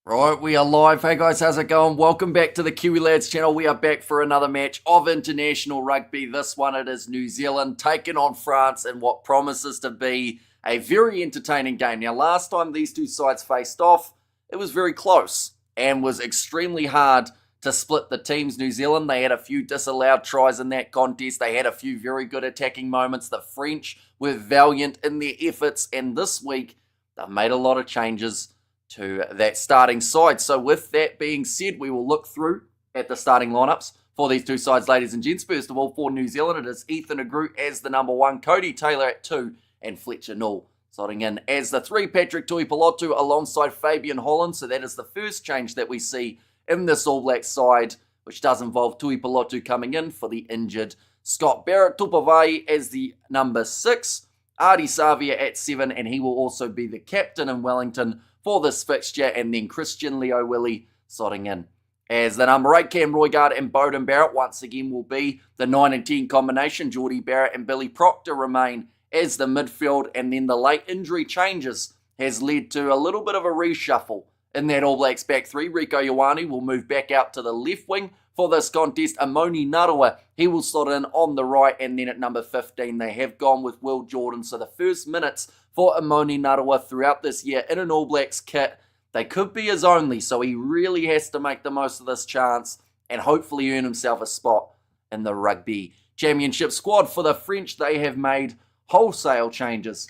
Right, we are live. Hey guys, how's it going? Welcome back to the Kiwi Lads channel. We are back for another match of international rugby. This one it is New Zealand taking on France in what promises to be a very entertaining game. Now, last time these two sides faced off, it was very close and was extremely hard to split the teams. New Zealand, they had a few disallowed tries in that contest. They had a few very good attacking moments. The French were valiant in their efforts, and this week they've made a lot of changes to that starting side. So with that being said, we will look through at the starting lineups for these two sides, ladies and gents. First of all, for New Zealand, it is Ethan Agru as the number 1, Cody Taylor at 2, and Fletcher Null slotting in as the 3, Patrick Tuipulotu alongside Fabian Holland. So that is the first change that we see in this All Black side, which does involve Tuipulotu coming in for the injured Scott Barrett. Tupavai as the number 6, Ardi Savia at 7, and he will also be the captain in Wellington for this fixture, and then Christian Leo Willie slotting in as the number 8, Cam Roigard and Bowden Barrett once again will be the 9 and 10 combination. Geordie Barrett and Billy Proctor remain as the midfield, and then the late injury changes has led to a little bit of a reshuffle in that All Blacks back 3. Rieko Ioane will move back out to the left wing for this contest. Amoni Narua, he will slot in on the right, and then at number 15 they have gone with Will Jordan. So the first minutes for Amoni Narua throughout this year in an All Blacks kit, they could be his only, so he really has to make the most of this chance and hopefully earn himself a spot in the Rugby Championship squad. For the French, they have made wholesale changes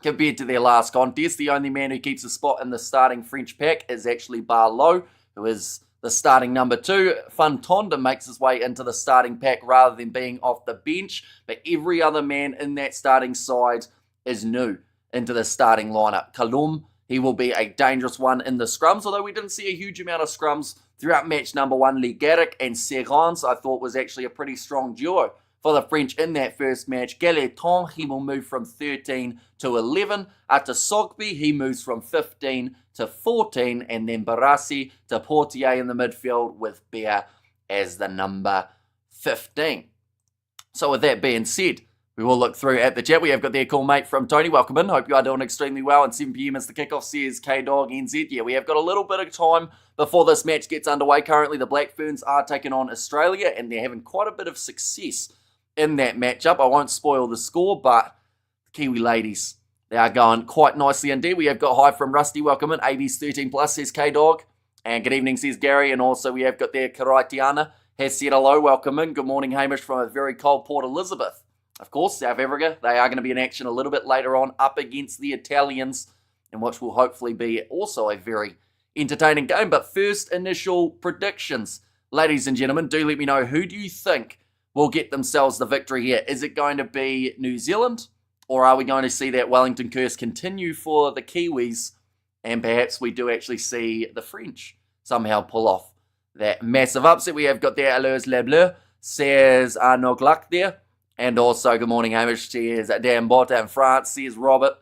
compared to their last contest. The only man who keeps a spot in the starting French pack is actually Barlow, who is the starting number 2. Fantonda makes his way into the starting pack rather than being off the bench, but every other man in that starting side is new into the starting lineup. Kalum, he will be a dangerous one in the scrums, although we didn't see a huge amount of scrums throughout match number 1. Lee Garrick and Serrans, I thought, was actually a pretty strong duo for the French in that first match. Gailleton, he will move from 13 to 11. Ata Sogby, he moves from 15 to 14. And then Barassi to Portier in the midfield with Bear as the number 15. So with that being said, we will look through at the chat. We have got their call mate from Tony. Welcome in. Hope you are doing extremely well. And 7 p.m. is the kickoff, says K-Dog NZ. Yeah, we have got a little bit of time before this match gets underway. Currently, the Black Ferns are taking on Australia, and they're having quite a bit of success in that matchup. I won't spoil the score, but the Kiwi ladies, they are going quite nicely indeed. We have got hi from Rusty. Welcome in. AB's 13 plus, says K-Dog. And good evening, says Gary. And also we have got there Karaitiana has said hello. Welcome in. Good morning, Hamish, from a very cold Port Elizabeth. Of course, South Africa, they are going to be in action a little bit later on up against the Italians, in which will hopefully be also a very entertaining game. But first, initial predictions. Ladies and gentlemen, do let me know, who do you think will get themselves the victory here? Is it going to be New Zealand, or are we going to see that Wellington curse continue for the Kiwis, and perhaps we do actually see the French somehow pull off that massive upset? We have got there Alois Lebleu, says Arnaud Gluck there. And also, good morning, Hamish, says Dan Botta in France, says Robert.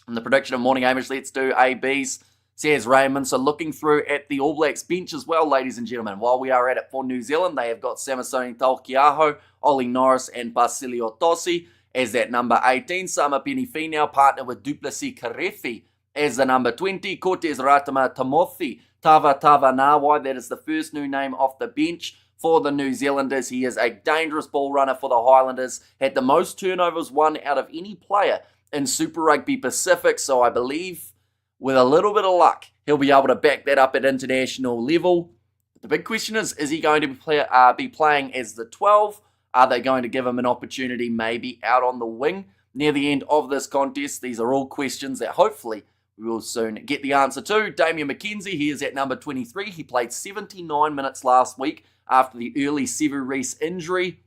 And the prediction of morning, Hamish, let's do ABs, says Raymond. So looking through at the All Blacks bench as well, ladies and gentlemen, while we are at it for New Zealand, they have got Samasoni Taukiaho, Ollie Norris, and Basilio Tossi as that number 18. Sama Penifina partner with Duplessis Karefi as the number 20. Cortez Ratama Tamothi, Tava Nawai, that is the first new name off the bench for the New Zealanders. He is a dangerous ball runner for the Highlanders. Had the most turnovers won out of any player in Super Rugby Pacific. So I believe with a little bit of luck, he'll be able to back that up at international level. The big question is he going to be playing as the 12? Are they going to give him an opportunity maybe out on the wing near the end of this contest? These are all questions that hopefully we will soon get the answer to. Damien McKenzie, he is at number 23. He played 79 minutes last week after the early Sevu Reece injury.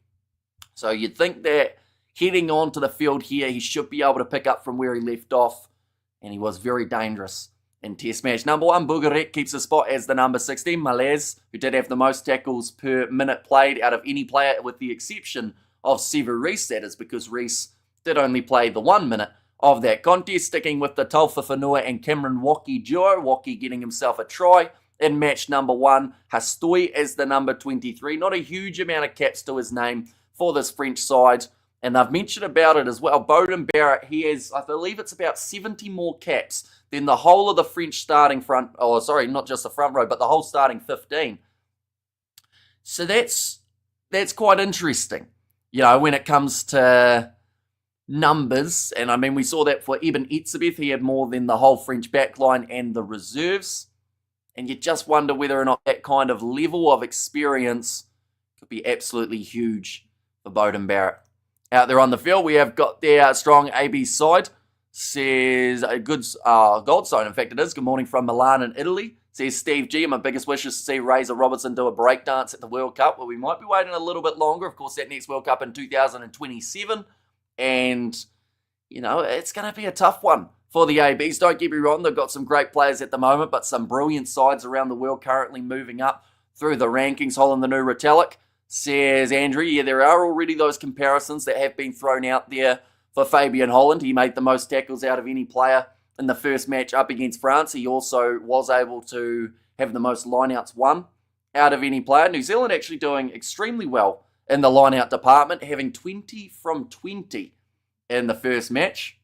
So you'd think that heading on to the field here, he should be able to pick up from where he left off. And he was very dangerous in Test match number 1. Bugaret keeps a spot as the number 16. Malaz, who did have the most tackles per minute played out of any player with the exception of Sevu Reece. That is because Reece did only play the 1 minute of that contest. Sticking with the Taufa Whanua and Cameron Waki duo. Waki getting himself a try in match number 1. Hastoi as the number 23. Not a huge amount of caps to his name for this French side. And I've mentioned about it as well. Bowden Barrett, he has, I believe it's about 70 more caps then the whole of the French starting front, oh, sorry, not just the front row, but the whole starting 15. So that's quite interesting, when it comes to numbers. And I mean, we saw that for Eben Etzebeth. He had more than the whole French backline and the reserves. And you just wonder whether or not that kind of level of experience could be absolutely huge for Beauden Barrett. Out there on the field, we have got their strong AB side. Says a good Goldstone, in fact it is. Good morning from Milan in Italy. Says Steve G, my biggest wish is to see Razor Robertson do a breakdance at the World Cup. Well, we might be waiting a little bit longer. Of course, that next World Cup in 2027. And, it's going to be a tough one for the ABs. Don't get me wrong, they've got some great players at the moment, but some brilliant sides around the world currently moving up through the rankings. Holland the new Retallick. Says Andrew, yeah, there are already those comparisons that have been thrown out there for Fabian Holland. He made the most tackles out of any player in the first match up against France. He also was able to have the most lineouts won out of any player. New Zealand actually doing extremely well in the lineout department, having 20 from 20 in the first match.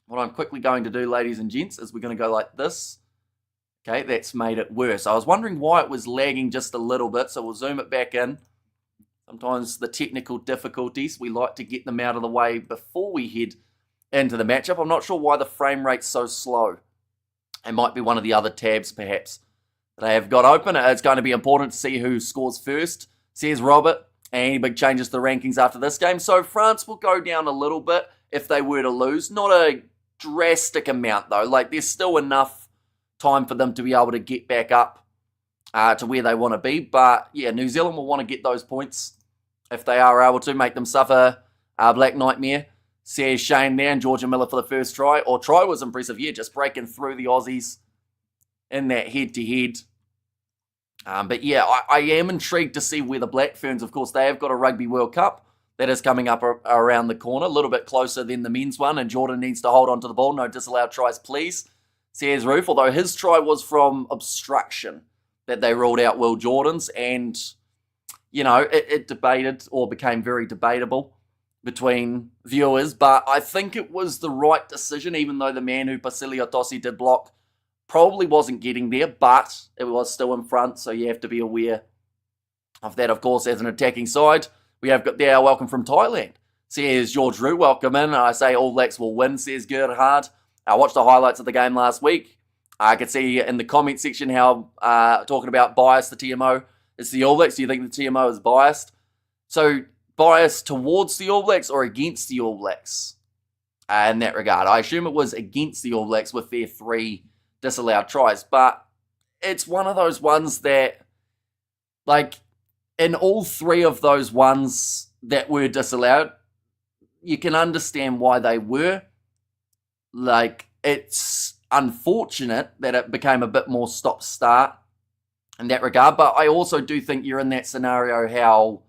What I'm quickly going to do, ladies and gents, is we're going to go like this. Okay, that's made it worse. I was wondering why it was lagging just a little bit, so we'll zoom it back in. Sometimes the technical difficulties, we like to get them out of the way before we head into the matchup. I'm not sure why the frame rate's so slow. It might be one of the other tabs, perhaps, that I have got open. It's going to be important to see who scores first, says Robert. Any big changes to the rankings after this game? So France will go down a little bit if they were to lose. Not a drastic amount, though. Like, there's still enough time for them to be able to get back up to where they want to be. But, yeah, New Zealand will want to get those points if they are able to make them suffer Black Nightmare. Says Shane there, and Georgia Miller for the first try. Or try was impressive, yeah, just breaking through the Aussies in that head-to-head. But yeah, I am intrigued to see where the Black Ferns, of course, they have got a Rugby World Cup that is coming up around the corner, a little bit closer than the men's one, and Jordan needs to hold on to the ball. No disallowed tries, please, says Roof, although his try was from obstruction that they ruled out Will Jordan's, and it debated or became very debatable between viewers, but I think it was the right decision, even though the man who Pasilio Tossi did block probably wasn't getting there, but it was still in front, so you have to be aware of that, of course, as an attacking side. We have got there, welcome from Thailand, says George Rue, welcome in. I say All Blacks will win, says Gerhard. I watched the highlights of the game last week. I could see in the comment section how, talking about bias, the TMO, it's the All Blacks. Do you think the TMO is biased? So, biased towards the All Blacks or against the All Blacks? In that regard, I assume it was against the All Blacks with their 3 disallowed tries. But it's one of those ones that, like, in all 3 of those ones that were disallowed, you can understand why they were. Like, it's unfortunate that it became a bit more stop-start in that regard, but I also do think you're in that scenario how,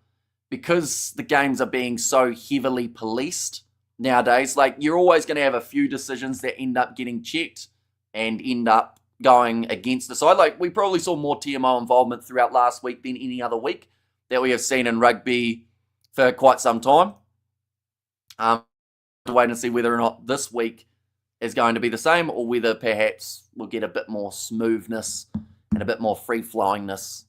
because the games are being so heavily policed nowadays, like, you're always going to have a few decisions that end up getting checked and end up going against the side. Like, we probably saw more TMO involvement throughout last week than any other week that we have seen in rugby for quite some time. To wait and see whether or not this week is going to be the same, or whether perhaps we'll get a bit more smoothness and a bit more free-flowingness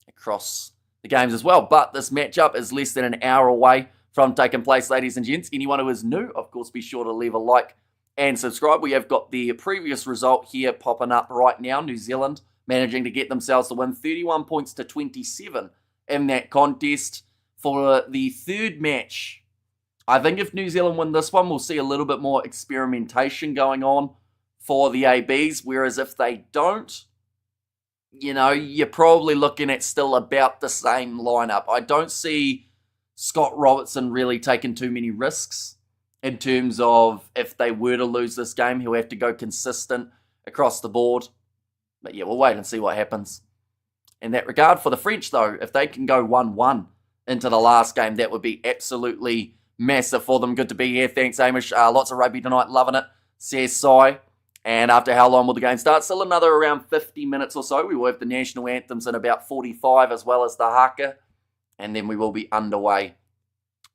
across the games as well. But this matchup is less than an hour away from taking place, ladies and gents. Anyone who is new, of course, be sure to leave a like and subscribe. We have got the previous result here popping up right now. New Zealand managing to get themselves the win, 31 points to 27 in that contest for the third match. I think if New Zealand win this one, we'll see a little bit more experimentation going on for the ABs, whereas if they don't, you're probably looking at still about the same lineup. I don't see Scott Robertson really taking too many risks in terms of if they were to lose this game, he'll have to go consistent across the board. But yeah, we'll wait and see what happens in that regard. For the French, though, if they can go 1-1 into the last game, that would be absolutely massive for them. Good to be here. Thanks, Amish. Lots of rugby tonight. Loving it, says Sai. And after how long will the game start? Still another around 50 minutes or so. We will have the national anthems in about 45, as well as the haka. And then we will be underway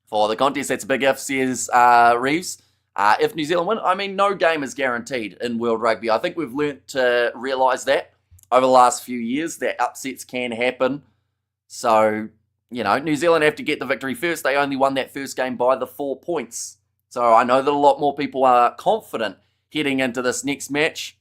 for the contest. That's a big if, says Reeves. If New Zealand win, I mean, no game is guaranteed in World Rugby. I think we've learnt to realise that over the last few years, that upsets can happen. So, New Zealand have to get the victory first. They only won that first game by the 4 points. So I know that a lot more people are confident heading into this next match.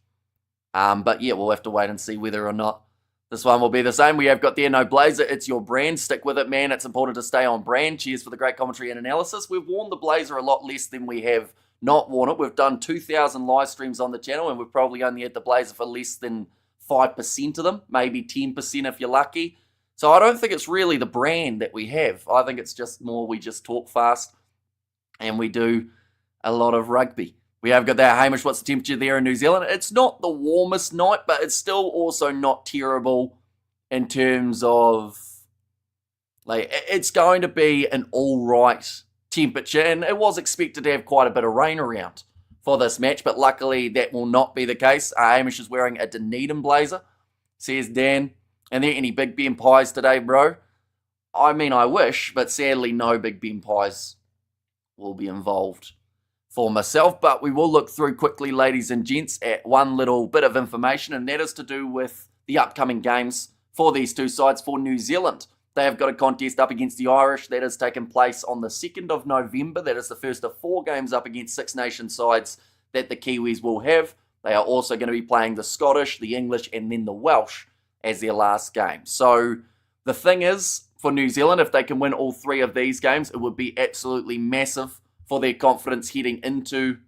But yeah, we'll have to wait and see whether or not this one will be the same. We have got there, no blazer. It's your brand. Stick with it, man. It's important to stay on brand. Cheers for the great commentary and analysis. We've worn the blazer a lot less than we have not worn it. We've done 2,000 live streams on the channel, and we've probably only had the blazer for less than 5% of them, maybe 10% if you're lucky. So I don't think it's really the brand that we have. I think it's just more we just talk fast and we do a lot of rugby. We have got that. Hamish, what's the temperature there in New Zealand? It's not the warmest night, but it's still also not terrible in terms of, it's going to be an all right temperature, and it was expected to have quite a bit of rain around for this match, but luckily that will not be the case. Hamish is wearing a Dunedin blazer, says Dan. And there any Big Ben pies today, bro? I mean, I wish, but sadly no Big Ben pies will be involved for myself. But we will look through quickly, ladies and gents, at one little bit of information, and that is to do with the upcoming games for these two sides. For New Zealand, they have got a contest up against the Irish that has taken place on the 2nd of November. That is the first of 4 games up against Six Nations sides that the Kiwis will have. They are also going to be playing the Scottish, the English, and then the Welsh as their last game. So the thing is, for New Zealand, if they can win all 3 of these games, it would be absolutely massive for their confidence heading into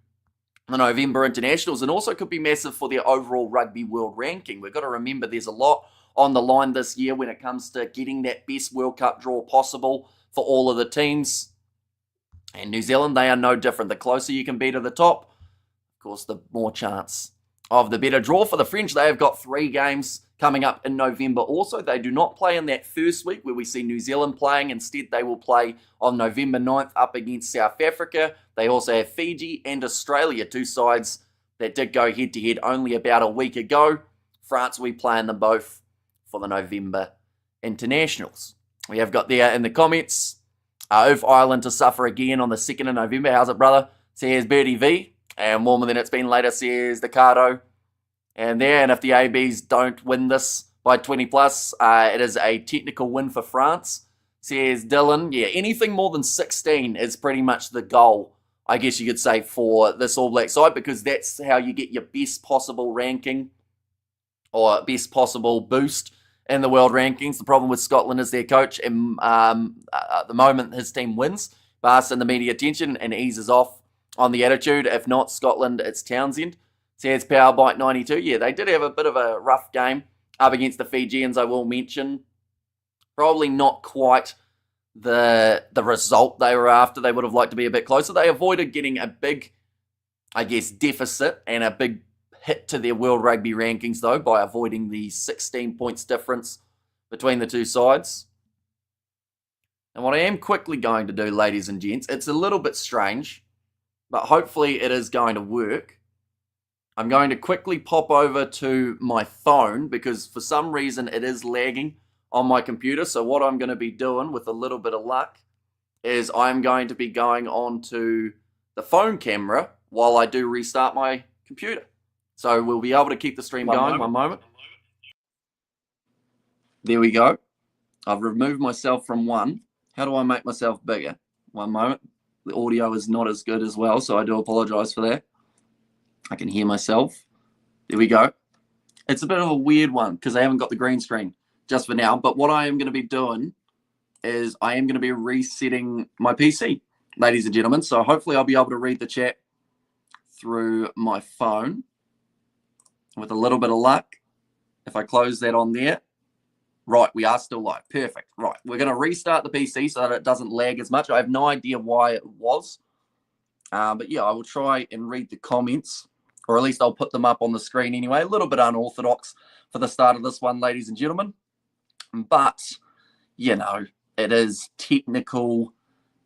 the November internationals, and also could be massive for their overall rugby world ranking. We've got to remember there's a lot on the line this year when it comes to getting that best World Cup draw possible for all of the teams. And New Zealand, they are no different. The closer you can be to the top, of course, the more chance of the better draw. For the French, they have got 3 games coming up in November also. They do not play in that first week where we see New Zealand playing. Instead, they will play on November 9th up against South Africa. They also have Fiji and Australia, 2 sides that did go head-to-head only about a week ago. France will be playing them both for the November internationals. We have got there in the comments, if Ireland to suffer again on the 2nd of November. How's it, brother? Says Birdie V. And warmer than it's been later, says Ricardo. And if the ABs don't win this by 20 plus, it is a technical win for France, says Dylan. Yeah, anything more than 16 is pretty much the goal, I guess you could say, for this All Black side, because that's how you get your best possible ranking or best possible boost in the world rankings. The problem with Scotland is their coach, and at the moment his team wins, basks in the media attention and eases off on the attitude. If not Scotland, it's Townsend. Says Powerbite 92. Yeah, they did have a bit of a rough game up against the Fijians, I will mention. Probably not quite the result they were after. They would have liked to be a bit closer. They avoided getting a big, I guess, deficit and a big hit to their World Rugby rankings, though, by avoiding the 16 points difference between the two sides. And what I am quickly going to do, ladies and gents, it's a little bit strange, but hopefully it is going to work. I'm going to quickly pop over to my phone because for some reason it is lagging on my computer. So what I'm going to be doing with a little bit of luck is I'm going to be going on to the phone camera while I do restart my computer. So we'll be able to keep the stream going. One moment. There we go. I've removed myself from one. How do I make myself bigger? One moment. The audio is not as good as well, so I do apologize for that. I can hear myself. There we go. It's a bit of a weird one because I haven't got the green screen just for now. But what I am going to be doing is I am going to be resetting my PC, ladies and gentlemen. So hopefully I'll be able to read the chat through my phone with a little bit of luck. If I close that on there. Right, we are still live. Perfect. Right, we're going to restart the PC so that it doesn't lag as much. I have no idea why it was. But yeah, I will try and read the comments, or at least I'll put them up on the screen anyway. A little bit unorthodox for the start of this one, ladies and gentlemen. But, it is technical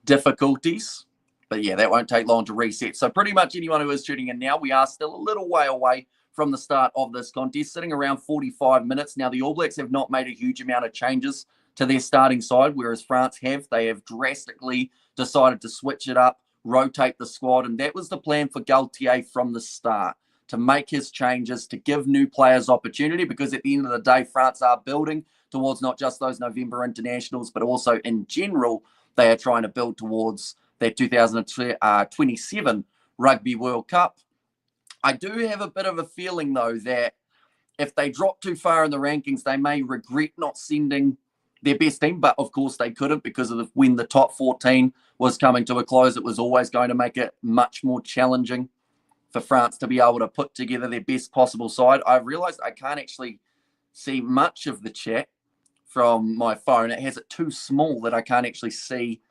difficulties. But yeah, that won't take long to reset. So pretty much anyone who is tuning in now, we are still a little way away from the start of this contest, sitting around 45 minutes. Now, the All Blacks have not made a huge amount of changes to their starting side, whereas France have. They have drastically decided to switch it up rotate the squad. And that was the plan for Galtier from the start, to make his changes, to give new players opportunity, because at the end of the day, France are building towards not just those November internationals, but also in general, they are trying to build towards their 2027 Rugby World Cup. I do have a bit of a feeling, though, that if they drop too far in the rankings, they may regret not sending their best team, but of course they couldn't, because of when the top 14 was coming to a close, it was always going to make it much more challenging for France to be able to put together their best possible side. I've realized I can't actually see much of the chat from my phone. It has it too small that I can't actually see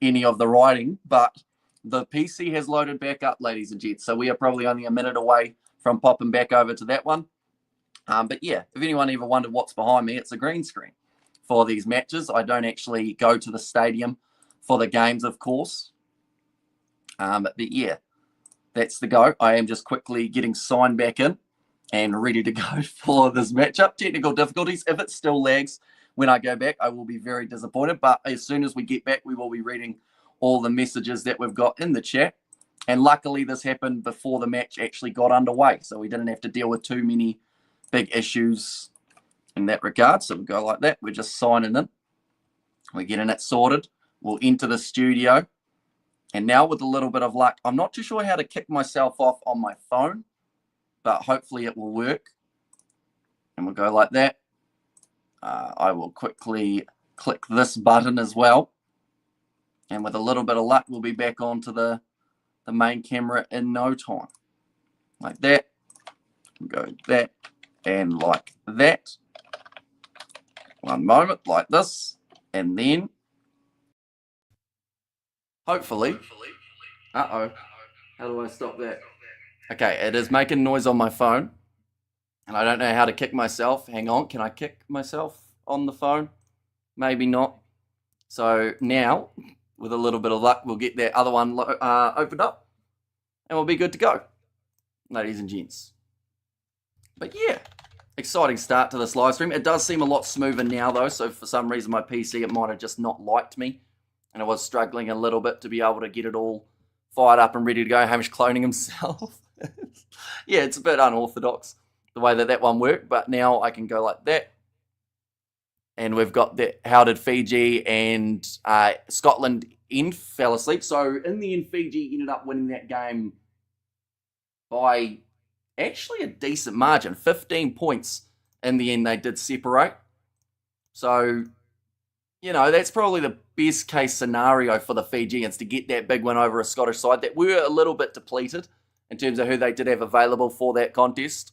any of the writing, but the PC has loaded back up, ladies and gents, so we are probably only a minute away from popping back over to that one. But yeah, if anyone ever wondered what's behind me, it's a green screen for these matches. I don't actually go to the stadium for the games, of course. But yeah, that's the go. I am just quickly getting signed back in and ready to go for this matchup. Technical difficulties. If it still lags when I go back, I will be very disappointed. But as soon as we get back, we will be reading all the messages that we've got in the chat. And luckily, this happened before the match actually got underway, so we didn't have to deal with too many big issues in that regard. So we'll go like that. We're just signing in. We're getting it sorted. We'll enter the studio. And now with a little bit of luck, I'm not too sure how to kick myself off on my phone, but hopefully it will work. And we'll go like that. I will quickly click this button as well. And with a little bit of luck, we'll be back onto the main camera in no time. Like that. Go that. And like that. One moment, like this. And then, hopefully. Uh-oh. How do I stop that? Okay, it is making noise on my phone. And I don't know how to kick myself. Hang on, can I kick myself on the phone? Maybe not. So now, with a little bit of luck, we'll get that other one opened up. And we'll be good to go, ladies and gents. But yeah, exciting start to this live stream. It does seem a lot smoother now, though. So for some reason, my PC, it might have just not liked me. And I was struggling a little bit to be able to get it all fired up and ready to go. Hamish cloning himself. Yeah, it's a bit unorthodox the way that one worked. But now I can go like that. And we've got that. How did Fiji and Scotland end? Fell asleep. So in the end, Fiji ended up winning that game by actually a decent margin. 15 points in the end they did separate. So, you know, that's probably the best case scenario for the Fijians, to get that big win over a Scottish side that were a little bit depleted in terms of who they did have available for that contest.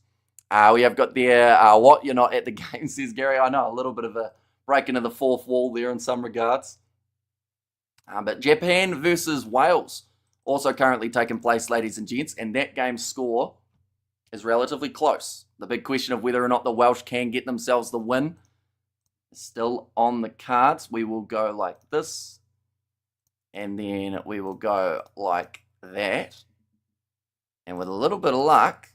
We have got there, what, you're not at the game, says Gary. I know, a little bit of a break into the fourth wall there in some regards. But Japan versus Wales also currently taking place, ladies and gents, and that game's score is relatively close. The big question of whether or not the Welsh can get themselves the win is still on the cards. We will go like this, and then we will go like that. And with a little bit of luck,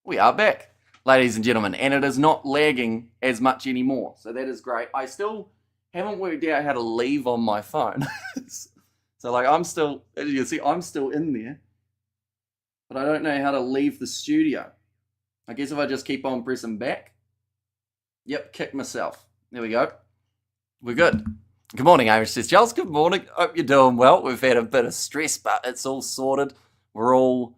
we are back, ladies and gentlemen, and it is not lagging as much anymore. So that is great. I still haven't worked out how to leave on my phone. So like I'm still, as you can see, I'm still in there, but I don't know how to leave the studio. I guess if I just keep on pressing back. Yep, kick myself. There we go. We're good. Good morning, Amish says, Charles. Good morning. Hope you're doing well. We've had a bit of stress, but it's all sorted. We're all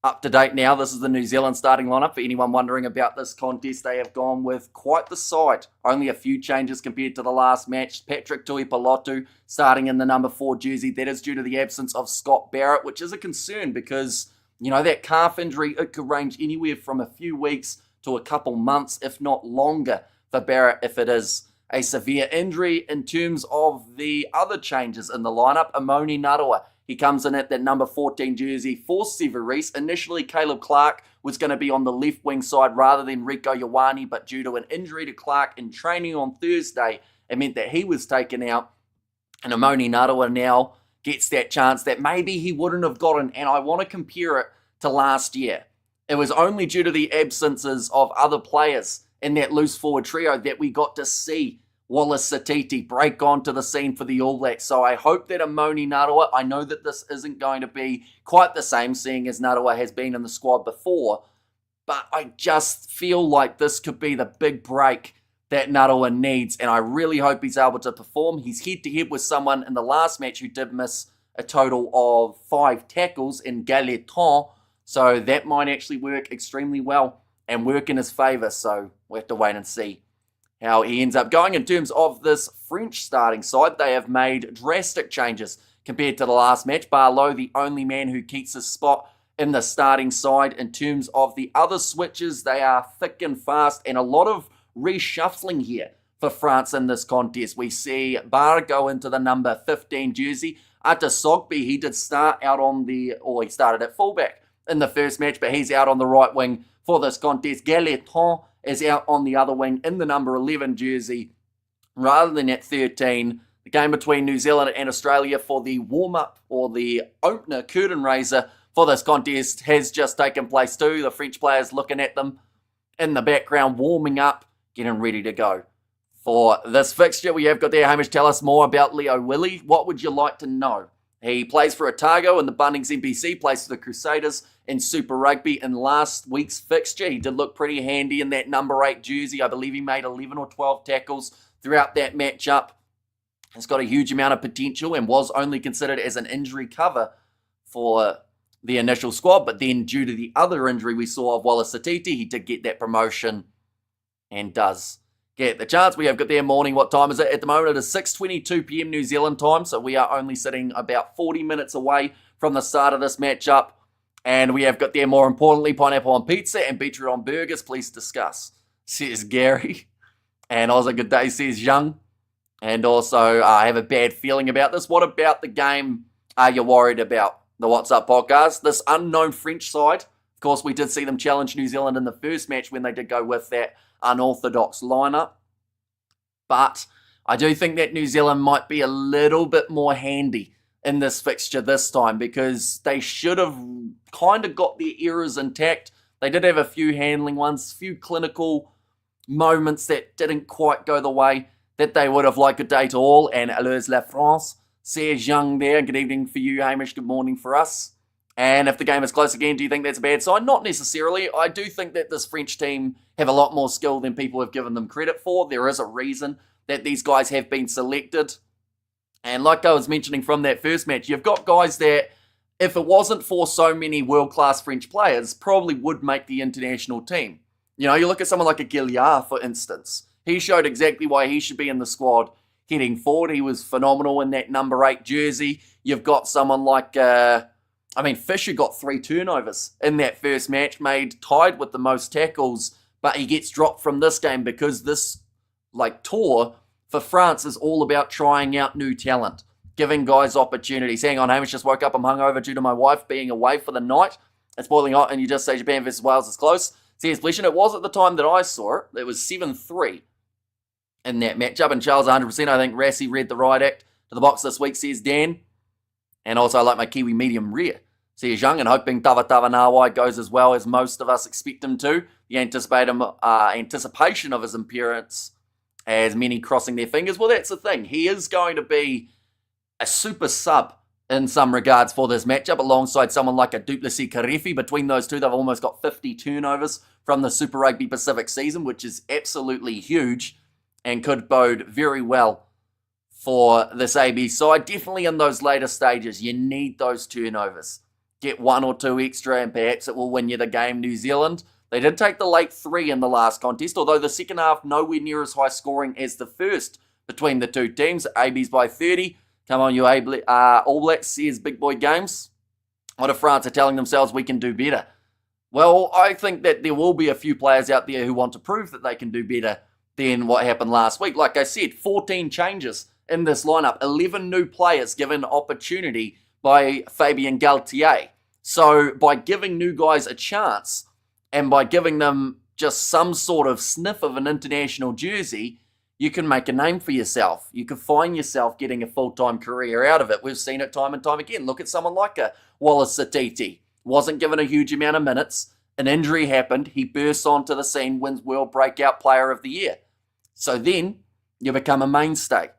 up to date now. This is the New Zealand starting lineup. For anyone wondering about this contest, they have gone with quite the side. Only a few changes compared to the last match. Patrick Tuipulotu starting in the number 4 jersey. That is due to the absence of Scott Barrett, which is a concern because, you know, that calf injury, it could range anywhere from a few weeks to a couple months, if not longer, for Barrett if it is a severe injury. In terms of the other changes in the lineup, Amoni Narawa, he comes in at that number 14 jersey for Severis. Initially, Caleb Clark was going to be on the left wing side rather than Rico Ioane, but due to an injury to Clark in training on Thursday, it meant that he was taken out. And Amoni Narawa now gets that chance that maybe he wouldn't have gotten. And I want to compare it to last year. It was only due to the absences of other players in that loose forward trio that we got to see Wallace Satiti break onto the scene for the All Blacks. So I hope that Amoni Narawa, I know that this isn't going to be quite the same, seeing as Narawa has been in the squad before, but I just feel like this could be the big break that Narawa needs, and I really hope he's able to perform. He's head-to-head with someone in the last match who did miss a total of 5 tackles in Gailleton, so that might actually work extremely well and work in his favour, so we'll have to wait and see how he ends up going. In terms of this French starting side, they have made drastic changes compared to the last match. Barlow, the only man who keeps his spot in the starting side. In terms of the other switches, they are thick and fast, and a lot of reshuffling here for France in this contest. We see Barr go into the number 15 jersey. Ata Sogby, he did start out on he started at fullback in the first match, but he's out on the right wing for this contest. Gailleton is out on the other wing in the number 11 jersey rather than at 13. The game between New Zealand and Australia for the warm-up or the opener curtain raiser for this contest has just taken place too. The French players looking at them in the background, warming up, getting ready to go. For this fixture, we have got there, Hamish, tell us more about Leo Willie. What would you like to know? He plays for Otago in the Bunnings NPC, plays for the Crusaders in Super Rugby. In last week's fixture, he did look pretty handy in that number 8 jersey. I believe he made 11 or 12 tackles throughout that matchup. He's got a huge amount of potential and was only considered as an injury cover for the initial squad. But then due to the other injury we saw of Wallace Satiti, he did get that promotion and does get the chance. We have got there morning. What time is it? At the moment, it is 6:22 p.m. New Zealand time, so we are only sitting about 40 minutes away from the start of this matchup. And we have got there, more importantly, pineapple on pizza and beetroot on burgers. Please discuss, says Gary. And also, good day, says Young. And also, I have a bad feeling about this. What about the game are you worried about? The What's Up podcast. This unknown French side. Of course, we did see them challenge New Zealand in the first match when they did go with that unorthodox lineup. But I do think that New Zealand might be a little bit more handy in this fixture this time, because they should have kind of got their errors intact. They did have a few handling ones, a few clinical moments that didn't quite go the way that they would have liked. Good day to all, and alors la France, says Young there. Good evening for you, Hamish. Good morning for us. And if the game is close again, do you think that's a bad sign? Not necessarily. I do think that this French team have a lot more skill than people have given them credit for. There is a reason that these guys have been selected. And like I was mentioning from that first match, you've got guys that, if it wasn't for so many world-class French players, probably would make the international team. You know, you look at someone like a Gilliard, for instance. He showed exactly why he should be in the squad heading forward. He was phenomenal in that number 8 jersey. You've got someone like... Fisher got 3 turnovers in that first match, tied with the most tackles, but he gets dropped from this game because this tour for France is all about trying out new talent, giving guys opportunities. Hang on, Hamish just woke up. I'm hungover due to my wife being away for the night. It's boiling hot, and you just say Japan versus Wales is close. Says Bleshin, it was at the time that I saw it. It was 7-3 in that matchup, and Charles 100%. I think Rassie read the right act to the box this week, says Dan. And also, I like my Kiwi medium rare, says Young, and hoping Tava Nawai goes as well as most of us expect him to. The anticipation of his appearance has many crossing their fingers. Well, that's the thing. He is going to be a super sub in some regards for this matchup, alongside someone like a Duplessis Karefi. Between those two, they've almost got 50 turnovers from the Super Rugby Pacific season, which is absolutely huge and could bode very well for this AB side. Definitely in those later stages, you need those turnovers. Get 1 or 2 extra and perhaps it will win you the game. New Zealand, they did take the late 3 in the last contest, although the second half nowhere near as high scoring as the first between the two teams. AB's by 30. Come on, you All Blacks, says Big Boy Games. What if France are telling themselves we can do better? Well, I think that there will be a few players out there who want to prove that they can do better than what happened last week. Like I said, 14 changes in this lineup, 11 new players given opportunity by Fabien Galtier. So by giving new guys a chance and by giving them just some sort of sniff of an international jersey, you can make a name for yourself. You can find yourself getting a full-time career out of it. We've seen it time and time again. Look at someone like a Wallace Satiti. Wasn't given a huge amount of minutes. An injury happened. He bursts onto the scene, wins World Breakout Player of the Year. So then you become a mainstay.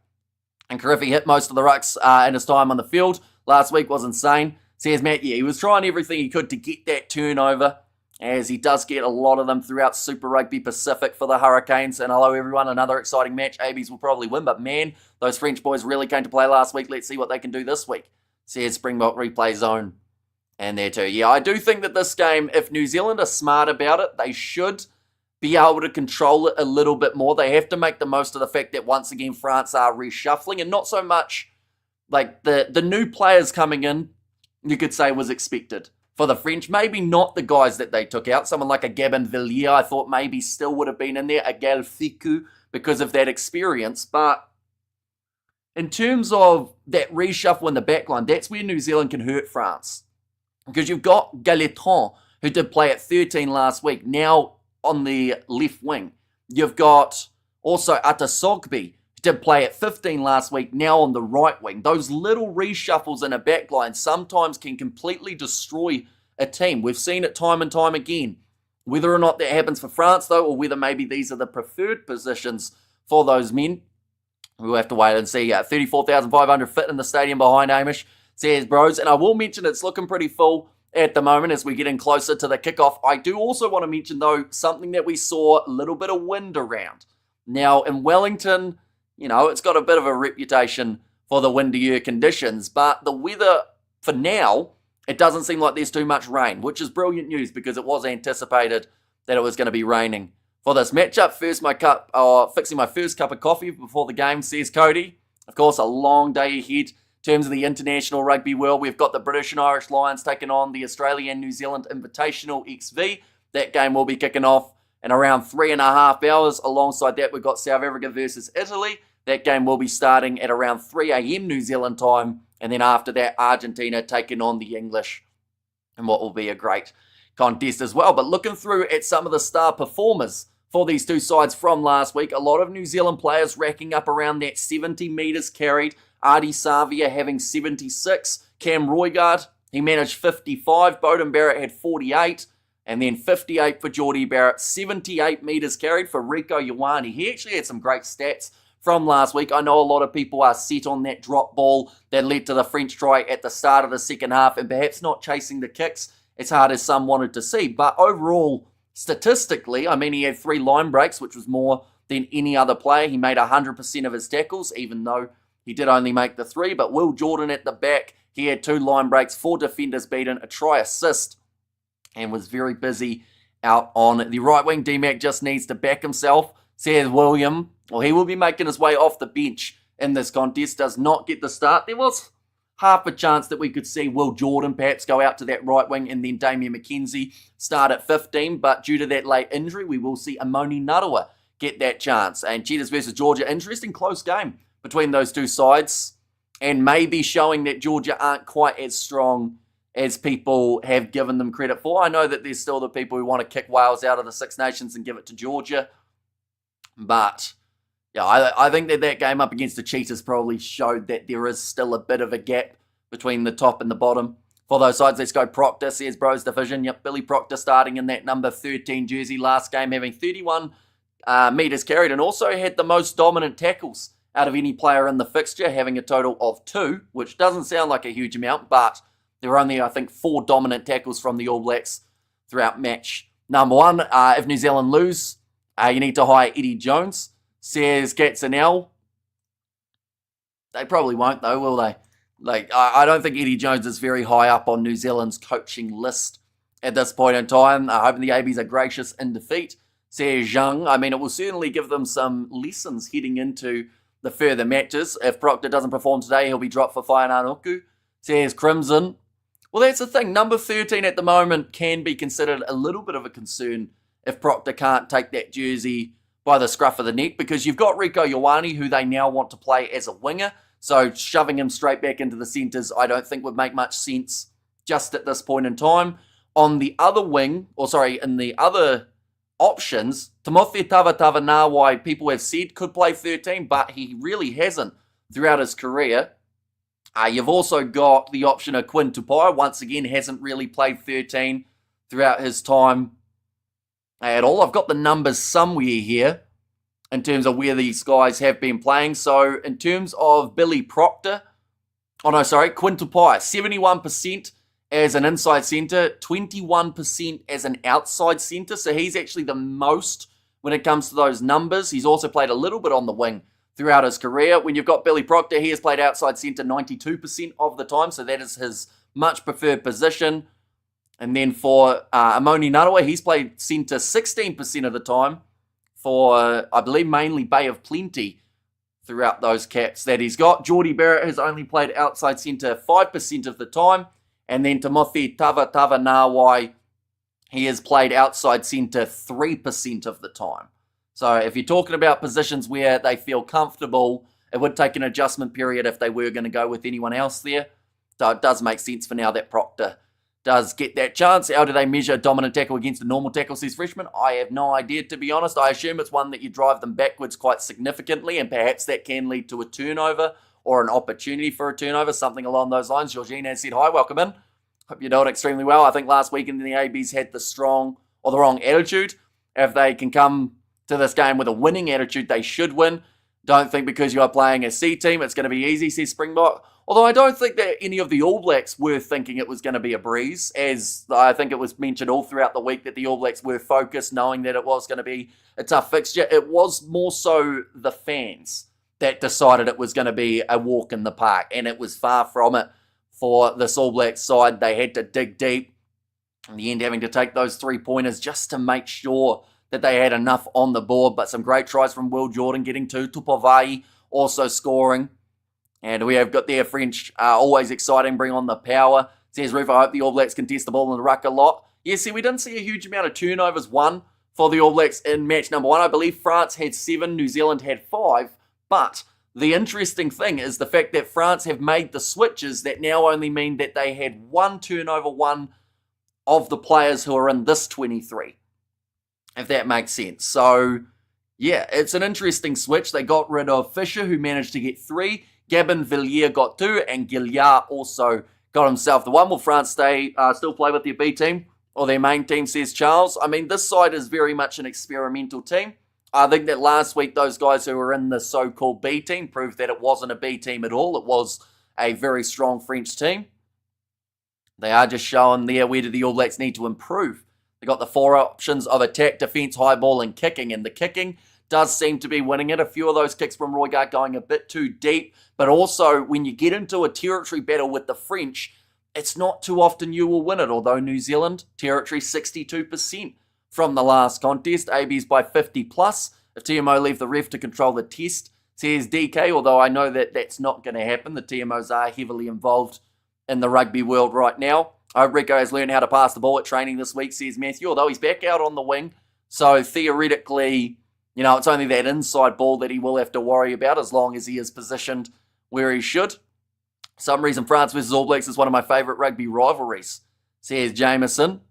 And Karifi hit most of the rucks in his time on the field. Last week was insane. Says Matt, yeah, he was trying everything he could to get that turnover, as he does get a lot of them throughout Super Rugby Pacific for the Hurricanes. And hello, everyone, another exciting match. ABs will probably win, but man, those French boys really came to play last week. Let's see what they can do this week. Says Springbok Replay Zone. And there too. Yeah, I do think that this game, if New Zealand are smart about it, they should be able to control it a little bit more. They have to make the most of the fact that once again France are reshuffling, and not so much like the new players coming in, you could say, was expected for the French. Maybe not the guys that they took out. Someone like a Gabin Villiers, I thought maybe still would have been in there. A Gal Fiku, because of that experience. But in terms of that reshuffle in the backline, that's where New Zealand can hurt France. Because you've got Galetron, who did play at 13 last week, now on the left wing. You've got also Atasogbi, who did play at 15 last week, now on the right wing. Those little reshuffles in a backline sometimes can completely destroy a team. We've seen it time and time again. Whether or not that happens for France, though, or whether maybe these are the preferred positions for those men, we'll have to wait and see. 34,500 fit in the stadium behind Hamish, says Bros. And I will mention it's looking pretty full at the moment as we're getting closer to the kickoff. I do also want to mention, though, something that we saw, a little bit of wind around. Now, in Wellington, you know, it's got a bit of a reputation for the windier conditions, but the weather, for now, it doesn't seem like there's too much rain, which is brilliant news because it was anticipated that it was going to be raining for this matchup. Fixing my first cup of coffee before the game, says Cody. Of course, a long day ahead. In terms of the international rugby world, we've got the British and Irish Lions taking on the Australia and New Zealand Invitational XV. That game will be kicking off in around 3.5 hours. Alongside that, we've got South Africa versus Italy. That game will be starting at around 3 a.m. New Zealand time. And then after that, Argentina taking on the English in what will be a great contest as well. But looking through at some of the star performers for these two sides from last week, a lot of New Zealand players racking up around that 70 metres carried. Artie Savia having 76. Cam Roigard, he managed 55. Bowden Barrett had 48. And then 58 for Geordie Barrett. 78 metres carried for Rieko Ioane. He actually had some great stats from last week. I know a lot of people are set on that drop ball that led to the French try at the start of the second half and perhaps not chasing the kicks as hard as some wanted to see. But overall, statistically, I mean, he had 3 line breaks, which was more than any other player. He made 100% of his tackles, even though he did only make the 3. But Will Jordan at the back, he had 2 line breaks, 4 defenders beaten, a try assist, and was very busy out on the right wing. D-Mac just needs to back himself, says William. Well, he will be making his way off the bench in this contest, does not get the start. There was half a chance that we could see Will Jordan perhaps go out to that right wing and then Damien McKenzie start at 15, but due to that late injury, we will see Amoni Narawa get that chance. And Cheetahs versus Georgia, interesting close game between those two sides, and maybe showing that Georgia aren't quite as strong as people have given them credit for. I know that there's still the people who want to kick Wales out of the Six Nations and give it to Georgia, but yeah, I think that game up against the Cheetahs probably showed that there is still a bit of a gap between the top and the bottom for those sides. Let's go Proctor, says Bros Division. Yep, Billy Proctor starting in that number 13 jersey last game, having 31 metres carried, and also had the most dominant tackles out of any player in the fixture, having a total of 2, which doesn't sound like a huge amount, but there were only, I think, 4 dominant tackles from the All Blacks throughout match number 1. If New Zealand lose, you need to hire Eddie Jones, says Gatsanel. They probably won't, though, will they? I don't think Eddie Jones is very high up on New Zealand's coaching list at this point in time. Hoping the ABs are gracious in defeat, says Zhang. I mean, it will certainly give them some lessons heading into the further matches. If Proctor doesn't perform today, he'll be dropped for Whaiananuku, says Crimson. Well, that's the thing. Number 13 at the moment can be considered a little bit of a concern if Proctor can't take that jersey by the scruff of the neck, because you've got Rieko Ioane, who they now want to play as a winger. So shoving him straight back into the centres, I don't think would make much sense just at this point in time. On the other wing, in the other options, Timothy Tavatavanawai, people have said, could play 13, but he really hasn't throughout his career. You've also got the option of Quinn Tupai, once again, hasn't really played 13 throughout his time at all. I've got the numbers somewhere here. in terms of where these guys have been playing. So in terms of Billy Proctor, Quintal Pye, 71% as an inside centre, 21% as an outside centre. So he's actually the most when it comes to those numbers. He's also played a little bit on the wing throughout his career. When you've got Billy Proctor, he has played outside centre 92% of the time. So that is his much preferred position. And then for Amoni Narawa, he's played centre 16% of the time for, I believe, mainly Bay of Plenty throughout those caps that he's got. Geordie Barrett has only played outside centre 5% of the time. And then Timothy Tavanawai, he has played outside centre 3% of the time. So if you're talking about positions where they feel comfortable, it would take an adjustment period if they were going to go with anyone else there. So it does make sense for now that Proctor does get that chance. How do they measure dominant tackle against a normal tackle, says Freshman? I have no idea, to be honest. I assume it's one that you drive them backwards quite significantly, and perhaps that can lead to a turnover or an opportunity for a turnover, something along those lines. Georgina has said, hi, welcome in. Hope you're doing extremely well. I think last weekend the ABs had the wrong attitude. If they can come to this game with a winning attitude, they should win. Don't think because you are playing a C team, it's going to be easy, says Springbok. Although I don't think that any of the All Blacks were thinking it was going to be a breeze, as I think it was mentioned all throughout the week that the All Blacks were focused, knowing that it was going to be a tough fixture. It was more so the fans that decided it was going to be a walk in the park, and it was far from it for this All Blacks side. They had to dig deep, in the end having to take those 3-pointers just to make sure that they had enough on the board. But some great tries from Will Jordan getting two, Tupavai also scoring. And we have got their French, always exciting, bring on the power. Says Roof, I hope the All Blacks contest the ball in the ruck a lot. Yeah, see, we didn't see a huge amount of turnovers, for the All Blacks in match number 1. I believe France had 7, New Zealand had 5. But the interesting thing is the fact that France have made the switches that now only mean that they had 1 turnover, 1 of the players who are in this 23. If that makes sense. So, yeah, it's an interesting switch. They got rid of Fisher, who managed to get 3. Gabin Villiers got 2, and Gilliard also got himself the 1. Will France still play with their B team or their main team, says Charles? I mean, this side is very much an experimental team. I think that last week those guys who were in the so-called B team proved that it wasn't a B team at all. It was a very strong French team. They are just showing there where do the All Blacks need to improve. They got the 4 options of attack, defence, high ball, and kicking. And the kicking does seem to be winning it. A few of those kicks from Roygard going a bit too deep. But also, when you get into a territory battle with the French, it's not too often you will win it. Although New Zealand, territory 62% from the last contest. ABs by 50 plus. If TMO leave the ref to control the test, says DK. Although I know that that's not going to happen. The TMOs are heavily involved in the rugby world right now. I hope Rico has learned how to pass the ball at training this week, says Matthew. Although he's back out on the wing. So theoretically, it's only that inside ball that he will have to worry about as long as he is positioned where he should. For some reason, France versus All Blacks is one of my favourite rugby rivalries, says Jameson.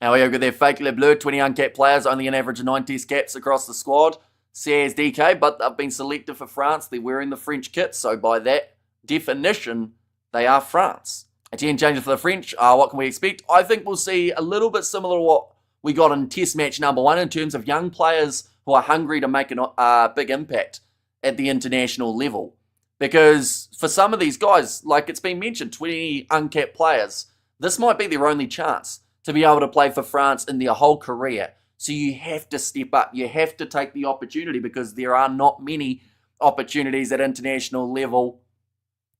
Now we have got their fake Le Bleu, 20 uncapped players, only an average of 9 test caps across the squad, says DK, but they've been selected for France. They're wearing the French kit, so by that definition, they are France. A 10 changes for the French. What can we expect? I think we'll see a little bit similar to what we got in test match number 1 in terms of young players who are hungry to make a big impact at the international level. Because for some of these guys, like it's been mentioned, 20 uncapped players, this might be their only chance to be able to play for France in their whole career. So you have to step up. You have to take the opportunity because there are not many opportunities at international level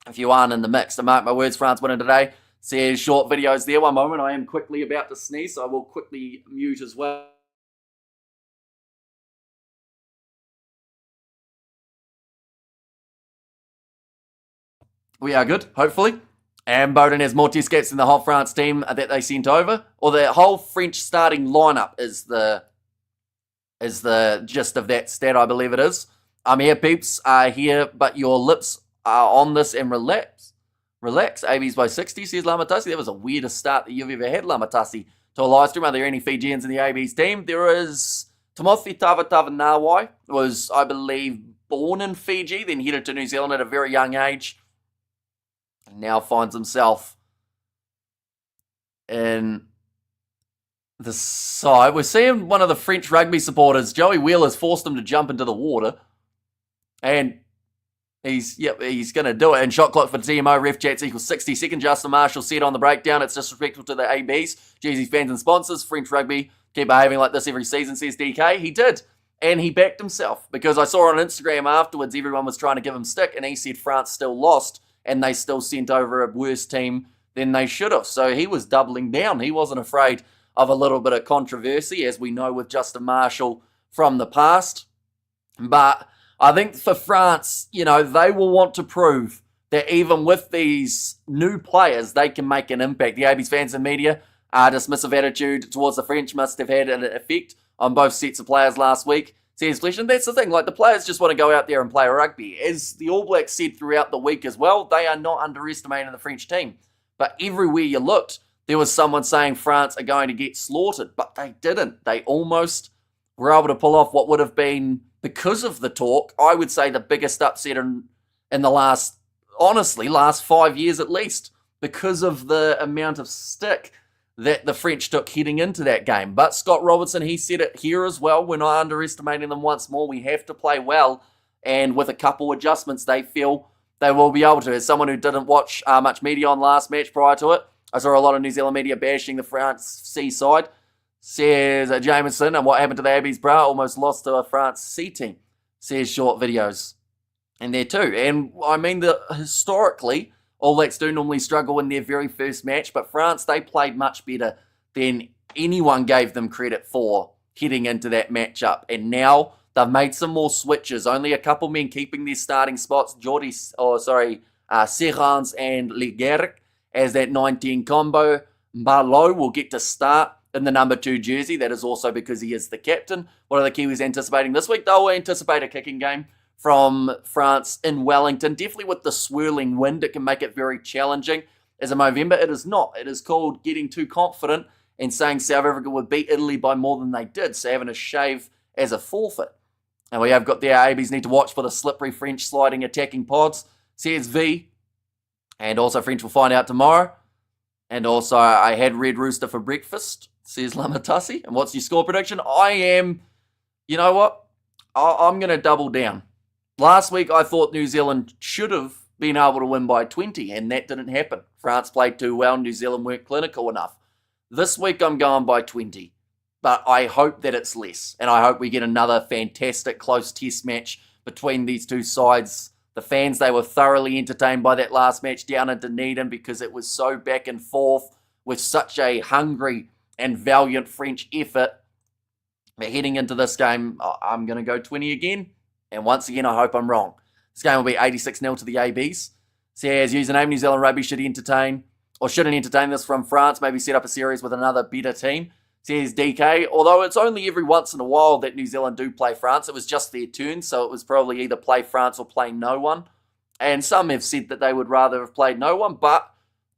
if you aren't in the mix. To mark my words, France winning today. Says short videos there. One moment, I am quickly about to sneeze, so I will quickly mute as well. We are good, hopefully. And Bowden has more test caps than the whole France team that they sent over. Or the whole French starting lineup is the gist of that stat, I believe it is. I'm here, peeps. Here, but your lips are on this and relax. Relax. ABs by 60, says Lamatasi. That was the weirdest start that you've ever had, Lamatasi, to a live stream. Are there any Fijians in the ABs team? There is Timothy Tavanawai, was, I believe, born in Fiji, then headed to New Zealand at a very young age. And now finds himself in the side. We're seeing one of the French rugby supporters, Joey Wheeler's forced him to jump into the water. And he's going to do it. And shot clock for TMO, ref chats equals 60 seconds. Justin Marshall said on the breakdown, it's disrespectful to the ABs, Jersey fans and sponsors. French rugby keep behaving like this every season, says DK. He did. And he backed himself, because I saw on Instagram afterwards everyone was trying to give him stick, and he said France still lost and they still sent over a worse team than they should have. So he was doubling down. He wasn't afraid of a little bit of controversy, as we know with Justin Marshall from the past. But I think for France, they will want to prove that even with these new players, they can make an impact. The AB's fans and media, dismissive attitude towards the French must have had an effect on both sets of players last week, says Flesh. And that's the thing, the players just want to go out there and play rugby. As the All Blacks said throughout the week as well, they are not underestimating the French team. But everywhere you looked, there was someone saying France are going to get slaughtered, but they didn't. They almost were able to pull off what would have been, because of the talk, I would say the biggest upset in the last 5 years at least, because of the amount of stick that the French took heading into that game. But Scott Robertson, he said it here as well, we're not underestimating them once more. We have to play well, and with a couple adjustments, they feel they will be able to. As someone who didn't watch much media on last match prior to it, I saw a lot of New Zealand media bashing the France C side. Says Jameson, and what happened to the Abby's bra? Almost lost to a France C team. Says short videos. And there too. And I mean, historically, All Blacks do normally struggle in their very first match, but France, they played much better than anyone gave them credit for heading into that matchup. And now they've made some more switches. Only a couple men keeping their starting spots. Serrans and Legerc as that 19 combo. Barlow will get to start in the number 2 jersey. That is also because he is the captain. What are the Kiwis anticipating this week? They'll anticipate a kicking game from France in Wellington. Definitely with the swirling wind, it can make it very challenging. As a Movember, it is not. It is called getting too confident and saying South Africa would beat Italy by more than they did, so having a shave as a forfeit. And we have got the ABs need to watch for the slippery French sliding attacking pods, says V. And also French will find out tomorrow. And also, I had Red Rooster for breakfast, says Lamatassi. And what's your score prediction? I'm going to double down. Last week, I thought New Zealand should have been able to win by 20, and that didn't happen. France played too well, New Zealand weren't clinical enough. This week, I'm going by 20, but I hope that it's less, and I hope we get another fantastic close test match between these two sides. The fans, they were thoroughly entertained by that last match down in Dunedin because it was so back and forth with such a hungry and valiant French effort. But heading into this game, I'm going to go 20 again. And once again, I hope I'm wrong. This game will be 86-0 to the ABs. Says username New Zealand Rugby shouldn't entertain this from France. Maybe set up a series with another better team. Says DK, although it's only every once in a while that New Zealand do play France. It was just their turn, so it was probably either play France or play no one. And some have said that they would rather have played no one, but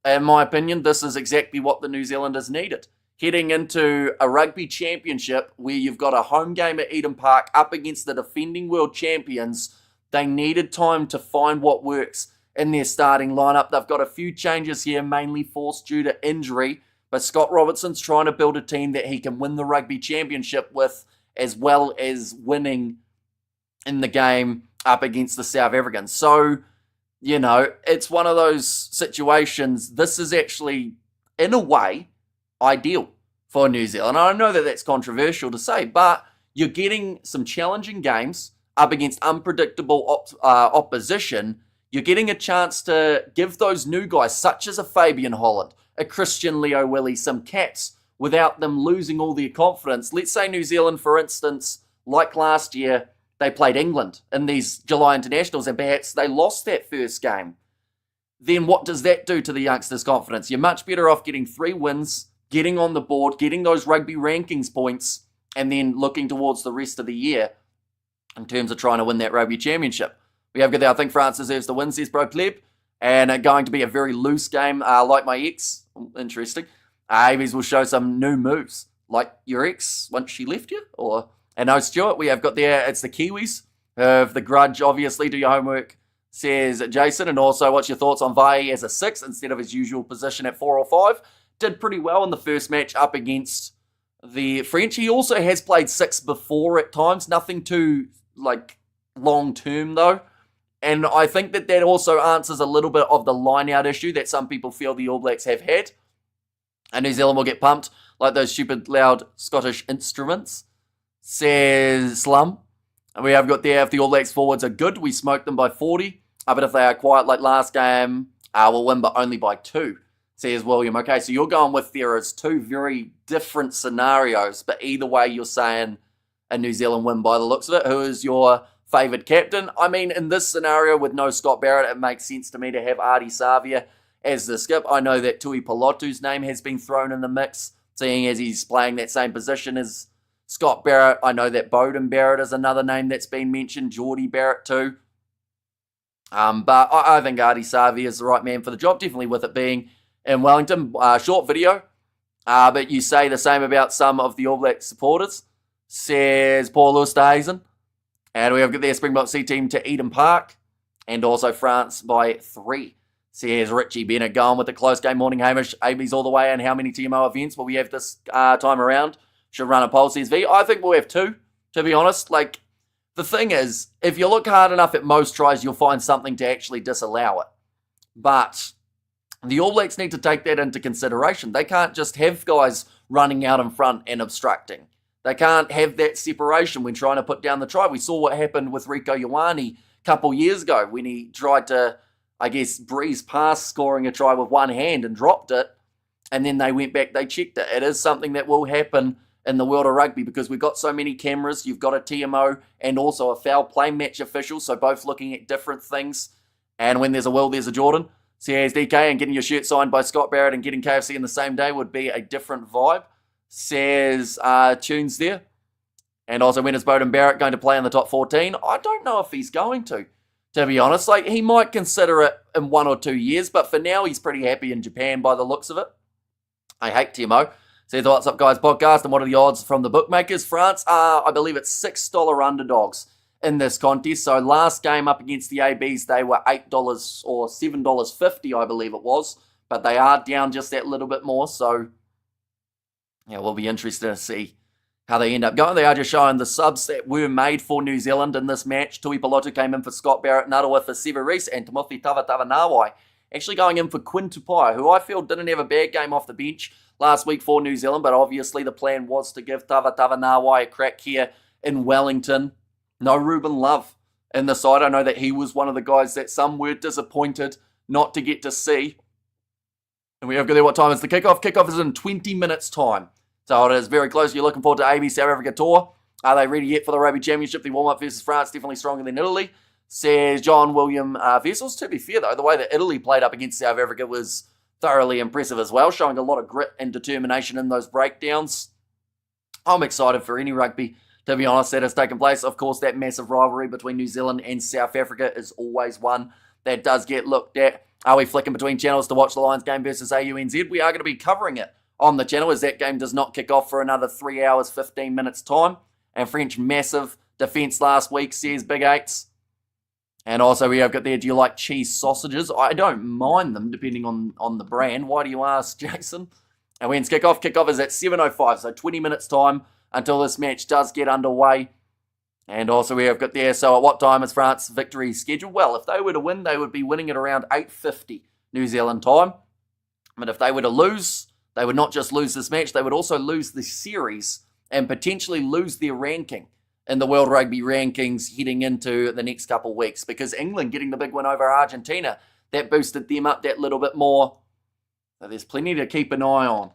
in my opinion, this is exactly what the New Zealanders needed. Heading into a rugby championship where you've got a home game at Eden Park up against the defending world champions, they needed time to find what works in their starting lineup. They've got a few changes here, mainly forced due to injury, but Scott Robertson's trying to build a team that he can win the rugby championship with, as well as winning in the game up against the South Africans. So, it's one of those situations. This is actually, in a way, ideal for New Zealand. I know that that's controversial to say, but you're getting some challenging games up against unpredictable opposition. You're getting a chance to give those new guys, such as a Fabian Holland, a Christian Leo Willie, some caps without them losing all their confidence. Let's say New Zealand, for instance, like last year, they played England in these July internationals and perhaps they lost that first game. Then what does that do to the youngsters' confidence? You're much better off getting 3 wins, getting on the board, getting those rugby rankings points, and then looking towards the rest of the year in terms of trying to win that rugby championship. We have got there, I think France deserves the win, says Bro Pleb, and going to be a very loose game, like my ex. Interesting. Avies will show some new moves, like your ex once she left you, and no, Stuart, we have got there, it's the Kiwis of the grudge, obviously. Do your homework, says Jason, and also what's your thoughts on Vai as a 6 instead of his usual position at 4 or 5? Did pretty well in the first match up against the French. He also has played 6 before at times. Nothing too, long term, though. And I think that also answers a little bit of the line-out issue that some people feel the All Blacks have had. And New Zealand will get pumped like those stupid, loud Scottish instruments, says Slum. And we have got there, if the All Blacks forwards are good, we smoke them by 40. But if they are quiet like last game, we'll win, but only by 2, says William. Okay, so you're going with there is 2 very different scenarios, but either way you're saying a New Zealand win by the looks of it. Who is your favoured captain? I mean, in this scenario with no Scott Barrett, it makes sense to me to have Ardie Savia as the skip. I know that Tui Pelotu's name has been thrown in the mix, seeing as he's playing that same position as Scott Barrett. I know that Beauden Barrett is another name that's been mentioned, Geordie Barrett too. But I think Ardie Savia is the right man for the job, definitely with it being in Wellington. Short video, but you say the same about some of the All Black supporters, says Paul Oosthuizen. And we have got their Springbok C team to Eden Park, and also France by 3. Says Richie Bennett going with the close game. Morning, Hamish. AB's all the way, and how many TMO events will we have this time around? Should run a poll, says V. I think we'll have 2, to be honest. The thing is, if you look hard enough at most tries, you'll find something to actually disallow it. But the All Blacks need to take that into consideration. They can't just have guys running out in front and obstructing. They can't have that separation when trying to put down the try. We saw what happened with Rieko Ioane a couple years ago when he tried to, breeze past scoring a try with one hand and dropped it. And then they went back, they checked it. It is something that will happen in the world of rugby because we've got so many cameras. You've got a TMO and also a foul play match official, so both looking at different things. And when there's a Will, there's a Jordan. CASDK, and getting your shirt signed by Scott Barrett and getting KFC in the same day would be a different vibe, says Tunes there. And also, when is Beauden Barrett going to play in the top 14? I don't know if he's going to be honest. He might consider it in 1 or 2 years, but for now, he's pretty happy in Japan by the looks of it. I hate TMO. Says, what's up, guys, podcast, and what are the odds from the bookmakers? France are, I believe it's $6 underdogs in this contest. So last game up against the ABs, they were $8 or $7.50, I believe it was. But they are down just that little bit more. So, yeah, we'll be interested to see how they end up going. They are just showing the subs that were made for New Zealand in this match. Tui Pelotu came in for Scott Barrett, Narawa for Severis, and Timothy Tavatavanawa actually going in for Quinn Tupai, who I feel didn't have a bad game off the bench last week for New Zealand, but obviously the plan was to give Tavatavanawa a crack here in Wellington. No Ruben Love in the side. I know that he was one of the guys that some were disappointed not to get to see. And we have got there, what time is the kickoff? Kickoff is in 20 minutes time. So it is very close. You're looking forward to AB South Africa tour. Are they ready yet for the Rugby Championship? The warm-up versus France, definitely stronger than Italy, says John William Vessels. To be fair, though, the way that Italy played up against South Africa was thoroughly impressive as well, showing a lot of grit and determination in those breakdowns. I'm excited for any rugby, to be honest, that has taken place. Of course, that massive rivalry between New Zealand and South Africa is always one that does get looked at. Are we flicking between channels to watch the Lions game versus AUNZ? We are going to be covering it on the channel as that game does not kick off for another 3 hours, 15 minutes time. And French massive defence last week, says Big Eights. And also we have got there, do you like cheese sausages? I don't mind them, depending on the brand. Why do you ask, Jason? And when's kickoff? Kickoff is at 7:05, so 20 minutes time until this match does get underway. And also we have got there, so at what time is France victory scheduled? Well, if they were to win, they would be winning at around 8:50 New Zealand time. But if they were to lose, they would not just lose this match, they would also lose the series and potentially lose their ranking in the World Rugby rankings heading into the next couple of weeks, because England getting the big win over Argentina, that boosted them up that little bit more. So there's plenty to keep an eye on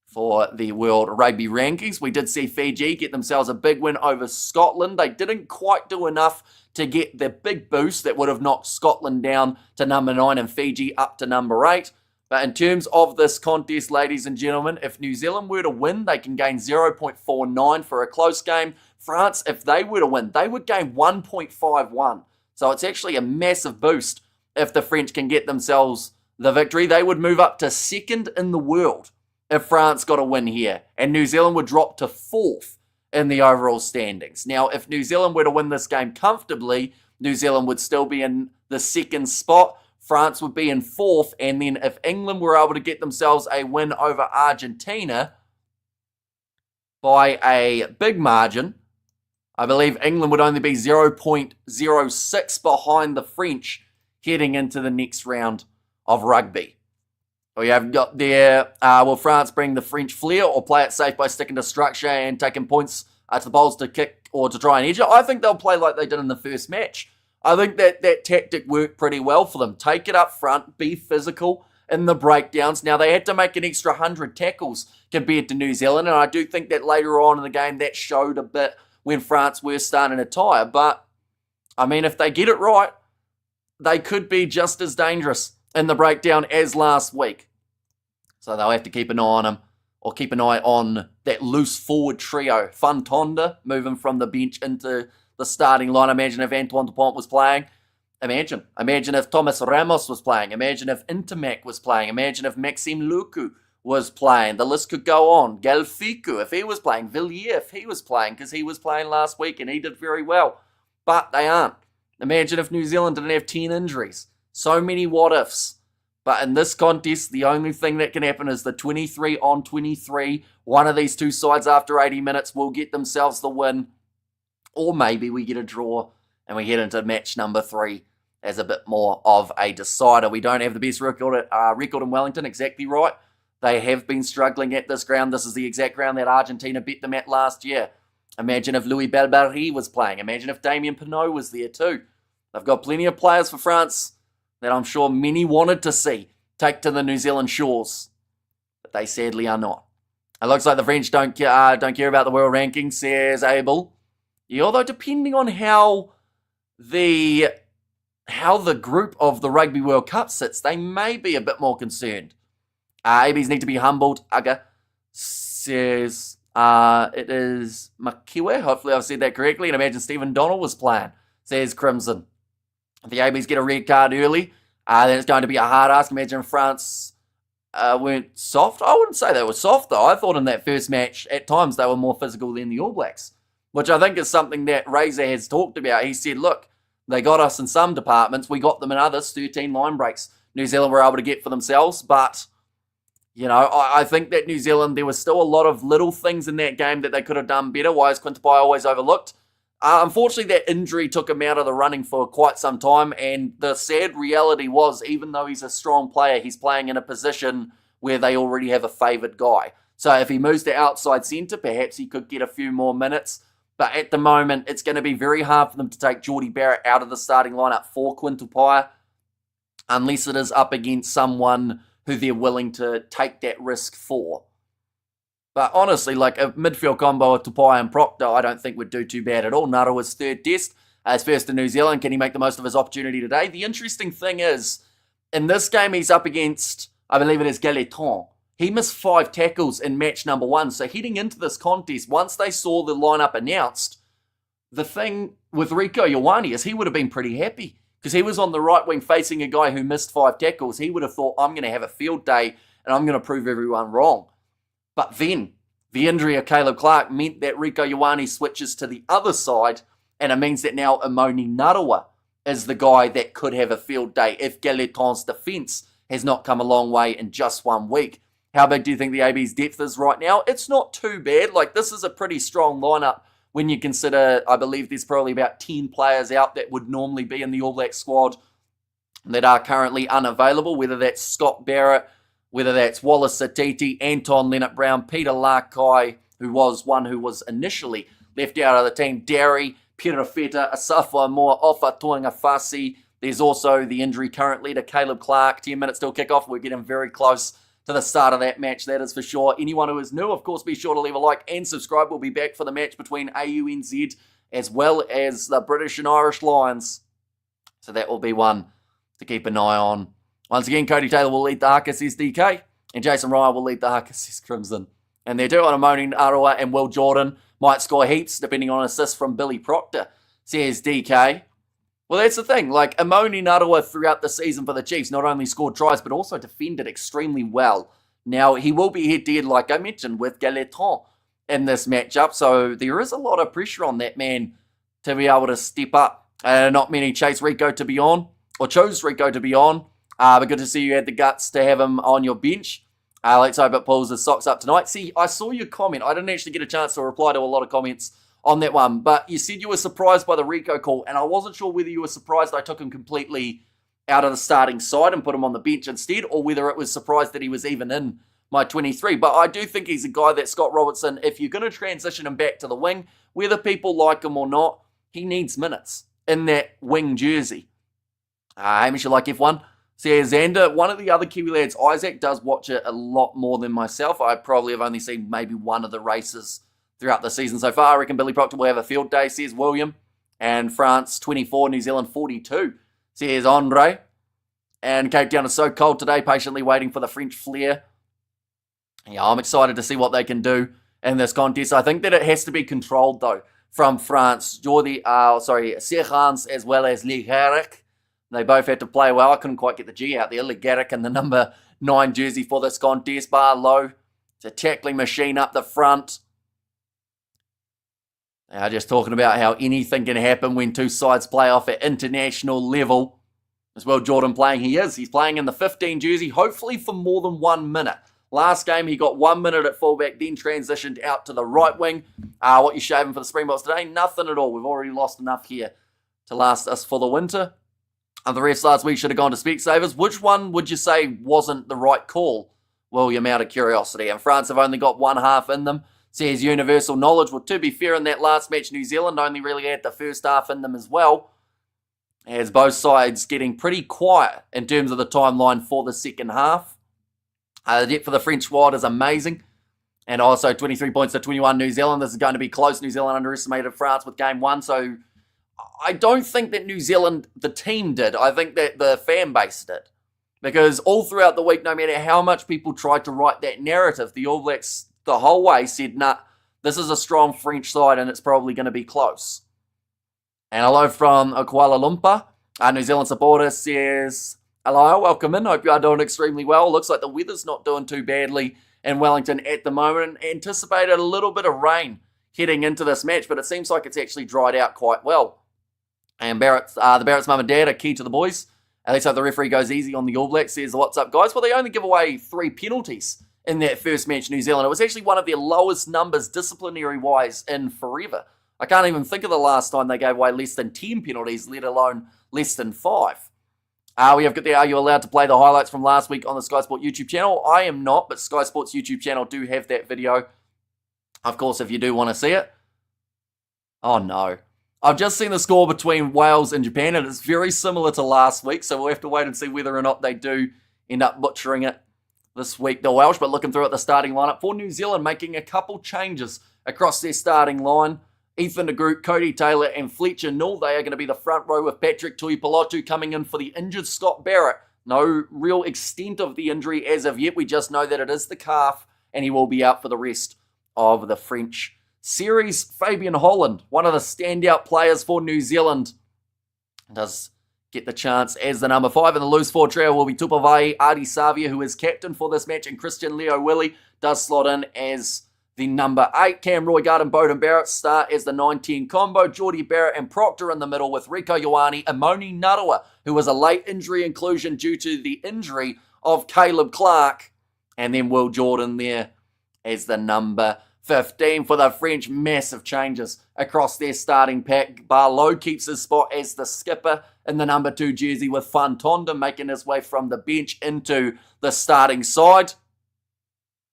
for the World Rugby rankings. We did see Fiji get themselves a big win over Scotland. They didn't quite do enough to get the big boost that would have knocked Scotland down to number 9 and Fiji up to number 8. But in terms of this contest, ladies and gentlemen, if New Zealand were to win, they can gain 0.49 for a close game. France, if they were to win, they would gain 1.51. So it's actually a massive boost if the French can get themselves the victory. They would move up to 2nd in the world if France got a win here. And New Zealand would drop to 4th in the overall standings. Now, if New Zealand were to win this game comfortably, New Zealand would still be in the 2nd spot. France would be in 4th, and then if England were able to get themselves a win over Argentina, by a big margin. I believe England would only be 0.06 behind the French heading into the next round of rugby. We have got there, will France bring the French flair or play it safe by sticking to structure and taking points to the bowls to kick or to try and edge it? I think they'll play like they did in the first match. I think that tactic worked pretty well for them. Take it up front, be physical in the breakdowns. Now, they had to make an extra 100 tackles compared to New Zealand, and I do think that later on in the game that showed a bit when France were starting to tire. But, I mean, if they get it right, they could be just as dangerous in the breakdown as last week. So they'll have to keep an eye on them, or keep an eye on that loose forward trio. Funtonda moving from the bench into the starting line. Imagine if Antoine Dupont was playing. Imagine if Thomas Ramos was playing. Imagine if Intermac was playing. Imagine if Maxime Luku was playing. The list could go on. Galfiku, if he was playing. Villiers, if he was playing, because he was playing last week and he did very well. But they aren't. Imagine if New Zealand didn't have 10 injuries. So many what-ifs. But in this contest, the only thing that can happen is the 23 on 23. One of these two sides after 80 minutes will get themselves the win. Or maybe we get a draw and we head into match number 3 as a bit more of a decider. We don't have the best record in Wellington, exactly right. They have been struggling at this ground. This is the exact ground that Argentina beat them at last year. Imagine if Louis Belbarri was playing. Imagine if Damien Penaud was there too. They've got plenty of players for France that I'm sure many wanted to see take to the New Zealand shores. But they sadly are not. It looks like the French don't care about the world rankings, says Abel. Yeah, although depending on how the group of the Rugby World Cup sits, they may be a bit more concerned. ABs need to be humbled. Aga says it is Makiwe. Hopefully I've said that correctly. And imagine Stephen Donald was playing, says Crimson. If the ABs get a red card early, then it's going to be a hard ask. Imagine France weren't soft. I wouldn't say they were soft, though. I thought in that first match, at times, they were more physical than the All Blacks, which I think is something that Razor has talked about. He said, look, they got us in some departments. We got them in others. 13 line breaks New Zealand were able to get for themselves. But, you know, I think that New Zealand, there was still a lot of little things in that game that they could have done better. Why is Quintupai always overlooked? Unfortunately, that injury took him out of the running for quite some time, and the sad reality was, even though he's a strong player, he's playing in a position where they already have a favoured guy. So if he moves to outside centre, perhaps he could get a few more minutes. But at the moment, it's going to be very hard for them to take Geordie Barrett out of the starting lineup for Quintupai, unless it is up against someone who they're willing to take that risk for. But honestly, like a midfield combo of Tupai and Proctor, I don't think would do too bad at all. Narawa's third test, his first in New Zealand. Can he make the most of his opportunity today? The interesting thing is, in this game, he's up against, I believe it is Gailleton. He missed 5 tackles in match number 1. So heading into this contest, once they saw the lineup announced, the thing with Rieko Ioane is he would have been pretty happy because he was on the right wing facing a guy who missed 5 tackles. He would have thought, I'm going to have a field day and I'm going to prove everyone wrong. But then, the injury of Caleb Clark meant that Rieko Ioane switches to the other side, and it means that now Imoni Narawa is the guy that could have a field day if Gailleton's defence has not come a long way in just 1 week. How big do you think the AB's depth is right now? It's not too bad. Like, this is a pretty strong lineup when you consider, I believe there's probably about 10 players out that would normally be in the All Black squad that are currently unavailable, whether that's Scott Barrett, whether that's Wallace Satiti, Anton Leonard-Brown, Peter Larkai, who was initially left out of the team, Derry, Pirafeta, Asafa Moore, Ofa Tuangafasi. There's also the injury currently to Caleb Clark. 10 minutes till kickoff. We're getting very close to the start of that match, that is for sure. Anyone who is new, of course, be sure to leave a like and subscribe. We'll be back for the match between AUNZ as well as the British and Irish Lions. So that will be one to keep an eye on. Once again, Cody Taylor will lead the haka, says DK, and Jason Ryan will lead the haka, says Crimson. And they're doing Imoni Narawa and Will Jordan might score heaps, depending on assists from Billy Proctor, says DK. Well, that's the thing. Like, Imoni Narawa throughout the season for the Chiefs not only scored tries, but also defended extremely well. Now, he will be head-to-head, like I mentioned, with Gailleton in this matchup, so there is a lot of pressure on that man to be able to step up. Not many chase Rieko to be on, or chose Rieko to be on. But good to see you had the guts to have him on your bench. Let's hope it pulls his socks up tonight. See, I saw your comment. I didn't actually get a chance to reply to a lot of comments on that one, but you said you were surprised by the Rico call, and I wasn't sure whether you were surprised I took him completely out of the starting side and put him on the bench instead, or whether it was surprised that he was even in my 23. But I do think he's a guy that Scott Robertson, if you're going to transition him back to the wing, whether people like him or not, he needs minutes in that wing jersey. Hamish, you like F1? See, Xander, one of the other Kiwi lads, Isaac, does watch it a lot more than myself. I probably have only seen maybe one of the races throughout the season so far. I reckon Billy Proctor will have a field day, says William. And France 24, New Zealand 42, says Andre. And Cape Town is so cold today, patiently waiting for the French flair. Yeah, I'm excited to see what they can do in this contest. I think that it has to be controlled, though, from France. Serrans as well as Legaric. They both had to play well. I couldn't quite get the G out there. Legaric in the number 9 jersey for this contest. Bar low. It's a tackling machine up the front. Just talking about how anything can happen when two sides play off at international level. As well, Jordan playing, he's playing in the 15 jersey, hopefully for more than 1 minute. Last game, he got 1 minute at fullback, then transitioned out to the right wing. What you shaving for the Springboks today? Nothing at all. We've already lost enough here to last us for the winter. The refs last week should have gone to Specsavers. Which one would you say wasn't the right call, William, out of curiosity? And France have only got one half in them, says Universal Knowledge. Well, to be fair, in that last match, New Zealand only really had the first half in them as well, as both sides getting pretty quiet in terms of the timeline for the second half. The depth for the French squad is amazing. And also 23 points to 21 New Zealand. This is going to be close. New Zealand underestimated France with game 1, so I don't think that New Zealand, the team, did. I think that the fan base did. Because all throughout the week, no matter how much people tried to write that narrative, the All Blacks the whole way said, nah, this is a strong French side and it's probably going to be close. And hello from Kuala Lumpur. Our New Zealand supporter says, hello, welcome in. Hope you are doing extremely well. Looks like the weather's not doing too badly in Wellington at the moment. Anticipated a little bit of rain heading into this match, but it seems like it's actually dried out quite well. And the Barrett's mum and dad are key to the boys. At least hope the referee goes easy on the All Blacks. Says, what's up, guys? Well, they only give away 3 penalties in that first match, New Zealand. It was actually one of their lowest numbers disciplinary-wise in forever. I can't even think of the last time they gave away less than 10 penalties, let alone less than 5. We have got there, are you allowed to play the highlights from last week on the Sky Sport YouTube channel? I am not, but Sky Sport's YouTube channel do have that video. Of course, if you do want to see it. Oh, no. I've just seen the score between Wales and Japan, and it's very similar to last week, so we'll have to wait and see whether or not they do end up butchering it this week, the Welsh. But looking through at the starting lineup for New Zealand, making a couple changes across their starting line. Ethan de Groot, Cody Taylor, and Fletcher Null, they are going to be the front row with Patrick Tuipulotu coming in for the injured Scott Barrett. No real extent of the injury as of yet. We just know that it is the calf, and he will be out for the rest of the French series. Fabian Holland, one of the standout players for New Zealand, does get the chance as the number 5. In the loose 4 trio will be Tupavai, Adi Savia, who is captain for this match, and Christian Leo Willie does slot in as the number 8. Cam Roygaard and Bowden Barrett start as the 9-10 combo. Geordie Barrett and Proctor in the middle with Rico Ioane, Amoni Narawa, who was a late injury inclusion due to the injury of Caleb Clark, and then Will Jordan there as the number 15 for the French. Massive changes across their starting pack. Barlow keeps his spot as the skipper in the number 2 jersey, with Fantonda making his way from the bench into the starting side.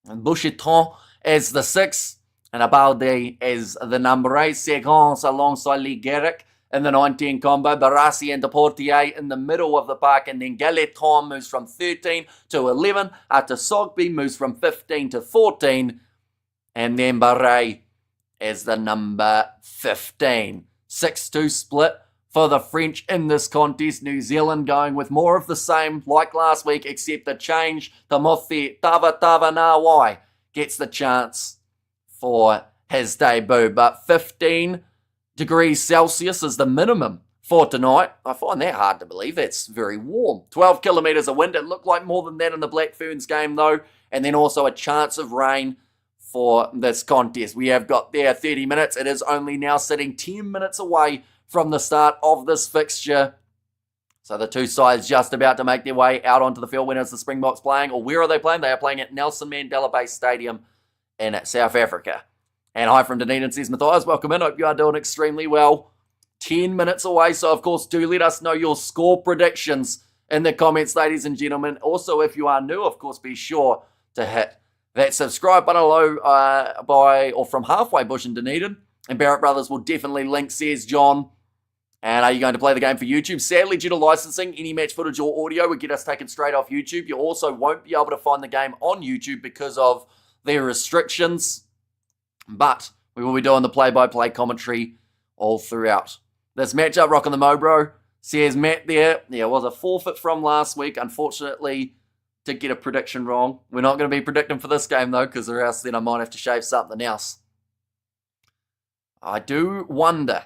And Boucheton as the 6, and Abalde as the number 8. Segons alongside Lee Garrick in the 19 combo. Barassi and Deportier in the middle of the park, and then Galetron moves from 13 to 11. After Sogby moves from 15 to 14. And then Barret as the number 15. 6-2 split for the French in this contest. New Zealand going with more of the same like last week, except the change. Timothy Tavanawai gets the chance for his debut. But 15 degrees Celsius is the minimum for tonight. I find that hard to believe. That's very warm. 12 kilometres of wind. It looked like more than that in the Black Ferns game, though. And then also a chance of rain for this contest. We have got there 30 minutes. It is only now sitting 10 minutes away from the start of this fixture. So the two sides just about to make their way out onto the field. When is the Springboks playing? Or where are they playing? They are playing at Nelson Mandela Bay Stadium in South Africa. And hi from Dunedin, says Matthias. Welcome in. Hope you are doing extremely well. 10 minutes away. So, of course, do let us know your score predictions in the comments, ladies and gentlemen. Also, if you are new, of course, be sure to hit that subscribe button below from Halfway Bush in Dunedin. And Barrett Brothers will definitely link, says John. And are you going to play the game for YouTube? Sadly, due to licensing, any match footage or audio would get us taken straight off YouTube. You also won't be able to find the game on YouTube because of their restrictions. But we will be doing the play-by-play commentary all throughout this matchup. Rocking the Mobro, says Matt there. Yeah, it was a forfeit from last week. Unfortunately, did get a prediction wrong. We're not going to be predicting for this game, though, because or else then I might have to shave something else. I do wonder,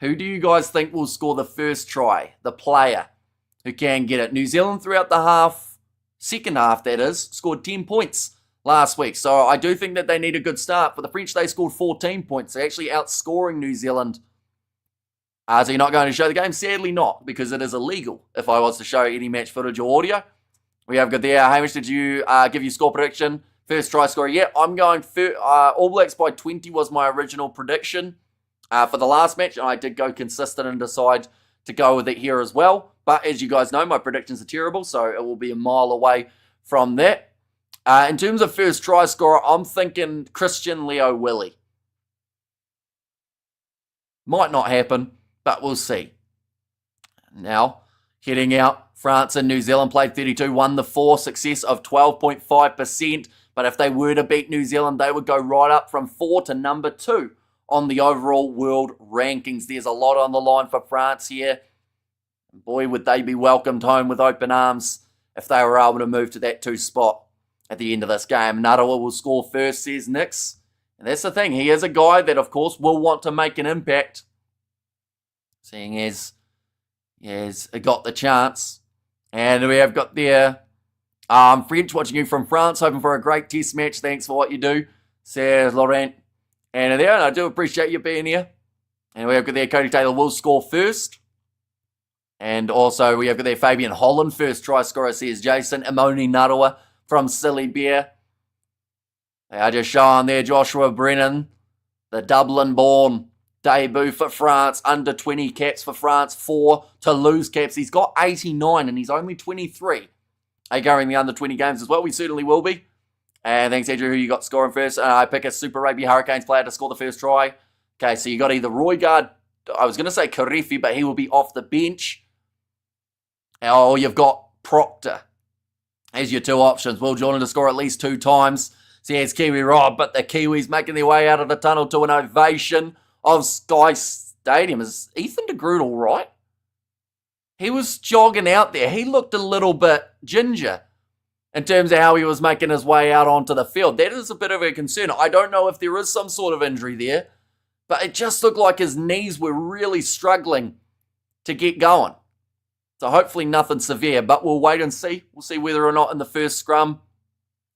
who do you guys think will score the first try? The player who can get it. New Zealand throughout the second half that is, scored 10 points last week. So I do think that they need a good start. For the French, they scored 14 points. They're actually outscoring New Zealand. So you're not going to show the game? Sadly not, because it is illegal if I was to show any match footage or audio. We have got there. Hamish, did you give your score prediction? First try scorer. Yeah, I'm going All Blacks by 20 was my original prediction. For the last match, and I did go consistent and decide to go with it here as well. But as you guys know, my predictions are terrible, so it will be a mile away from that. In terms of first try scorer, I'm thinking Christian Leo Willie. Might not happen, but we'll see. Now, heading out, France and New Zealand played 32, won the 4, success of 12.5%. But if they were to beat New Zealand, they would go right up from 4 to number 2. On the overall world rankings. There's a lot on the line for France here. Boy, would they be welcomed home with open arms if they were able to move to that 2 spot at the end of this game. Narawa will score first, says Nix. And that's the thing. He is a guy that, of course, will want to make an impact. Seeing as he has got the chance. And we have got there French watching you from France. Hoping for a great test match. Thanks for what you do, says Laurent. And there, and I do appreciate you being here. And we have got there, Cody Taylor will score first. And also we have got there, Fabian Holland, first try scorer, says Jason. Imoni Narawa from Silly Bear. They are just showing there, Joshua Brennan, the Dublin-born debut for France, under 20 caps for France, 4 Toulouse caps. He's got 89 and he's only 23. Going the under 20 games as well. We certainly will be. And thanks, Andrew, who you got scoring first. I pick a Super Rugby Hurricanes player to score the first try. Okay, so you got either Roygaard, I was going to say Karefi, but he will be off the bench. Or you've got Proctor as your 2 options. Will Jordan to score at least 2 times. So yeah, it's Kiwi Rob, but the Kiwis making their way out of the tunnel to an ovation of Sky Stadium. Is Ethan de Groot all right? He was jogging out there. He looked a little bit ginger in terms of how he was making his way out onto the field. That is a bit of a concern. I don't know if there is some sort of injury there, but it just looked like his knees were really struggling to get going. So hopefully nothing severe, but we'll wait and see. We'll see whether or not in the first scrum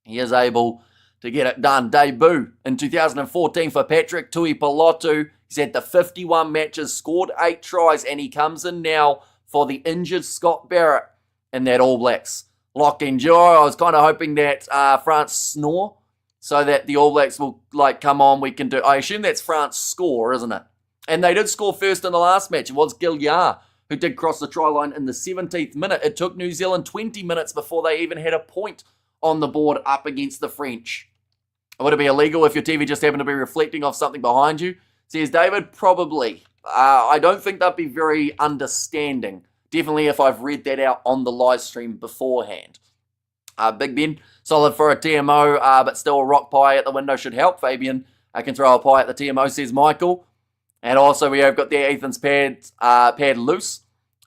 he is able to get it done. Debut in 2014 for Patrick Tuipulotu. He's had the 51 matches, scored 8 tries, and he comes in now for the injured Scott Barrett in that All Blacks locked in duo. I was kind of hoping that France snore so that the All Blacks will come on. We can do. I assume that's France score, isn't it? And they did score first in the last match. It was Gilliard who did cross the try line in the 17th minute. It took New Zealand 20 minutes before they even had a point on the board up against the French. Would it be illegal if your TV just happened to be reflecting off something behind you? Says David, probably. I don't think they'd be very understanding. Definitely if I've read that out on the live stream beforehand. Big Ben, solid for a TMO, but still a rock pie at the window should help. Fabian can throw a pie at the TMO, says Michael. And also we have got there Ethan's pad loose.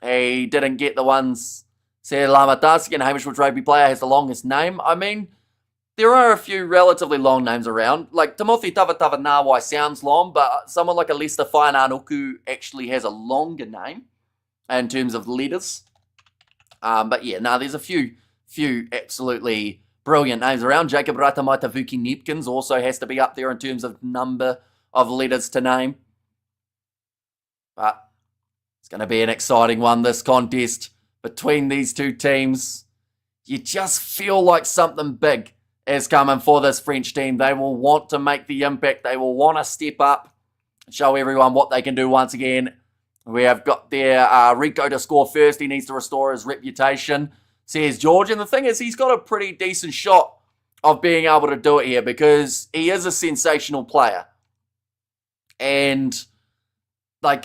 He didn't get the ones. Said Lamatasi, and Hamish, which rugby player has the longest name? I mean, there are a few relatively long names around. Like Timothy Tavatavanawai sounds long, but someone like a Lester Whainanuku actually has a longer name in terms of letters. But yeah, there's a few absolutely brilliant names around. Jacob Ratamaitavuki Nepkins also has to be up there in terms of number of letters to name. But it's going to be an exciting one, this contest. between these two teams. You just feel like something big is coming for this French team. They will want to make the impact. They will want to step up and show everyone what they can do once again. We have got there Rico to score first. He needs to restore his reputation, says George. And the thing is, he's got a pretty decent shot of being able to do it here because he is a sensational player. And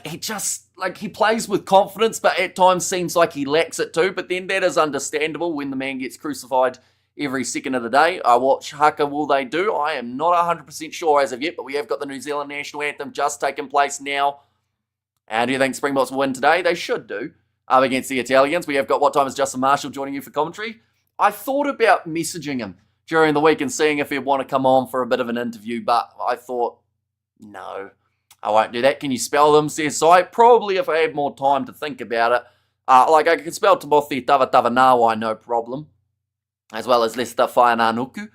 he plays with confidence, but at times seems like he lacks it too. But then that is understandable when the man gets crucified every second of the day. I watch haka, will they do? I am not 100% sure as of yet, but we have got the New Zealand national anthem just taking place now. And do you think Springboks will win today? They should do. Against the Italians. We have got What Time is Justin Marshall joining you for commentary. I thought about messaging him during the week and seeing if he'd want to come on for a bit of an interview, but I thought, no, I won't do that. Can you spell them, says Si? Probably if I had more time to think about it. I can spell Tabothi Tavatavanawa, no problem. As well as Lester Whainanuku.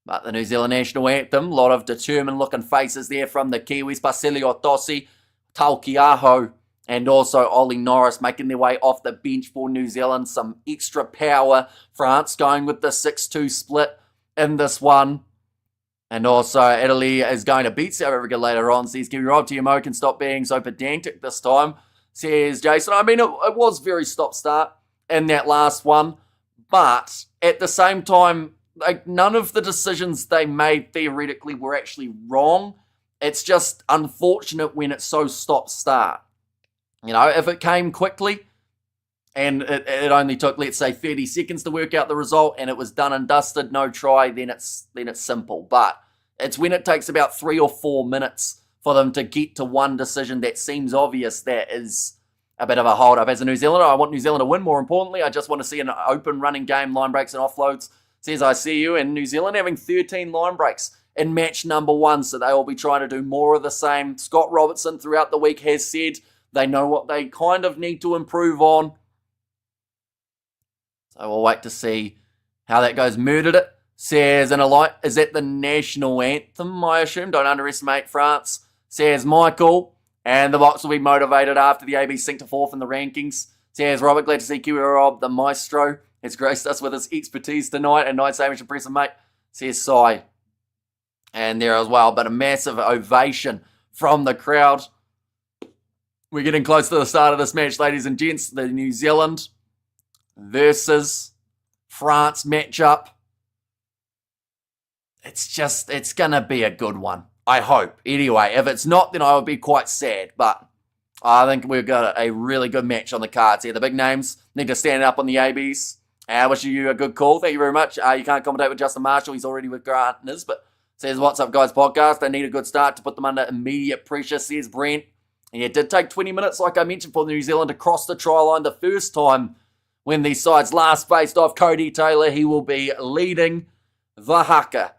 But the New Zealand national anthem, a lot of determined looking faces there from the Kiwis. Basilio Tossi, Taukiaho, and also Ollie Norris making their way off the bench for New Zealand. Some extra power. France going with the 6-2 split in this one. And also Italy is going to beat South Africa later on. Says Kiwi Rob, TMO can stop being so pedantic this time. Says Jason. I mean, it was very stop-start in that last one. But at the same time, none of the decisions they made theoretically were actually wrong. It's just unfortunate when it's so stop-start. If it came quickly and it only took, let's say, 30 seconds to work out the result and it was done and dusted, no try, then it's simple. But it's when it takes about 3 or 4 minutes for them to get to one decision that seems obvious that is a bit of a hold-up. As a New Zealander, I want New Zealand to win. More importantly, I just want to see an open running game, line breaks and offloads. Says I see you. And New Zealand having 13 line breaks in match number 1, so they will be trying to do more of the same. Scott Robertson throughout the week has said they know what they kind of need to improve on. So we'll wait to see how that goes. Murdered it. Says, is that the national anthem, I assume? Don't underestimate France. Says Michael. And the Box will be motivated after the AB sink to 4th in the rankings. Says Robert, glad to see Kiwi Rob, the maestro, has graced us with his expertise tonight. And Night Samish impressive, mate. Says Si. And there as well. But a massive ovation from the crowd. We're getting close to the start of this match, ladies and gents. The New Zealand versus France matchup. It's going to be a good one. I hope. Anyway, if it's not, then I would be quite sad. But I think we've got a really good match on the cards here. The big names need to stand up on the ABs. I wish you a good call. Thank you very much. You can't commentate with Justin Marshall. He's already with Grant Nisbet. Says, what's up, guys, podcast. They need a good start to put them under immediate pressure, says Brent. And it did take 20 minutes, like I mentioned, for New Zealand to cross the try line the first time when these sides last faced off. Cody Taylor, he will be leading the haka.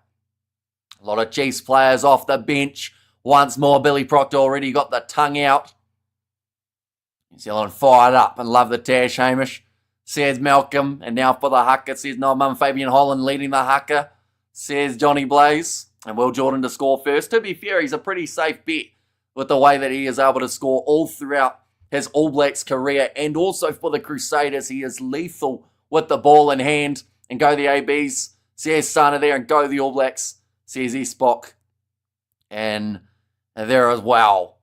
A lot of Chiefs players off the bench. Once more, Billy Proctor already got the tongue out. New Zealand fired up and love the Tash, Hamish, says Malcolm. And now for the haka, says no mum, Fabian Holland leading the haka, says Johnny Blaze. And Will Jordan to score first. To be fair, he's a pretty safe bet with the way that he is able to score all throughout his All Blacks career. And also for the Crusaders, he is lethal with the ball in hand. And go the ABs, says Sana there, and go the All Blacks, says Spock. And there as well.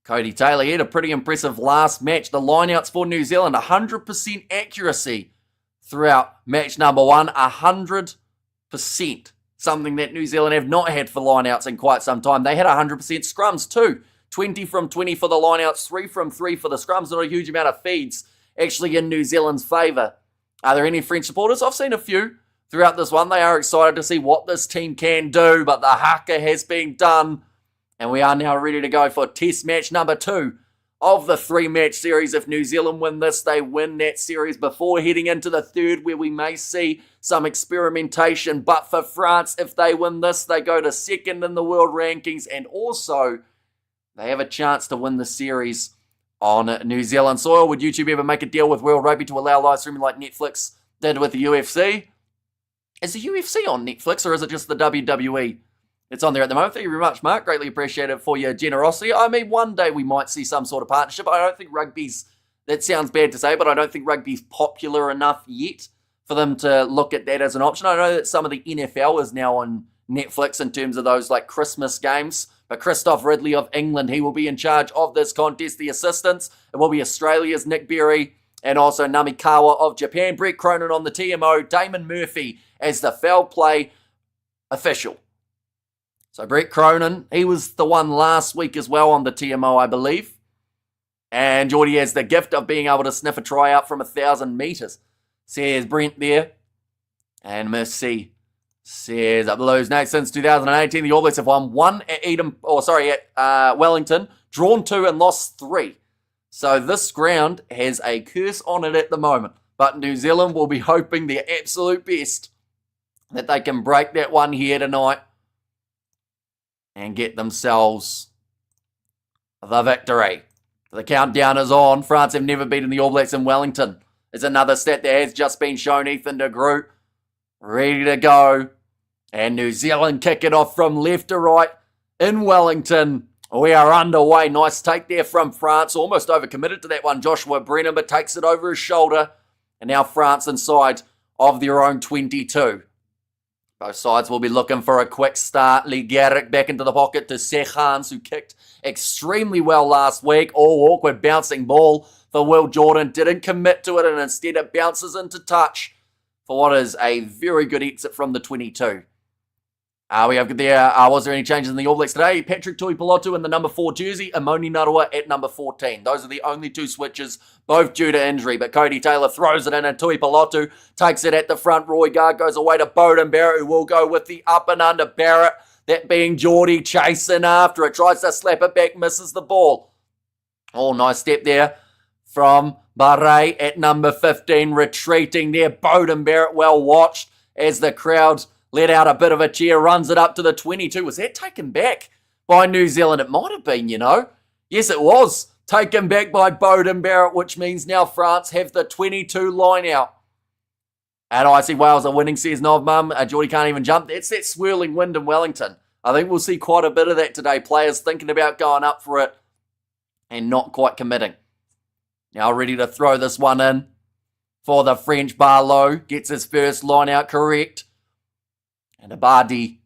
Cody Taylor had a pretty impressive last match. The lineouts for New Zealand, 100% accuracy throughout match number 1. 100%. Something that New Zealand have not had for lineouts in quite some time. They had 100% scrums too. 20 from 20 for the lineouts, 3 from 3 for the scrums. Not a huge amount of feeds actually in New Zealand's favour. Are there any French supporters? I've seen a few throughout this one. They are excited to see what this team can do, but the haka has been done. And we are now ready to go for test match number 2 of the 3-match series. If New Zealand win this, they win that series before heading into the third, where we may see some experimentation. But for France, if they win this, they go to second in the world rankings, and also they have a chance to win the series on New Zealand soil. Would YouTube ever make a deal with World Rugby to allow live streaming like Netflix did with the UFC? Is the UFC on Netflix, or is it just the WWE? It's on there at the moment. Thank you very much, Mark. Greatly appreciate it for your generosity. I mean, one day we might see some sort of partnership. I don't think rugby's That sounds bad to say, but I don't think rugby's popular enough yet for them to look at that as an option. I know that some of the NFL is now on Netflix in terms of those like Christmas games, but Christoph Ridley of England, he will be in charge of this contest. The assistants, it will be Australia's Nick Berry and also Namikawa of Japan. Brett Cronin on the TMO, Damon Murphy as the foul play official. So Brett Cronin, he was the one last week as well on the TMO, I believe. And Geordie has the gift of being able to sniff a try out from 1,000 metres. Says Brent there. And Mercy says Blues next since 2018. The All Blacks have won one at Wellington, drawn 2 and lost 3. So this ground has a curse on it at the moment. But New Zealand will be hoping their absolute best that they can break that one here tonight and get themselves the victory. The countdown is on. France have never beaten the All Blacks in Wellington. There's another stat that has just been shown. Ethan de Groot ready to go. And New Zealand kick it off from left to right in Wellington. We are underway. Nice take there from France. Almost overcommitted to that one. Joshua Brennan, but takes it over his shoulder. And now France inside of their own 22. Both sides will be looking for a quick start. Lee Garrick back into the pocket to Sechans, who kicked extremely well last week. All awkward bouncing ball for Will Jordan. Didn't commit to it, and instead it bounces into touch for what is a very good exit from the 22. Was there any changes in the All Blacks today? Patrick Tuipulotu in the number 4 jersey, Amoni Narua at number 14. Those are the only 2 switches, both due to injury. But Cody Taylor throws it in and Tuipulotu takes it at the front. Roy Gard goes away to Bowden Barrett, who will go with the up and under. Barrett, that being Geordie, chasing after it. Tries to slap it back, misses the ball. Oh, nice step there from Barre at number 15. Retreating there. Bowden Barrett, well watched as the crowd let out a bit of a cheer, runs it up to the 22. Was that taken back by New Zealand? It might have been, Yes, it was taken back by Bowden Barrett, which means now France have the 22 line out. And I see Wales are winning, says Novmum. Geordie can't even jump. It's that swirling wind in Wellington. I think we'll see quite a bit of that today. Players thinking about going up for it and not quite committing. Now ready to throw this one in for the French. Barlow gets his first line out correct. And Abadi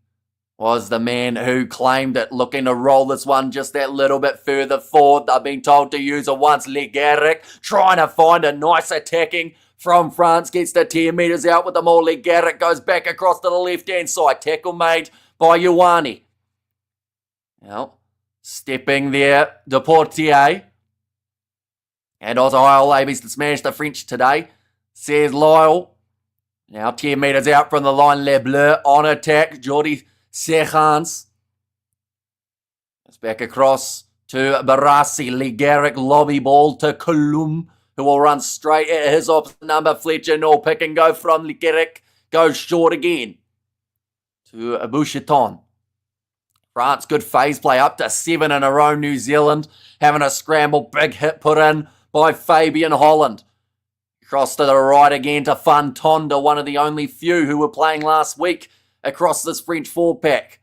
was the man who claimed it, looking to roll this one just that little bit further forward. They've been told to use it once. Le Garrick trying to find a nice attacking from France. Gets the 10 metres out with them all. Le Garrick goes back across to the left-hand side. Tackle made by Ioane. Now, stepping there, Deportier. And also Lyle Labies to smash the French today, says Lyle. Now 10 metres out from the line, Les Bleus on attack. Geordie Sechans. It's back across to Barassi. Lee Garrick, lobby ball to Colum, who will run straight at his opposite number. Fletcher, no pick and go from Lee Garrick. Goes short again to Boucheton. France, good phase play, up to 7 in a row. New Zealand having a scramble. Big hit put in by Fabian Holland. Cross to the right again to Fantonda, one of the only few who were playing last week across this French 4-pack.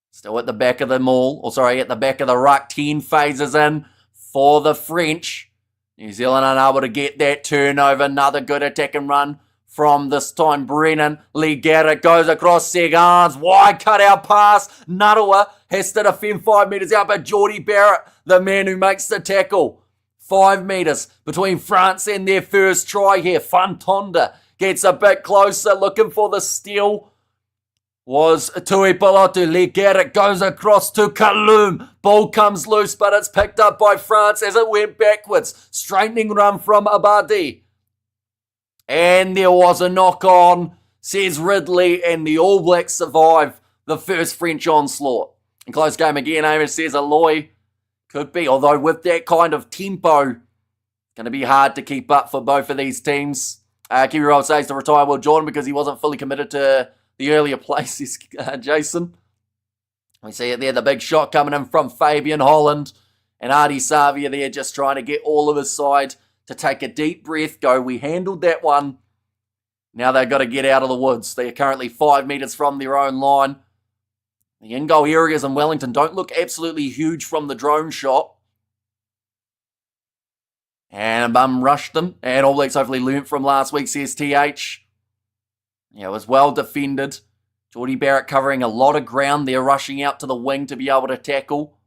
Still at the back of the at the back of the ruck. 10 phases in for the French. New Zealand unable to get that turnover. Another good attack and run from this time Brennan. Lee Garrett goes across Segans. Wide cut out pass. Narawa has to defend 5 metres out, but Geordie Barrett, the man who makes the tackle. 5 metres between France and their first try here. Fantonda gets a bit closer, looking for the steal. Was Tuipulotu. Le Garrett goes across to Kalum. Ball comes loose, but it's picked up by France as it went backwards. Straightening run from Abadi. And there was a knock on, says Ridley, and the All Blacks survive the first French onslaught. In close game again, Amos says Aloy. Could be, although with that kind of tempo, going to be hard to keep up for both of these teams. Kiwi Roll says to retire Will Jordan because he wasn't fully committed to the earlier places, Jason. We see it there, the big shot coming in from Fabian Holland. And Artie Savia there just trying to get all of his side to take a deep breath, go, we handled that one. Now they've got to get out of the woods. They are currently 5 metres from their own line. The in-goal areas in Wellington don't look absolutely huge from the drone shot. And bum rushed them. And All Blacks hopefully learnt from last week, says TH. Yeah, it was well defended. Jordie Barrett covering a lot of ground there, rushing out to the wing to be able to tackle.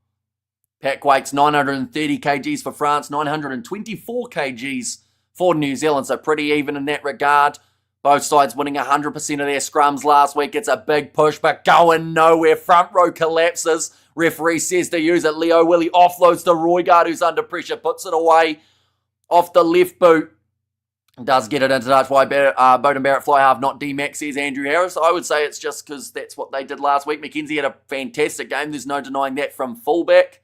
Pack weights 930 kgs for France, 924 kgs for New Zealand. So pretty even in that regard. Both sides winning 100% of their scrums last week. It's a big push, but going nowhere. Front row collapses. Referee says to use it. Leo Willie offloads to Roygaard, who's under pressure, puts it away off the left boot. Does get it into touch. Why Beauden Barrett fly half, not D-Max, says Andrew Harris. I would say it's just because that's what they did last week. McKenzie had a fantastic game. There's no denying that from fullback.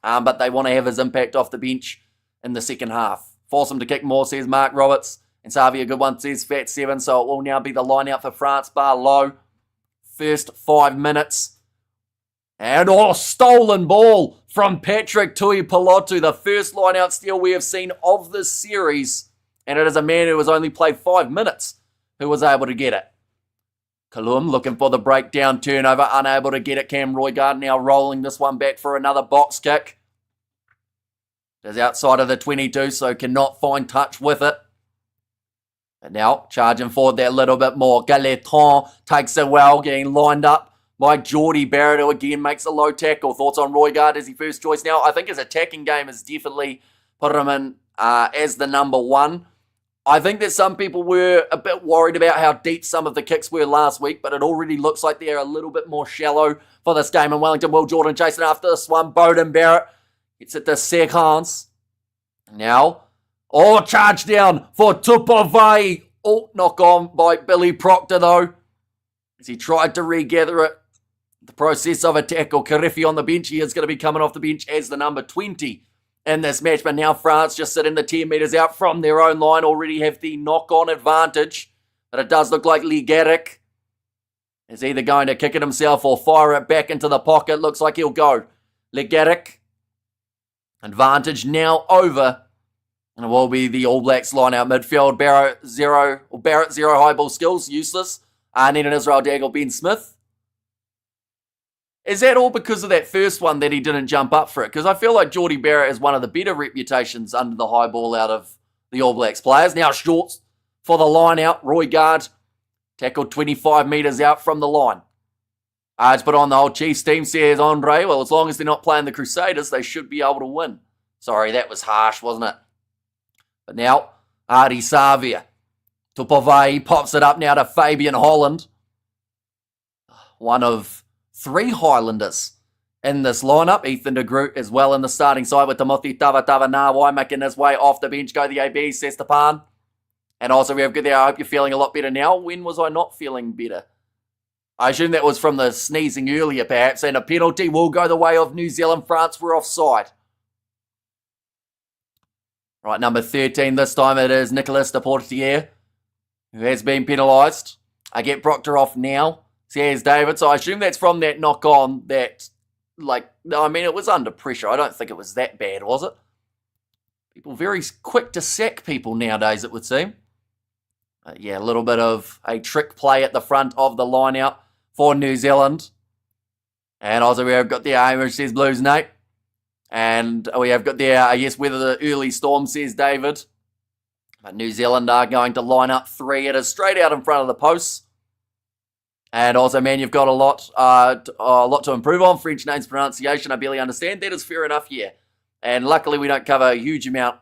But they want to have his impact off the bench in the second half. Force him to kick more, says Mark Roberts. And Savi, a good one, says Fat 7. So it will now be the line out for France, bar low. First 5 minutes. And stolen ball from Patrick Tuipulotu. The first line out steal we have seen of this series. And it is a man who has only played 5 minutes who was able to get it. Kalum looking for the breakdown turnover, unable to get it. Cam Roygaard now rolling this one back for another box kick. Is outside of the 22, so cannot find touch with it. And now charging forward that little bit more. Galetron takes it well, getting lined up by Jordie Barrett, who again makes a low tackle. Thoughts on Roygaard as he first choice now? I think his attacking game has definitely put him in as the number one. I think that some people were a bit worried about how deep some of the kicks were last week, but it already looks like they're a little bit more shallow for this game in Wellington. Will Jordan chasing after this one. Beauden Barrett gets it to seconds. Now, charge down for Tupovai. Knock on by Billy Proctor though, as he tried to regather it. The process of a tackle. Karifi on the bench. He is going to be coming off the bench as the number 20. In this match, but now France just sitting the 10 metres out from their own line, already have the knock-on advantage. But it does look like Legaric is either going to kick it himself or fire it back into the pocket. Looks like he'll go. Legaric, advantage now over. And it will be the All Blacks line out midfield. Barrett zero high ball skills, useless. Need an Israel Daggle, Ben Smith. Is that all because of that first one that he didn't jump up for it? Because I feel like Jordie Barrett is one of the better reputations under the high ball out of the All Blacks players. Now Shorts for the line out. Roygaard tackled 25 metres out from the line. It's put on the whole Chiefs team, says Andre. Well, as long as they're not playing the Crusaders, they should be able to win. Sorry, that was harsh, wasn't it? But now, Artie Savia. Tupovai pops it up now to Fabian Holland. One of 3 Highlanders in this lineup. Ethan de Groot as well in the starting side with Timothy Tavatavanawa making his way off the bench. Go the AB, Sestepan. And also we have good there. I hope you're feeling a lot better now. When was I not feeling better? I assume that was from the sneezing earlier perhaps. And a penalty will go the way of New Zealand. France were offside. Right, number 13 this time it is Nicolas Deportier, who has been penalised. I get Proctor off now, says David. So I assume that's from that knock-on that, it was under pressure. I don't think it was that bad, was it? People very quick to sack people nowadays, it would seem. A little bit of a trick play at the front of the line out for New Zealand. And also we have got the aim, which says Blues, Nate. And we have got there, weather the early storm, says David. But New Zealand are going to line up 3. It is straight out in front of the posts. And also, man, you've got a lot to improve on. French names pronunciation, I barely understand. That is fair enough, yeah. And luckily, we don't cover a huge amount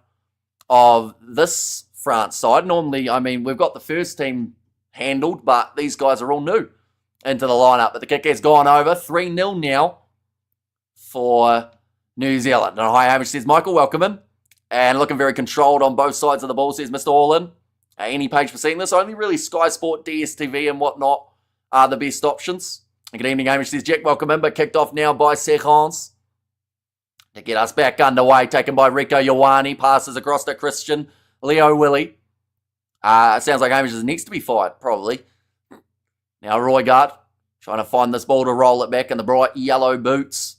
of this France side. Normally, we've got the first team handled, but these guys are all new into the lineup. But the kick has gone over. 3-0 now for New Zealand. And hi, Hamish, says Michael, welcome in. And looking very controlled on both sides of the ball, says Mr. Allin. Any page for seeing this? Only really Sky Sport, DSTV and whatnot are the best options. And good evening, Hamish, says Jack, welcome in, but kicked off now by Seconds. To get us back underway, taken by Rico Ioane, passes across to Christian Leo Willie. Sounds like Hamish is next to be fired, probably. Now Roygaard trying to find this ball to roll it back in the bright yellow boots.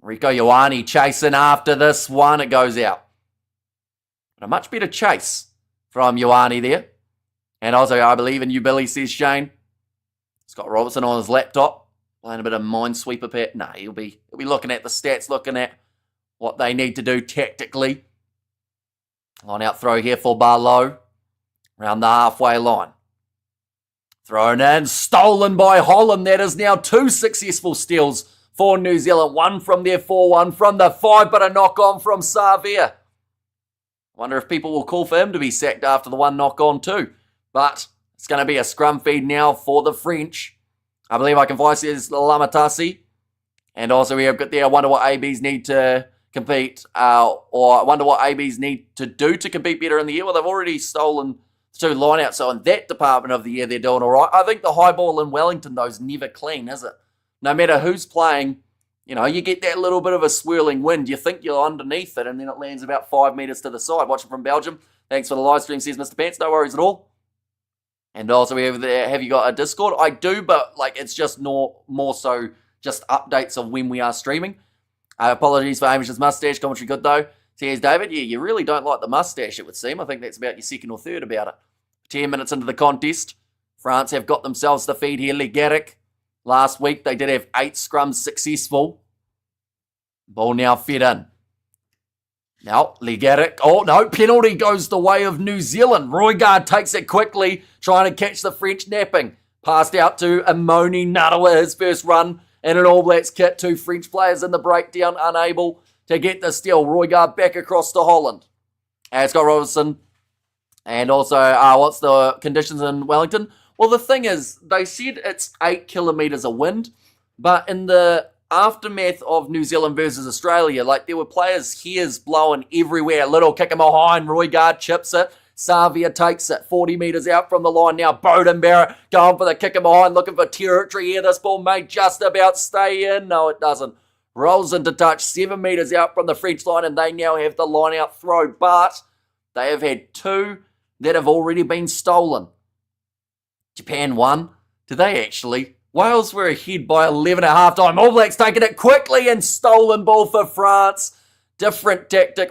Rico Ioane chasing after this one. It goes out. But a much better chase from Ioane there. And also, I believe in you, Billy, says Shane. Scott Robertson on his laptop. Playing a bit of Minesweeper pat. Nah, he'll be looking at the stats, looking at what they need to do tactically. Line out throw here for Barlow. Around the halfway line. Thrown in, stolen by Holland. That is now 2 successful steals for New Zealand. One from their 4-1 from the 5, but a knock on from Savia. Wonder if people will call for him to be sacked after the one knock on too. But it's going to be a scrum feed now for the French. I believe I can voice is Lamatasi. And also we have got there, I wonder what ABs need to compete, or I wonder what ABs need to do to compete better in the year. Well, they've already stolen 2 lineouts, so in that department of the year, they're doing all right. I think the high ball in Wellington, though, is never clean, is it? No matter who's playing, you get that little bit of a swirling wind. You think you're underneath it, and then it lands about 5 metres to the side. Watching from Belgium. Thanks for the live stream, says Mr. Pants. No worries at all. And also, we have there, have you got a Discord? I do, but it's just more so just updates of when we are streaming. Apologies for Hamish's mustache. Commentary good, though. Says David, yeah, you really don't like the mustache, it would seem. I think that's about your second or third about it. 10 minutes into the contest, France have got themselves the feed here. Legaric, last week they did have 8 scrums successful. Ball now fed in. Now, Legaric, oh no, penalty goes the way of New Zealand. Roygaard takes it quickly, trying to catch the French napping. Passed out to Amoni Narawa, his first run in an All Blacks kit. 2 French players in the breakdown, unable to get the steal. Roygaard back across to Holland. Scott Robertson. And also, what's the conditions in Wellington? Well, the thing is, they said it's 8 kilometres of wind, but in the aftermath of New Zealand versus Australia, there were players' hairs blowing everywhere. Little kick him behind, Roygaard chips it, Savia takes it 40 metres out from the line. Now Bowden Barrett going for the kick him behind, looking for territory here. This ball may just about stay in. No, it doesn't. Rolls into touch 7 metres out from the French line, and they now have the line out throw, but they have had 2 that have already been stolen. Japan won. Did they actually? Wales were ahead by 11 at halftime. All Blacks taking it quickly and stolen ball for France. Different tactic.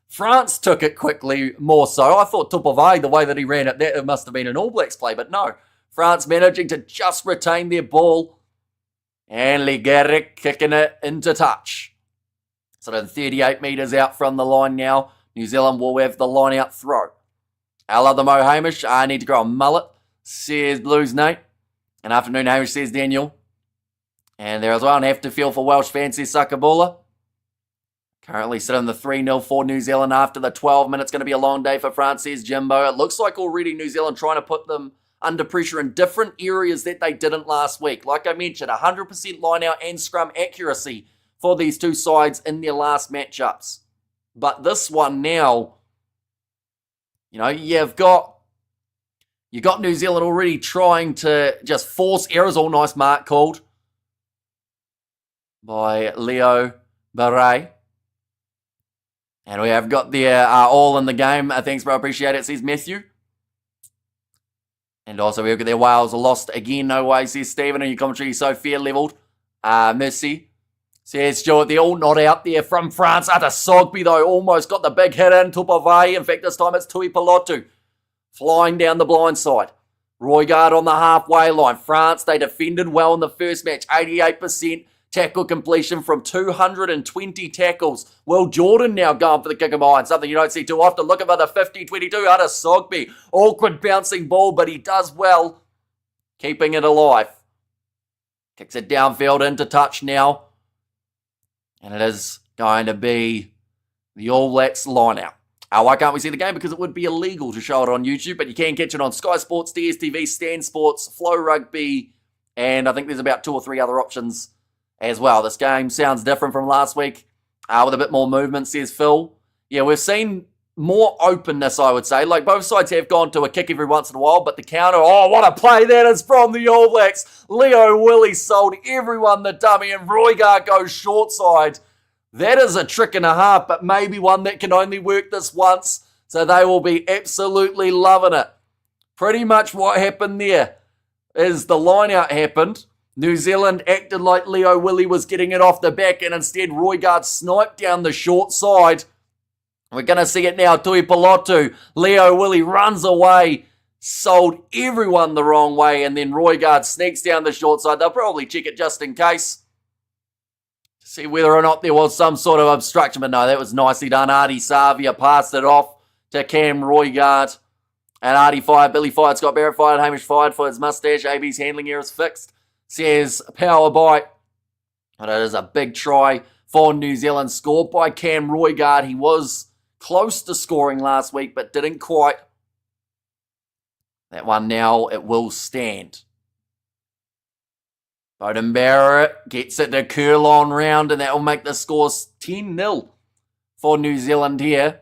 France took it quickly more so. I thought Tupavai, the way that he ran it, that must have been an All Blacks play, but no. France managing to just retain their ball. And Legaric kicking it into touch. So then 38 metres out from the line now. New Zealand will have the line out throw. I love the Mo Hamish. I need to grow a mullet, says Blues Nate. And afternoon Hamish, says Daniel. And there as well, and have to feel for Welsh fans, says Sakabula. Currently sitting the 3-0 for New Zealand after the 12 minutes. Going to be a long day for France, says Jimbo. It looks like already New Zealand trying to put them under pressure in different areas that they didn't last week. Like I mentioned, 100% line out and scrum accuracy for these 2 sides in their last matchups. But this one now, you've got New Zealand already trying to just force errors. All nice mark called by Leo Barre. And we have got their all in the game. Thanks, bro. Appreciate it, says Matthew. And also we've got their Wales lost again. No way, says Stephen. And your commentary so fair levelled. Mercy. Says Stuart, they're all not out there from France. Sogby, though, almost got the big hit in. Tupavai. In fact, this time it's Tui Pelotu. Flying down the blind side. Roygaard on the halfway line. France, they defended well in the first match. 88% tackle completion from 220 tackles. Will Jordan now going for the kick of behind. Something you don't see too often. Looking for the 50-22. Sogby. Awkward bouncing ball, but he does well. Keeping it alive. Kicks it downfield into touch now. And it is going to be the All Blacks line out. Why can't we see the game? Because it would be illegal to show it on YouTube, but you can catch it on Sky Sports, DSTV, Stan Sports, Flow Rugby, and I think there's about 2 or 3 other options as well. This game sounds different from last week, with a bit more movement, says Phil. Yeah, we've seen more openness, I would say. Both sides have gone to a kick every once in a while, but the counter, oh, what a play that is from the All Blacks. Leo Willie sold everyone the dummy, and Roygaard goes short side. That is a trick and a half, but maybe one that can only work this once, so they will be absolutely loving it. Pretty much what happened there is the line out happened. New Zealand acted like Leo Willie was getting it off the back, and instead Roygaard sniped down the short side. We're going to see it now. Tui Pelotu. Leo Willie runs away, sold everyone the wrong way, and then Roygaard sneaks down the short side. They'll probably check it just in case. See whether or not there was some sort of obstruction. But no, that was nicely done. Artie Savia passed it off to Cam Roigard. And Artie fired, Billy fired, Scott Barrett fired, Hamish fired for his mustache. AB's handling error is fixed. Says power by. But it is a big try for New Zealand, scored by Cam Roigard. He was close to scoring last week, but didn't quite. That one now, it will stand. Bowden Barrett gets it to curl on round, and that will make the score 10-0 for New Zealand here.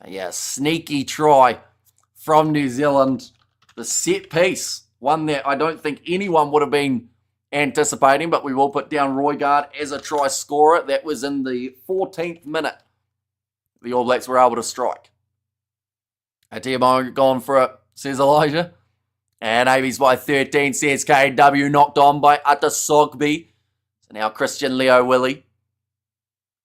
Yeah, sneaky try from New Zealand. The set piece, one that I don't think anyone would have been anticipating, but we will put down Roigard as a try scorer. That was in the 14th minute. The All Blacks were able to strike. Atiamo gone for it, says Elijah. And AB's by 13, says KW, knocked on by Atasogby. So now Christian Leo Willie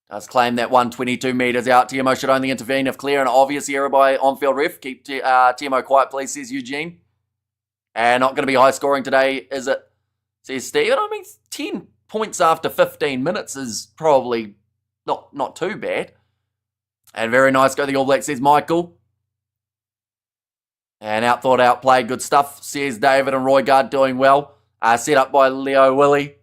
does claim that 122 metres out. TMO should only intervene if clear and obvious error by on-field ref. Keep TMO quiet, please, says Eugene. And not going to be high scoring today, is it? Says Steve. I mean, 10 points after 15 minutes is probably not too bad. And very nice go the All Blacks, says Michael. And outthought, outplayed, good stuff, says David, and Roigard doing well. Set up by Leo Willie.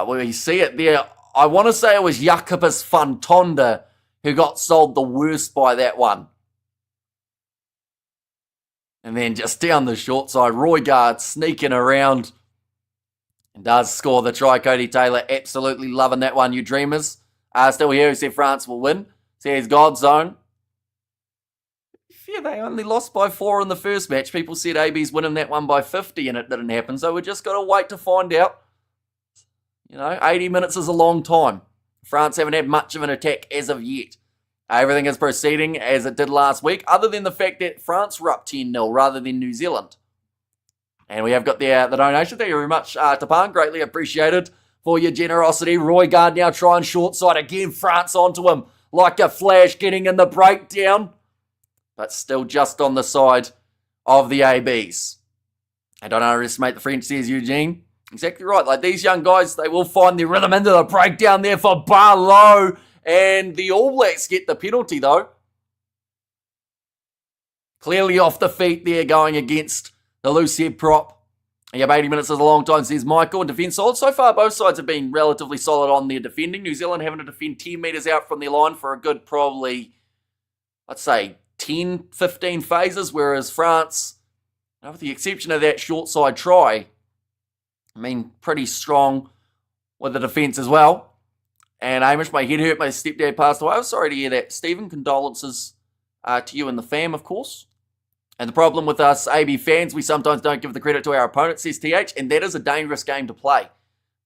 We see it there. I want to say it was Jakobus Fantonda who got sold the worst by that one. And then just down the short side, Roigard sneaking around and does score the try. Cody Taylor absolutely loving that one, you dreamers. Still here, who said France will win. Says Godzone. Yeah, they only lost by 4 in the first match. People said AB's winning that one by 50 and it didn't happen. So we're just got to wait to find out. 80 minutes is a long time. France haven't had much of an attack as of yet. Everything is proceeding as it did last week, other than the fact that France were up 10-0 rather than New Zealand. And we have got the donation. Thank you very much, Tapan. Greatly appreciated for your generosity. Roigard now trying short side again. France onto him like a flash, getting in the breakdown. But still just on the side of the ABs. And don't underestimate the French, says Eugene. Exactly right. Like these young guys, they will find their rhythm into the breakdown there for Barlow. And the All Blacks get the penalty, though. Clearly off the feet there, going against the loose head prop. Yep, 80 minutes is a long time, says Michael. And defence solid. So far, both sides have been relatively solid on their defending. New Zealand having to defend 10 metres out from their line for a good probably, let's say, 10, 15 phases. Whereas France, with the exception of that short side try, pretty strong with the defence as well. And Amish, my head hurt, my stepdad passed away. I was sorry to hear that. Stephen, condolences to you and the fam, of course. And the problem with us AB fans, we sometimes don't give the credit to our opponents, says TH, and that is a dangerous game to play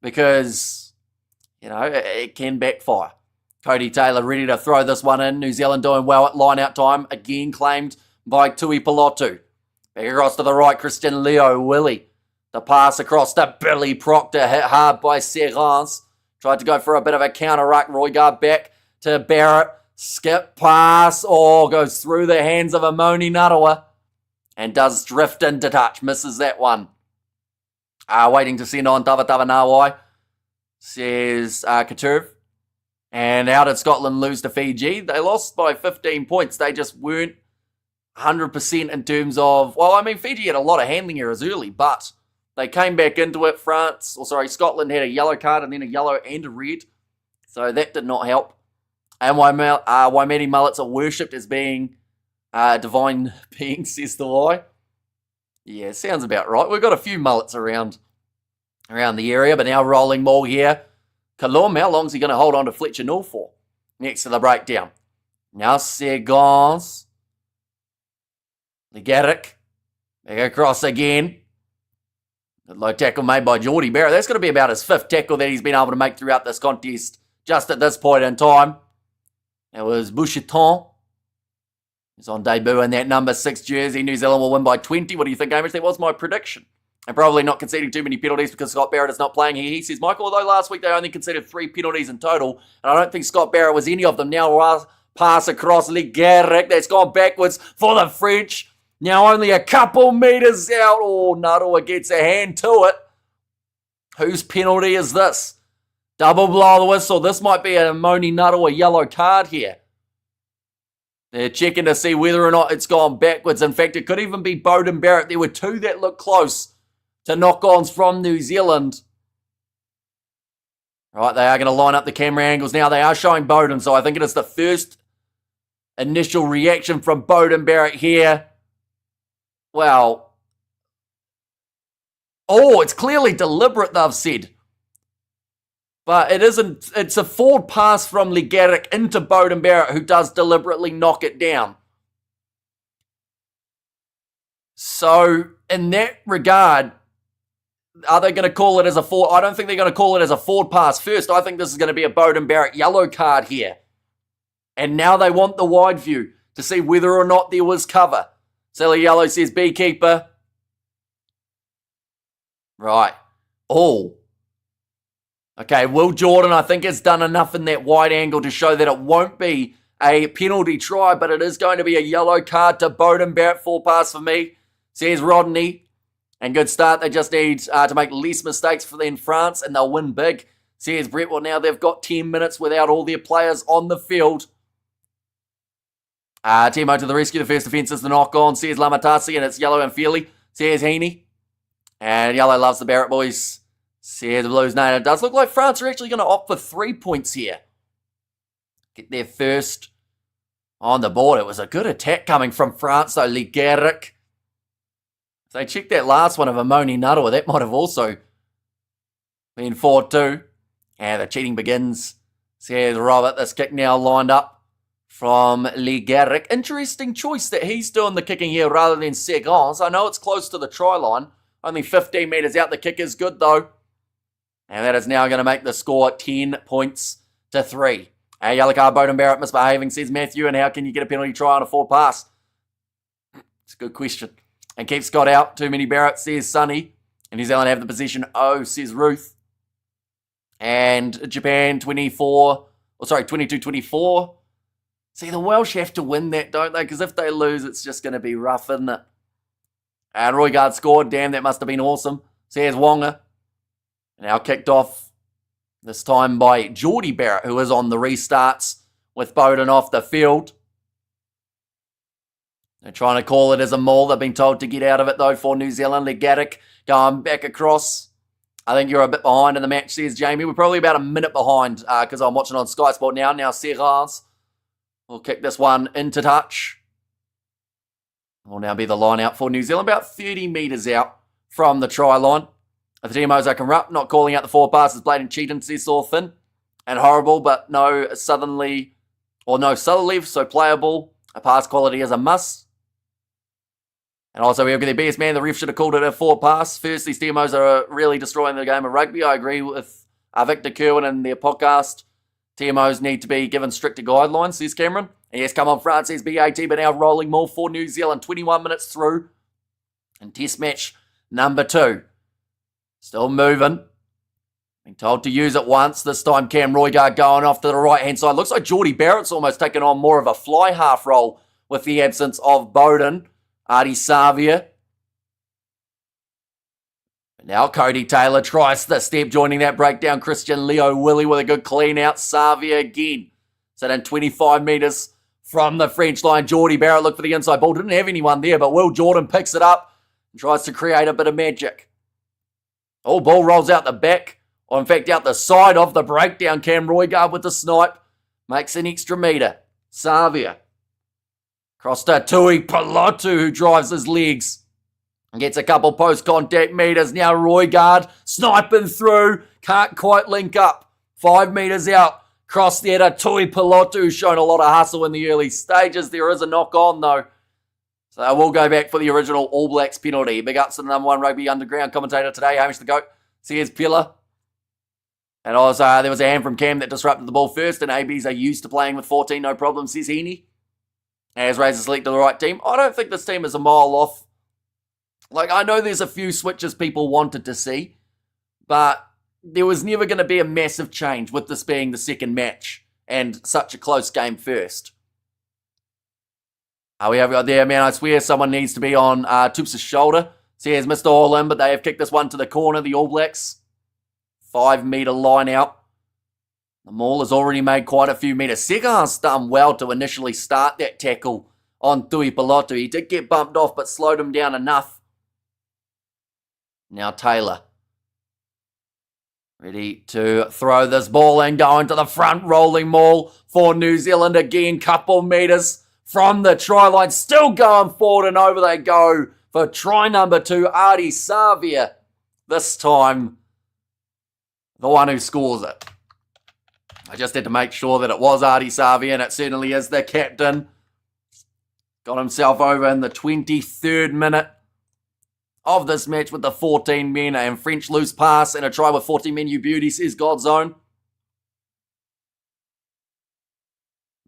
because, it can backfire. Cody Taylor ready to throw this one in. New Zealand doing well at line-out time. Again claimed by Tui Pilotu. Back across to the right, Christian Leo Willie. The pass across to Billy Proctor, hit hard by Serrans. Tried to go for a bit of a counter-ruck. Roigard back to Barrett. Skip pass. Goes through the hands of Amoni Narawa. And does drift into touch. Misses that one. Waiting to send on Tava Nawai. Says Katurv. And how did Scotland lose to Fiji? They lost by 15 points. They just weren't 100% in terms of... Fiji had a lot of handling errors early, but... they came back into it. Scotland had a yellow card and then a yellow and a red. So that did not help. And Waimeti mullets are worshipped as being divine beings, says the Y. Yeah, sounds about right. We've got a few mullets around the area, but now rolling ball here. Kalum, how long is he going to hold on to Fletcher Null for? Next to the breakdown. Now Segons. Legaric. Back across again. Good low tackle made by Geordie Barrett. That's going to be about his 5th tackle that he's been able to make throughout this contest just at this point in time. It was Boucheton. He's on debut in that number 6 jersey. New Zealand will win by 20. What do you think, Amish? That was my prediction. And probably not conceding too many penalties because Scott Barrett is not playing here. He says, Michael, although last week they only conceded 3 penalties in total, and I don't think Scott Barrett was any of them. Now pass across Legaric. That's gone backwards for the French. Now only a couple metres out. Narawa gets a hand to it. Whose penalty is this? Double blow the whistle. This might be a Moni Nuttall, a yellow card here. They're checking to see whether or not it's gone backwards. In fact, it could even be Beauden Barrett. There were two that looked close to knock-ons from New Zealand. Right, they are going to line up the camera angles now. They are showing Beauden, so I think it is the first initial reaction from Beauden Barrett here. Well, it's clearly deliberate, they've said. But it isn't. It's a forward pass from Legaric into Beauden Barrett, who does deliberately knock it down. So, in that regard, are they going to call it as a forward? I don't think they're going to call it as a forward pass first. I think this is going to be a Beauden Barrett yellow card here. And now they want the wide view to see whether or not there was cover. Silly Yellow says beekeeper. Right. Okay, Will Jordan, I think, has done enough in that wide angle to show that it won't be a penalty try, but it is going to be a yellow card to Beauden Barrett. Full pass for me, says Rodney. And good start. They just need to make less mistakes than France, and they'll win big, says Brett. Well, now they've got 10 minutes without all their players on the field. Timo to the rescue. The first defence is the knock-on, says Lamatasi, and it's yellow and fairly, says Heaney. And yellow loves the Barrett boys, says the Blues. No, it does look like France are actually going to opt for 3 points here. Get their first on the board. It was a good attack coming from France, though. Legaric. If they checked that last one of a Moni Nuttall, that might have also been 4-2. And the cheating begins, says Robert. This kick now lined up from Legaric. Interesting choice that he's doing the kicking here rather than Segons. I know it's close to the try line. Only 15 metres out. The kick is good, though. And that is now going to make the score 10 points to 3. Yellow card, Beauden Barrett misbehaving, says Matthew. And how can you get a penalty try on a forward pass? It's a good question. And keep Scott out. Too many Barrett, says Sonny. And New Zealand have the position. Says Ruth. And Japan 22-24. See, the Welsh have to win that, don't they? Because if they lose, it's just going to be rough, isn't it? And Roygaard scored. Damn, that must have been awesome, says Wonga. Now kicked off, this time by Geordie Barrett, who is on the restarts with Beauden off the field. They're trying to call it as a maul. They've been told to get out of it, though, for New Zealand. Legaric going back across. I think you're a bit behind in the match, says Jamie. We're probably about a minute behind because I'm watching on Sky Sport now. Now Serras will kick this one into touch. Will now be the line out for New Zealand, about 30 metres out from the try line. The Timos are corrupt, not calling out the forward passes, blatant cheating, says Thorfinn. And horrible, but no southerly, so playable. A pass quality is a must. And also, we've got their best man. The ref should have called it a forward pass. First, these Timos are really destroying the game of rugby. I agree with Victor Kerwin in their podcast. TMOs need to be given stricter guidelines, says Cameron. And yes, come on, France, says BAT, but now rolling more for New Zealand. 21 minutes through. And test match number 2. Still moving. Being told to use it once. This time, Cam Roygaard going off to the right-hand side. Looks like Geordie Barrett's almost taken on more of a fly half role with the absence of Beauden. Artie Savia. Now Cody Taylor tries the step, joining that breakdown. Christian Leo Willie with a good clean out. Savia again. So then 25 metres from the French line. Geordie Barrett looked for the inside ball. Didn't have anyone there, but Will Jordan picks it up and tries to create a bit of magic. Ball rolls out the back, or in fact out the side of the breakdown. Cam Roygaard with the snipe. Makes an extra metre. Savia. Cross to Tui Pilotu, who drives his legs. And gets a couple post-contact metres. Now Roygaard sniping through. Can't quite link up. 5 metres out. Cross there to Tui Pilotu, who's shown a lot of hustle in the early stages. There is a knock-on, though. So we'll go back for the original All Blacks penalty. Big ups to the number 1 Rugby Underground commentator today, Hamish the Goat. Says Pillar. And also, there was a hand from Cam that disrupted the ball first, and ABs are used to playing with 14, no problem, says Heaney. As Razors leak to the right team. I don't think this team is a mile off. Like, I know there's a few switches people wanted to see, but there was never going to be a massive change with this being the second match and such a close game first. We have got there, man. I swear someone needs to be on Toops' shoulder. Says Mr. All In, but they have kicked this one to the corner, the All Blacks. 5 metre line out. The maul has already made quite a few metres. Sega's done well to initially start that tackle on Tui Pilotu. He did get bumped off, but slowed him down enough. Now Taylor. Ready to throw this ball and go into the front rolling maul for New Zealand again. Couple metres from the try line. Still going forward and over they go for try number 2, Ardie Savea. This time, the one who scores it. I just had to make sure that it was Ardie Savea, and it certainly is the captain. Got himself over in the 23rd minute of this match with the 14 men, and French loose pass and a try with 14 men. You beauty, says Godzone.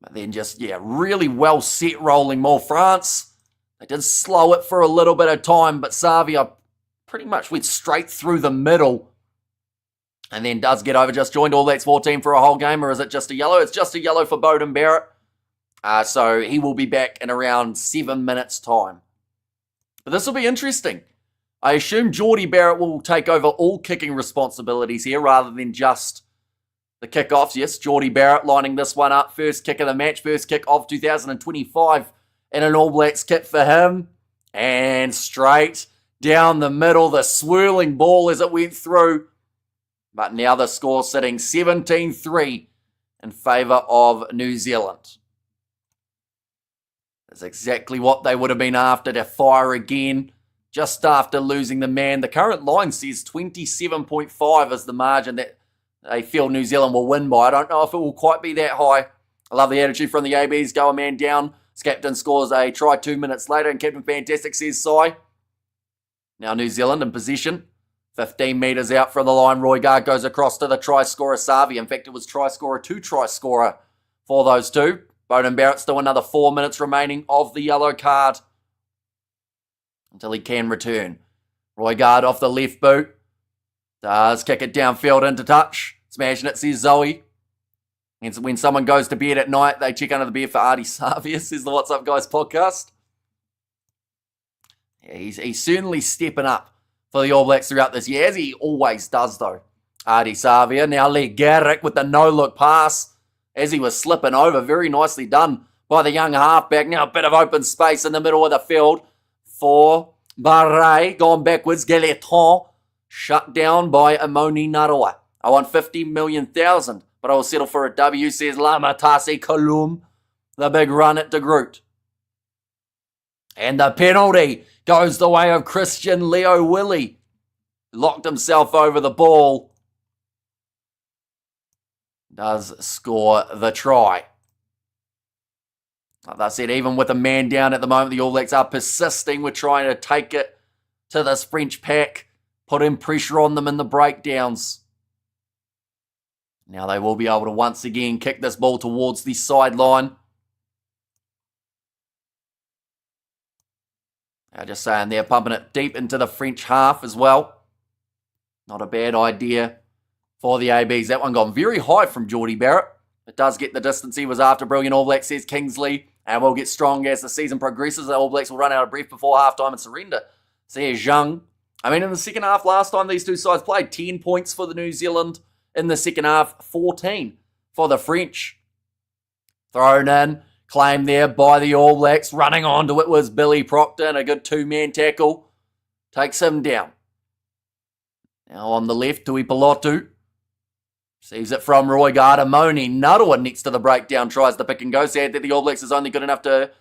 But then just, really well set rolling maul. France, they did slow it for a little bit of time, but Savea pretty much went straight through the middle. And then does get over, just joined All Blacks 14 for a whole game, or is it just a yellow? It's just a yellow for Beauden Barrett. So he will be back in around 7 minutes' time. But this will be interesting. I assume Geordie Barrett will take over all kicking responsibilities here rather than just the kickoffs. Yes, Geordie Barrett lining this one up. First kick of the match, first kick of 2025 in an All Blacks kit for him. And straight down the middle, the swirling ball as it went through. But now the score sitting 17-3 in favour of New Zealand. That's exactly what they would have been after to fire again. Just after losing the man. The current line says 27.5 is the margin that they feel New Zealand will win by. I don't know if it will quite be that high. I love the attitude from the ABs. Go a man down. His captain scores a try 2 minutes later. And Captain Fantastic says, Sai. Now New Zealand in position. 15 metres out from the line. Roy Gard goes across to the try scorer, Savea. In fact, it was try scorer, 2 try scorer for those two. Beauden Barrett still another 4 minutes remaining of the yellow card until he can return. Roy Gard off the left boot. Does kick it downfield into touch. Smashing it, says Zoe. And when someone goes to bed at night, they check under the bed for Ardie Savea, says the What's Up Guys podcast. Yeah, he's certainly stepping up for the All Blacks throughout this year, as he always does though. Ardie Savea, now Lee Garrick with the no-look pass as he was slipping over. Very nicely done by the young halfback. Now a bit of open space in the middle of the field for Barret. Gone backwards, Galetron. Shut down by Amoni Naroa. I want 50 million thousand, but I will settle for a W, says Lamatasi Kalum. The big run at De Groot. And the penalty goes the way of Christian Leo Willie. Locked himself over the ball. Does score the try. Like I said, even with a man down at the moment, the All Blacks are persisting with trying to take it to this French pack. Putting pressure on them in the breakdowns. Now they will be able to once again kick this ball towards the sideline. Just saying, they're pumping it deep into the French half as well. Not a bad idea for the ABs. That one gone very high from Geordie Barrett. It does get the distance he was after. Brilliant All Blacks, says Kingsley. And will get strong as the season progresses. The All Blacks will run out of breath before halftime and surrender, says Young. I mean, in the second half last time these two sides played, 10 points for the New Zealand. In the second half, 14 for the French. Thrown in. Claimed there by the All Blacks. Running onto it was Billy Proctor. And a good 2-man tackle. Takes him down. Now on the left, Tui Pilotu. Sees it from Roy Gard. Amoni Naroa next to the breakdown. Tries to pick and go. Sad that the All Blacks is only good enough to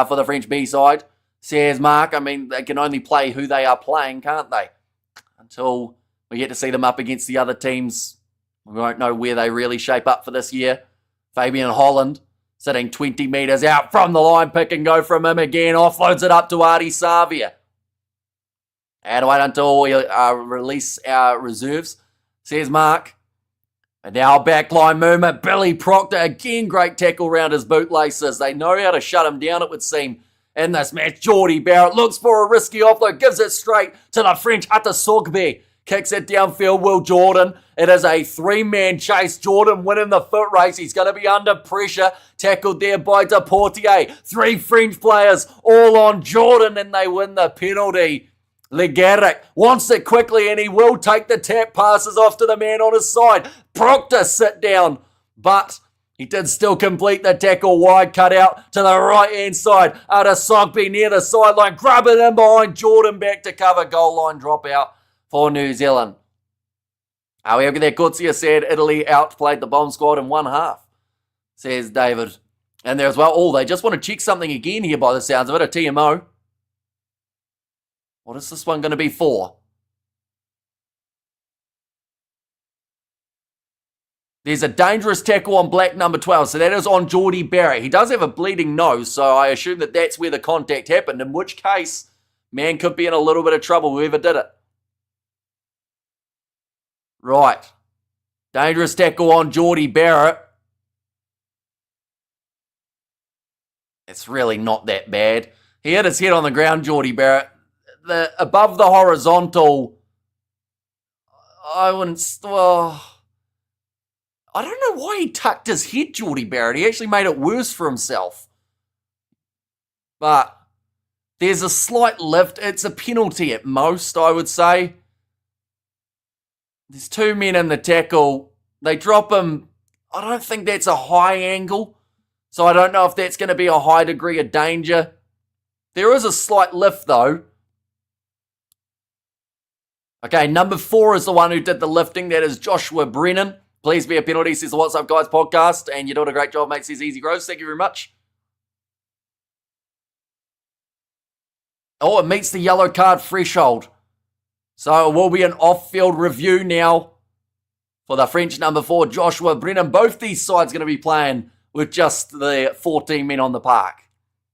for the French B side. Says Mark. I mean, they can only play who they are playing, can't they? Until we get to see them up against the other teams, we won't know where they really shape up for this year. Fabian Holland sitting 20 metres out from the line. Pick and go from him again. Offloads it up to Ardie Savea. And wait until we release our reserves, says Mark. And now backline movement. Billy Proctor again. Great tackle round his bootlaces. They know how to shut him down, it would seem, in this match. Geordie Barrett looks for a risky offload. Gives it straight to the French. Atasogbe kicks it downfield. Will Jordan. It is a 3-man chase. Jordan winning the foot race. He's going to be under pressure. Tackled there by Deportier. 3 French players all on Jordan, and they win the penalty. Legaric wants it quickly and he will take the tap, passes off to the man on his side. Proctor sit down, but he did still complete the tackle. Wide cut out to the right hand side. Adesogbe near the sideline, grab it in behind Jordan, back to cover. Goal line dropout for New Zealand. We have there, Kutsia said Italy outplayed the bomb squad in one half, says David. And there as well, oh, they just want to check something again here by the sounds of it, a TMO. What is this one going to be for? There's a dangerous tackle on black number 12, so that is on Geordie Barrett. He does have a bleeding nose, so I assume that that's where the contact happened, in which case, man could be in a little bit of trouble, whoever did it. Right. Dangerous tackle on Geordie Barrett. It's really not that bad. He hit his head on the ground, Geordie Barrett. Above the horizontal, I wouldn't... Well, I don't know why he tucked his head, Geordie Barrett. He actually made it worse for himself. But there's a slight lift. It's a penalty at most, I would say. There's two men in the tackle. They drop him. I don't think that's a high angle. So I don't know if that's going to be a high degree of danger. There is a slight lift, though. Okay, number 4 is the one who did the lifting. That is Joshua Brennan. Please be a penalty, says the What's Up Guys podcast. And you're doing a great job, mate, says Easy Grows. Thank you very much. Oh, it meets the yellow card threshold. So it will be an off-field review now for the French number 4, Joshua Brennan. Both these sides going to be playing with just the 14 men on the park.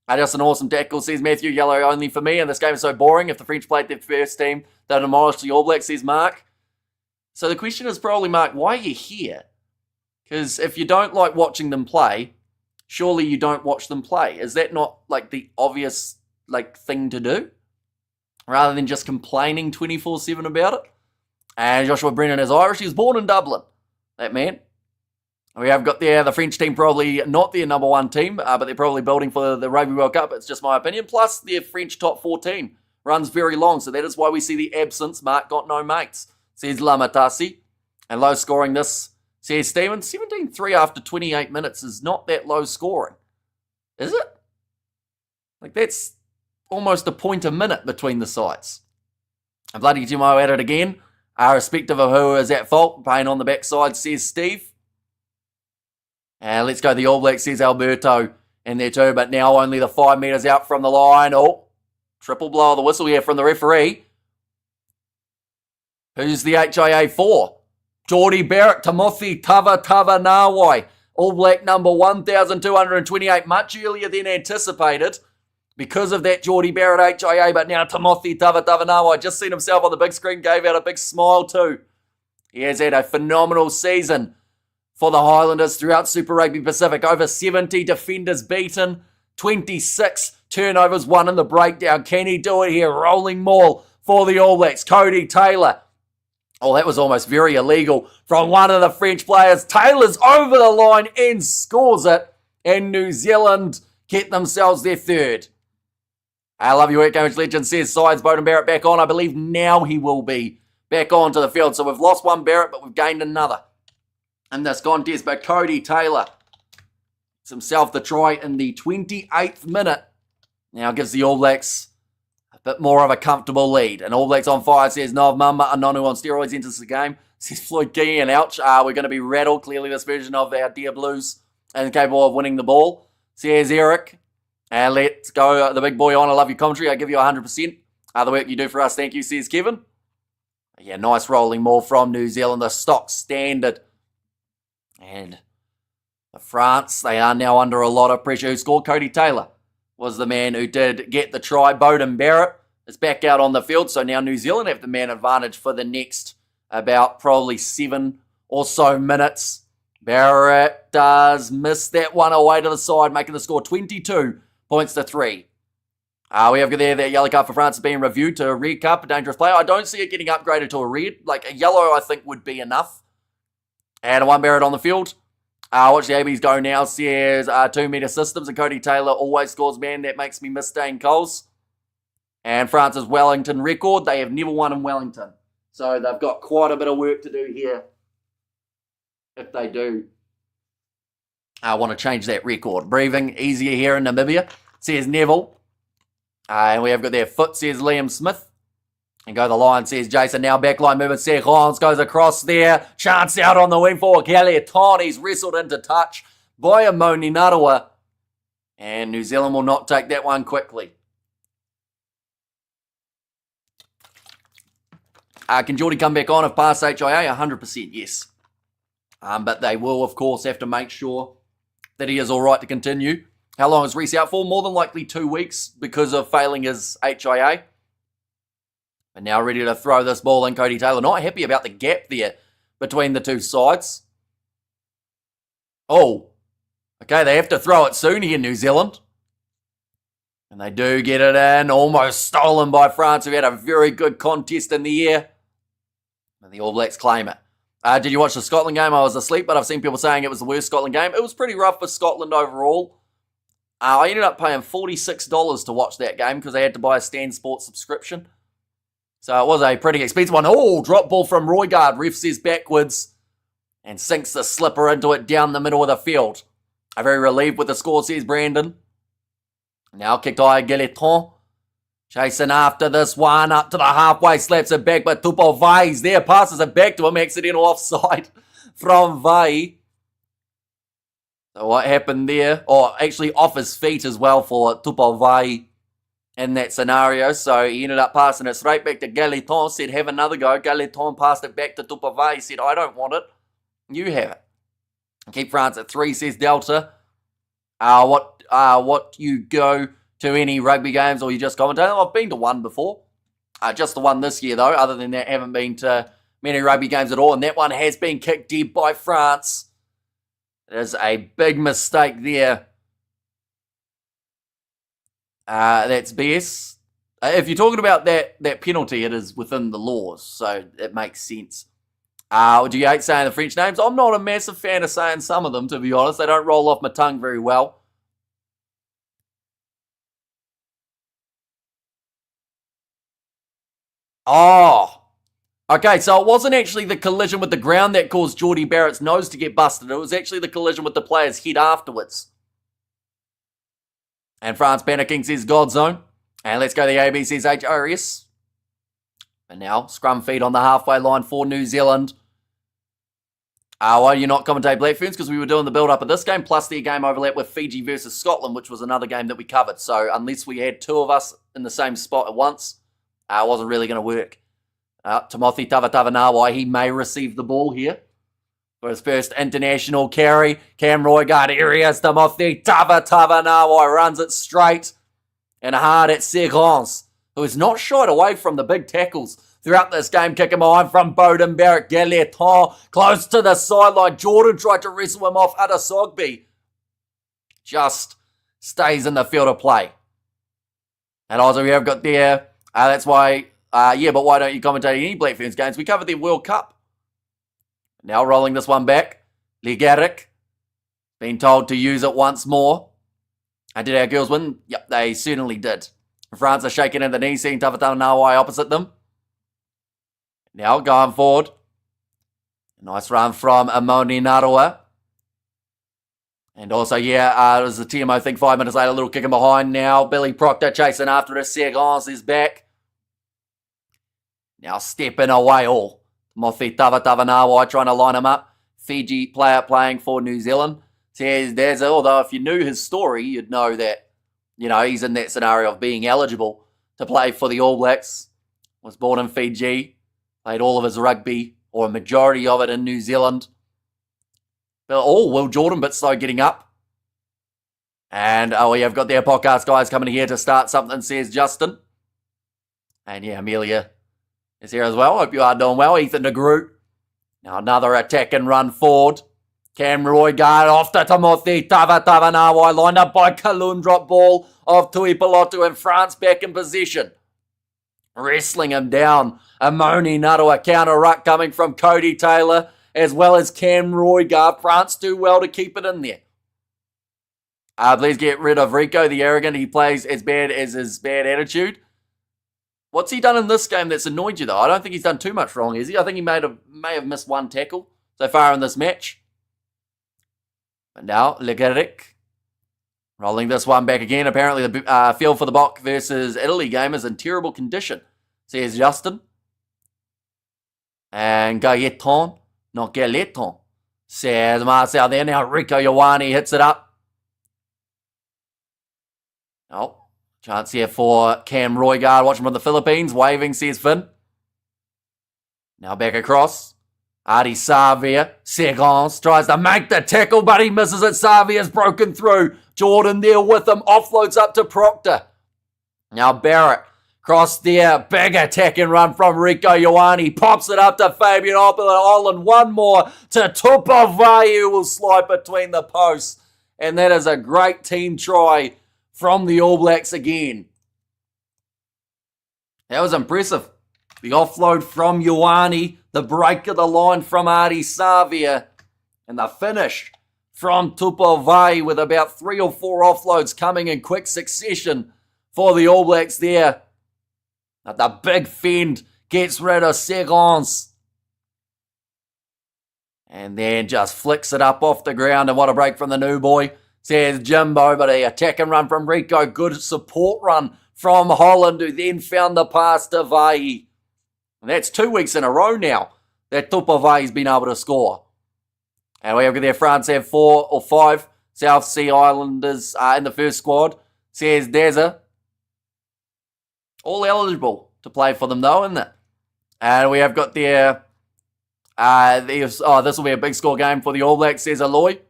Just an awesome tackle, says Matthew. Yellow only for me, and this game is so boring. If the French played their first team, they'll demolish the All Blacks, says Mark. So the question is probably, Mark, why are you here? Because if you don't like watching them play, surely you don't watch them play. Is that not like the obvious thing to do? Rather than just complaining 24/7 about it. And Joshua Brennan is Irish. He was born in Dublin, that man. We have got there the French team, probably not their number 1 team, but they're probably building for the Rugby World Cup. It's just my opinion. Plus, their French top 14 runs very long, so that is why we see the absence. Mark got no mates, says Lamatasi. And low scoring this, says Steven. 17-3 after 28 minutes is not that low scoring. Is it? That's almost a point a minute between the sides. And bloody Timo at it again. Irrespective of who is at fault, pain on the backside, says Steve. And let's go the All Blacks, says Alberto in there too, but now only the 5 metres out from the line. Oh, triple blow of the whistle here from the referee. Who's the HIA for? Geordie Barrett, Timothy Tavanawai. All Black number 1,228, much earlier than anticipated. Because of that Geordie Barrett HIA, but now Timothy Tavanawai just seen himself on the big screen, gave out a big smile too. He has had a phenomenal season for the Highlanders throughout Super Rugby Pacific. Over 70 defenders beaten, 26 turnovers, 1 in the breakdown. Can he do it here? Rolling maul for the All Blacks. Cody Taylor. Oh, that was almost very illegal from one of the French players. Taylor's over the line and scores it. And New Zealand get themselves their 3rd. I love you, Work Game Legend, says Sides Bowden Barrett back on. I believe now he will be back onto the field. So we've lost one Barrett, but we've gained another in this contest. But Cody Taylor gets himself the try in the 28th minute. Now gives the All Blacks a bit more of a comfortable lead. And All Blacks on fire, says Nov Mama Anonu on steroids enters the game. Says Floyd Keane, ouch. We're going to be rattled. Clearly this version of our dear Blues and capable of winning the ball. Says Eric. And let's go the big boy on. I love your commentary. I give you 100%. The work you do for us. Thank you, says Kevin. Yeah, nice rolling maul from New Zealand. The stock standard. And France, they are now under a lot of pressure. Who scored? Cody Taylor was the man who did get the try. Bowden Barrett is back out on the field. So now New Zealand have the man advantage for the next about probably 7 or so minutes. Barrett does miss that one away to the side, making the score 22 points to 3. We have there that yellow card for France is being reviewed to a red card for dangerous play. I don't see it getting upgraded to a red. A yellow, I think, would be enough. And 1 Barrett on the field. Watch the ABs go now. Says 2 metre systems, and Cody Taylor always scores, man. That makes me miss Dane Coles. And France's Wellington record, they have never won in Wellington. So they've got quite a bit of work to do here if they do want to change that record. Breathing easier here in Namibia, says Neville. And we have got their foot, says Liam Smith. And go the line, says Jason. Now backline movement, Sergons goes across there. Chance out on the wing for Galeton. He's wrestled into touch by Amoni Narawa. And New Zealand will not take that one quickly. Can Geordie come back on if past HIA? 100% yes. But they will, of course, have to make sure that he is all right to continue. How long is Reese out for? More than likely 2 weeks because of failing his HIA. And now ready to throw this ball in. Cody Taylor not happy about the gap there between the two sides. Oh, okay, they have to throw it soon here, New Zealand. And they do get it in. Almost stolen by France, who had a very good contest in the air. And the All Blacks claim it. Did you watch the Scotland game? I was asleep, but I've seen people saying it was the worst Scotland game. It was pretty rough for Scotland overall. I ended up paying $46 to watch that game because I had to buy a Stan Sports subscription. So it was a pretty expensive one. Oh, drop ball from Roygaard. Ref says backwards and sinks the slipper into it down the middle of the field. I'm very relieved with the score, says Brandon. Now kicked by Galeton. Chasing after this one, up to the halfway, slaps it back, but Tupou Vai's there, passes it back to him, accidental offside from Vai. So what happened there? Or actually off his feet as well for Tupou Vai in that scenario. So he ended up passing it straight back to Galeton, said have another go. Galeton passed it back to Tupou Vai, said I don't want it, you have it. Keep France at 3, says Delta. What you go to any rugby games or you just commentate? I've been to one before. Just the one this year though. Other than that, haven't been to many rugby games at all. And that one has been kicked dead by France. It is a big mistake there. That's BS. If you're talking about that penalty, it is within the laws. So it makes sense. Do you hate saying the French names? I'm not a massive fan of saying some of them, to be honest. They don't roll off my tongue very well. Oh, okay, so it wasn't actually the collision with the ground that caused Jordie Barrett's nose to get busted. It was actually the collision with the player's head afterwards. And France panicking, says Godzone. And let's go the AB, says HRS. And now, scrum feed on the halfway line for New Zealand. Why do you not commentate Black Ferns? Because we were doing the build-up of this game, plus the game overlap with Fiji versus Scotland, which was another game that we covered. So unless we had two of us in the same spot at once, it wasn't really going to work. Timothy Tavatavanawai, he may receive the ball here for his first international carry. Cam Roygaard areas Timothy Tavatavanawai, runs it straight and hard at Sergons, who is not shied away from the big tackles throughout this game. Kicking behind from Bowden Barrett. Galeton close to the sideline. Jordan tried to wrestle him off. Adesogbe just stays in the field of play. And also we have got there, that's why, but why don't you commentate any Black Ferns games? We covered the World Cup. Now rolling this one back. Legaric, been told to use it once more. And did our girls win? Yep, they certainly did. France are shaking in the knee, seeing Tavatavanawai opposite them. Now going forward. Nice run from Amoni Narawa. And also, it was the TMO thing 5 minutes later, a little kick in behind now. Billy Proctor chasing after it. Sergons is back. Now stepping away all. Mothi Tavatavanawai trying to line him up. Fiji player playing for New Zealand. Says, although if you knew his story, you'd know that, he's in that scenario of being eligible to play for the All Blacks. Was born in Fiji. Played all of his rugby, or a majority of it, in New Zealand. Will Jordan, but slow getting up. And we have got their podcast guys coming here to start something, says Justin. And Amelia is here as well. Hope you are doing well. Ethan de Groot. Now another attack and run forward. Cam Roygaard off to Timothy Tavatavanawai, lined up by Kalun, drop ball of Tui Pilotu, and France back in possession. Wrestling him down. Amoni Narawa, counter ruck coming from Cody Taylor, as well as Cam Roygaard. France do well to keep it in there. Please get rid of Rico, the arrogant. He plays as bad as his bad attitude. What's he done in this game that's annoyed you, though? I don't think he's done too much wrong, has he? I think he may have missed one tackle so far in this match. But now, Legaric rolling this one back again. Apparently, the field for the Bok versus Italy game is in terrible condition. Says Justin. And Gaeton, not Galeton, says Marcel there. Now Rico Ioane hits it up. Oh, chance here for Cam Roygaard, watching from the Philippines. Waving, says Finn. Now back across. Adi Savia, Segons, tries to make the tackle, but he misses it. Savia's broken through. Jordan there with him, offloads up to Proctor. Now Barrett, cross there, big attack and run from Rico Ioane, pops it up to Fabian Holland, one more to Tupavai, who will slide between the posts. And that is a great team try from the All Blacks again. That was impressive. The offload from Ioane, the break of the line from Adi Savia, and the finish from Tupavai with about 3 or 4 offloads coming in quick succession for the All Blacks there. But the big fend gets rid of Segons. And then just flicks it up off the ground. And what a break from the new boy, says Jimbo. But a attack and run from Rico. Good support run from Holland, who then found the pass to Vai. And that's 2 weeks in a row now that Tupavai's been able to score. And we have there, France have 4 or 5 South Sea Islanders in the first squad, says Daza. All eligible to play for them, though, isn't it? And we have got there, this will be a big score game for the All Blacks, says Aloy.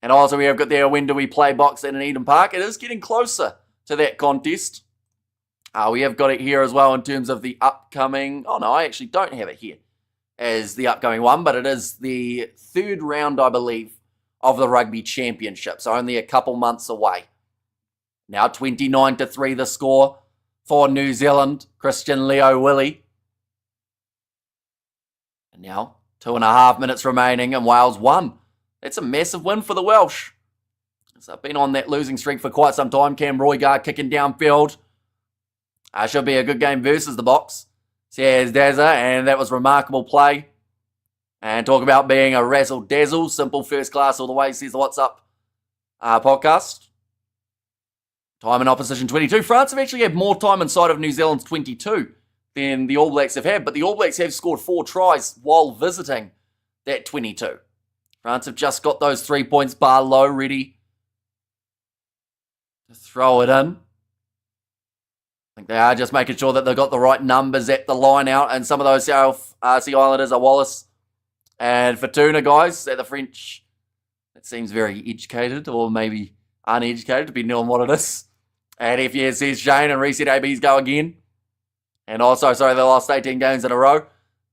And also we have got there, when do we play Boxing in Eden Park? It is getting closer to that contest. We have got it here as well in terms of the upcoming... Oh, no, I actually don't have it here as the upcoming one, but it is the 3rd round, I believe, of the Rugby Championship. So only a couple months away. Now 29-3 the score for New Zealand. Christian Leo Willie. And now 2.5 minutes remaining and Wales won. That's a massive win for the Welsh. So I've been on that losing streak for quite some time. Cam Roygaard kicking downfield. Should be a good game versus the Box, says Dazza, and that was remarkable play. And talk about being a razzle-dazzle, simple first class all the way, says the What's Up podcast. Time in opposition 22. France have actually had more time inside of New Zealand's 22 than the All Blacks have had, but the All Blacks have scored 4 tries while visiting that 22. France have just got those 3 points bar low ready to throw it in. I think they are just making sure that they've got the right numbers at the line out, and some of those South Sea Islanders are Wallace and Fortuna guys at the French. That seems very educated, or maybe uneducated, depending on what it is. And FES says Shane, and reset ABs go again. And also, they lost 18 games in a row.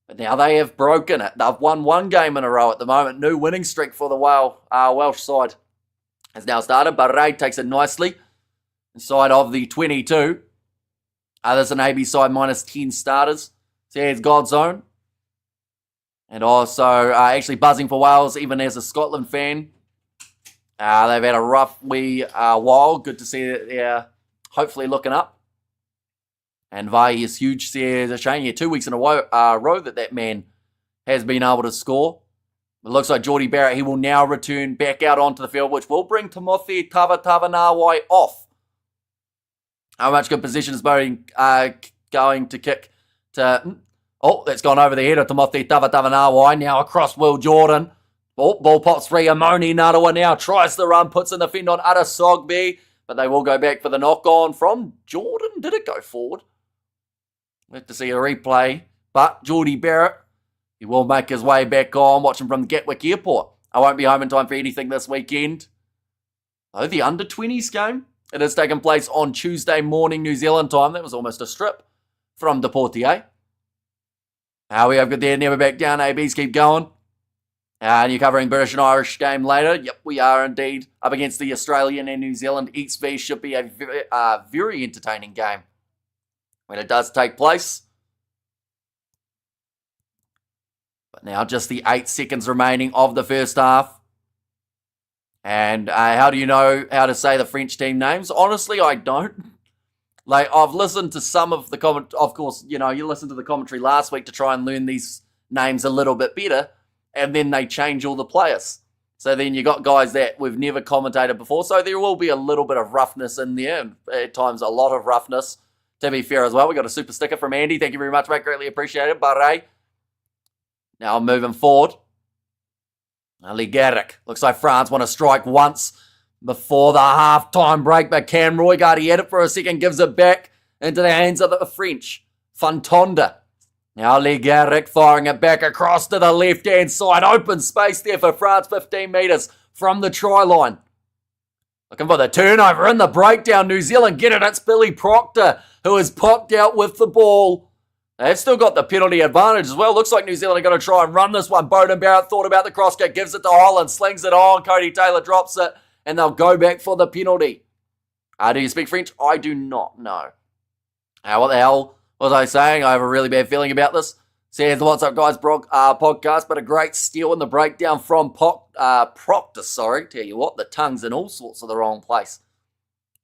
But now they have broken it. They've won 1 game in a row at the moment. New winning streak for the Welsh side has now started. Barre takes it nicely inside of the 22. There's an AB side minus 10 starters. Says Godzone. And also actually buzzing for Wales, even as a Scotland fan. They've had a rough wee while. Good to see that they're hopefully looking up. And Vai is huge, says a shame. 2 weeks in a row that man has been able to score. It looks like Geordie Barrett, he will now return back out onto the field, which will bring Timothy Tavatanawai off. How much good position is going to kick to... Oh, that's gone over the head of Timothy Tavatanawai. Now across Will Jordan. Oh, ball pops free. Amoni Narawa now tries the run, puts in the fend on Adesogbe, but they will go back for the knock-on from Jordan. Did it go forward? We'll have to see a replay. But Geordie Barrett, he will make his way back on, watching from the Gatwick Airport. I won't be home in time for anything this weekend. Oh, the under-20s game. It has taken place on Tuesday morning, New Zealand time. That was almost a strip from Deportier. We have got there, never back down. ABs keep going. And you're covering British and Irish game later. Yep, we are indeed up against the Australian and New Zealand. Each V should be a very entertaining game when it does take place. But now just the 8 seconds remaining of the first half. And how do you know how to say the French team names? Honestly, I don't. Like, I've listened to some of the comment. Of course, you listened to the commentary last week to try and learn these names a little bit better, and then they change all the players. So then you got guys that we've never commentated before. So there will be a little bit of roughness in there, and at times a lot of roughness, to be fair as well. We got a super sticker from Andy. Thank you very much, mate. Greatly appreciated. Barre. Now moving forward. Ali Garrick. Looks like France want to strike once before the half-time break, but Cam Roygaard, he had it for a second, gives it back into the hands of the French. Fontonda. Now Lee Garrick firing it back across to the left-hand side. Open space there for France, 15 metres from the try line. Looking for the turnover in the breakdown. New Zealand get it. It's Billy Proctor who is popped out with the ball. They've still got the penalty advantage as well. Looks like New Zealand are going to try and run this one. Beauden Barrett thought about the cross kick, gives it to Holland, slings it on. Cody Taylor drops it, and they'll go back for the penalty. Do you speak French? I do not know. What the hell was I saying? I have a really bad feeling about this. Says the What's Up Guys podcast, but a great steal in the breakdown from Proctor. Sorry, tell you what, the tongue's in all sorts of the wrong place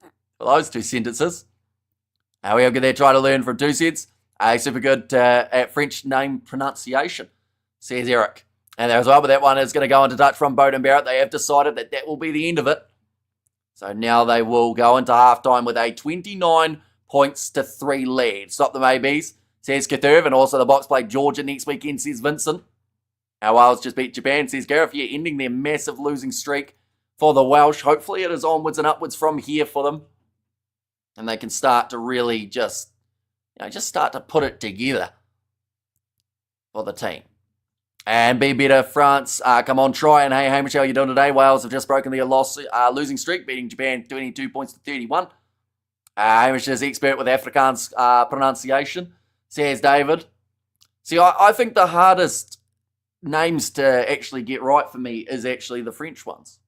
for those two sentences. We are there trying to learn from two sets. Super good at French name pronunciation, says Eric. And as well, but that one is going to go into touch from Beauden Barrett. They have decided that that will be the end of it. So now they will go into halftime with a 29 points to 3 lead. Stop the maybes, says Kathurv, and also the Box play Georgia next weekend, says Vincent. Our Wales just beat Japan, says Gareth. Yeah, ending their massive losing streak for the Welsh. Hopefully it is onwards and upwards from here for them. And they can start to really just start to put it together for the team. And be better, France. Come on, try. And hey, Hamish, how are you doing today? Wales have just broken their losing streak, beating Japan 22 points to 31. Hamish is expert with Afrikaans pronunciation, says David. See, I think the hardest names to actually get right for me is actually the French ones.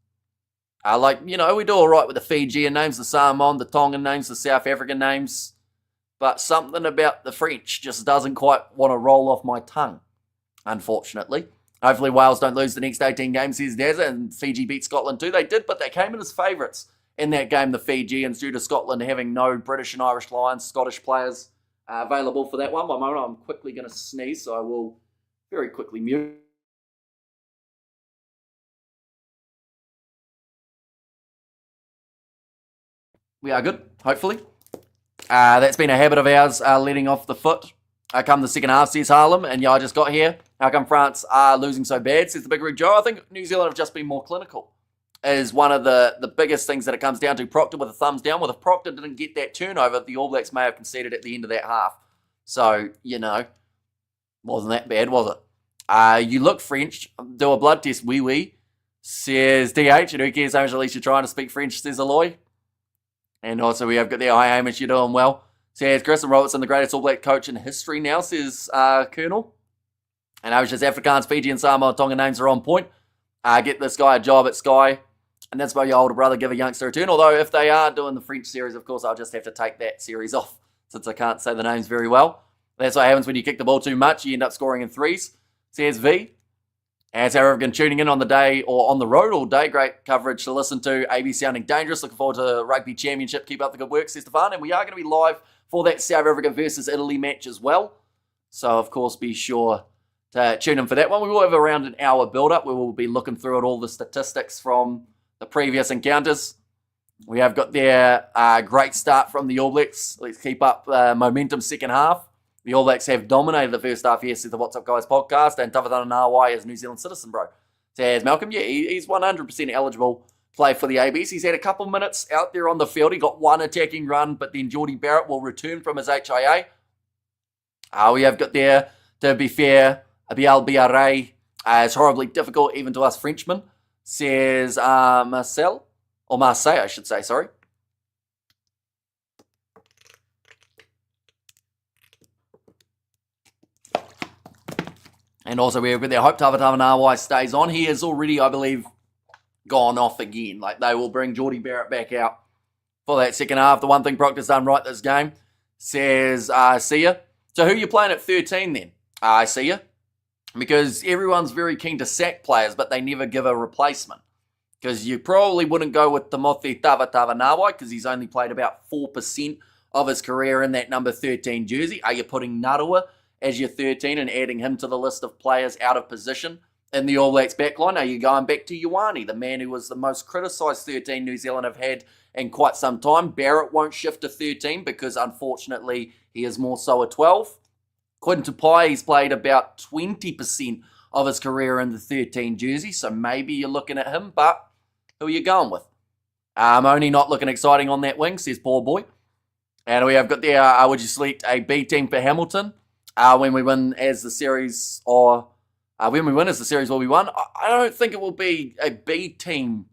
We do all right with the Fijian names, the Samoan, the Tongan names, the South African names. But something about the French just doesn't quite want to roll off my tongue, unfortunately. Hopefully Wales don't lose the next 18 games, says Dazza, and Fiji beat Scotland too. They did, but they came in as favourites in that game, the Fijians, due to Scotland having no British and Irish Lions, Scottish players available for that one. One moment, I'm quickly going to sneeze, so I will very quickly mute. We are good, hopefully. That's been a habit of ours, letting off the foot. Come the second half, says Harlem, and I just got here. How come France are losing so bad, says the Big Rig Joe. I think New Zealand have just been more clinical, is one of the biggest things that it comes down to. Proctor with a thumbs down. Well, if Proctor didn't get that turnover, the All Blacks may have conceded at the end of that half. So, wasn't that bad, was it? You look French. Do a blood test, wee, says DH, and who cares how much at least you're trying to speak French, says Aloy. And also we have got there, hi Hamish, you're doing well. Says Chris and Robertson, the greatest All Black coach in history now, says Colonel. And I was just Afrikaans, Fiji and Samoa, Tonga names are on point. Get this guy a job at Sky. And that's why your older brother give a youngster a turn. Although if they are doing the French series, of course, I'll just have to take that series off since I can't say the names very well. That's what happens when you kick the ball too much. You end up scoring in threes, says V. And South African tuning in on the day or on the road all day. Great coverage to listen to. AB sounding dangerous. Looking forward to the Rugby Championship. Keep up the good work, says Stefan. And we are going to be live for that South Africa versus Italy match as well. So, of course, be sure to tune in for that one. We will have around an hour build-up. We will be looking through at all the statistics from the previous encounters. We have got their great start from the All Blacks. Let's keep up momentum second half. The All Blacks have dominated the first half, yes, says the What's Up Guys podcast, and Tawhatana Nawai is New Zealand citizen, bro. Says Malcolm, yeah, he's 100% eligible to play for the ABs. He's had a couple minutes out there on the field. He got one attacking run, but then Geordie Barrett will return from his HIA. We have got there, to be fair, Abiel Biarray is horribly difficult, even to us Frenchmen, says Marcel, or Marseille, I should say, sorry. And also we've got their Hope Tawhatana stays on. He has already, I believe, gone off again. Like, they will bring Geordie Barrett back out for that second half. The one thing Proctor's done right this game, says, see ya. So who are you playing at 13 then? I see ya. Because everyone's very keen to sack players, but they never give a replacement. Because you probably wouldn't go with Timothy Tawhatana because he's only played about 4% of his career in that number 13 jersey? Are you putting Narawa as your 13 and adding him to the list of players out of position in the All Blacks backline? Are you going back to Ioane, the man who was the most criticised 13 New Zealand have had in quite some time? Barrett won't shift to 13 because, unfortunately, he is more so a 12. Quinton Tupai, he's played about 20% of his career in the 13 jersey, so maybe you're looking at him, but who are you going with? Only not looking exciting on that wing, says poor boy. And we have got there, would you select a B team for Hamilton when we win as the series, or when we win as the series will be won? I don't think it will be a B team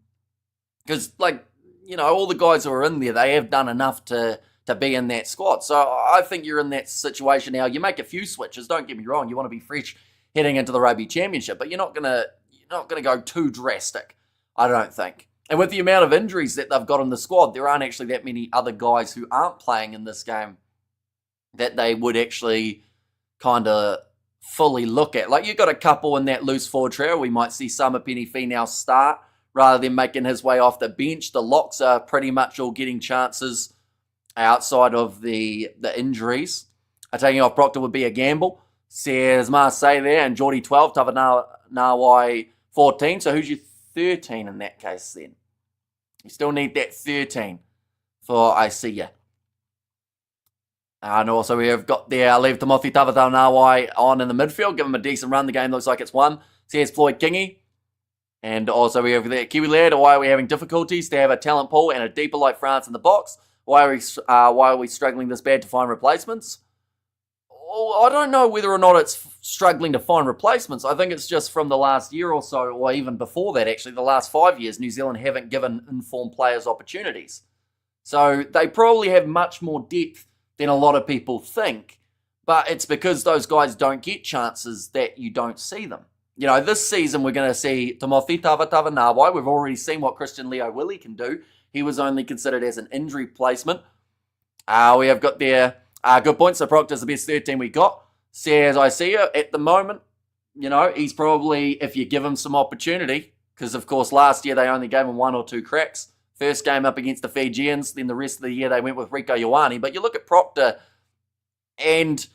because, all the guys who are in there, they have done enough to be in that squad. So I think you're in that situation now. You make a few switches, don't get me wrong. You want to be fresh heading into the Rugby Championship, but you're not gonna go too drastic, I don't think. And with the amount of injuries that they've got in the squad, there aren't actually that many other guys who aren't playing in this game that they would actually kind of fully look at. Like, you've got a couple in that loose forward trio. We might see Samapeni now start rather than making his way off the bench. The locks are pretty much all getting chances outside of the injuries. Taking off Proctor would be a gamble, says Marseille there, and Geordie 12, Tavanawai 14. So who's your 13 in that case then? You still need that 13 for Isaiah. And also we have got there, leave Timothy Tavanawai on in the midfield. Give him a decent run. The game looks like it's won, says Floyd Kingy. And also we have there, Kiwi Laird. Why are we having difficulties to have a talent pool and a deeper like France in the box? Why are we struggling this bad to find replacements? Oh, I don't know whether or not it's struggling to find replacements. I think it's just from the last year or so, or even before that, actually, the last 5 years, New Zealand haven't given informed players opportunities. So they probably have much more depth than a lot of people think, but it's because those guys don't get chances that you don't see them. This season we're going to see Timothy Tavanawai. We've already seen what Christian Leo Willie can do. He was only considered as an injury placement. We have got there good points. So Proctor's the best 13 we got. Says Isaiah at the moment, he's probably, if you give him some opportunity, because of course last year they only gave him 1 or 2 cracks. First game up against the Fijians, then the rest of the year they went with Rieko Ioane. But you look at Proctor, and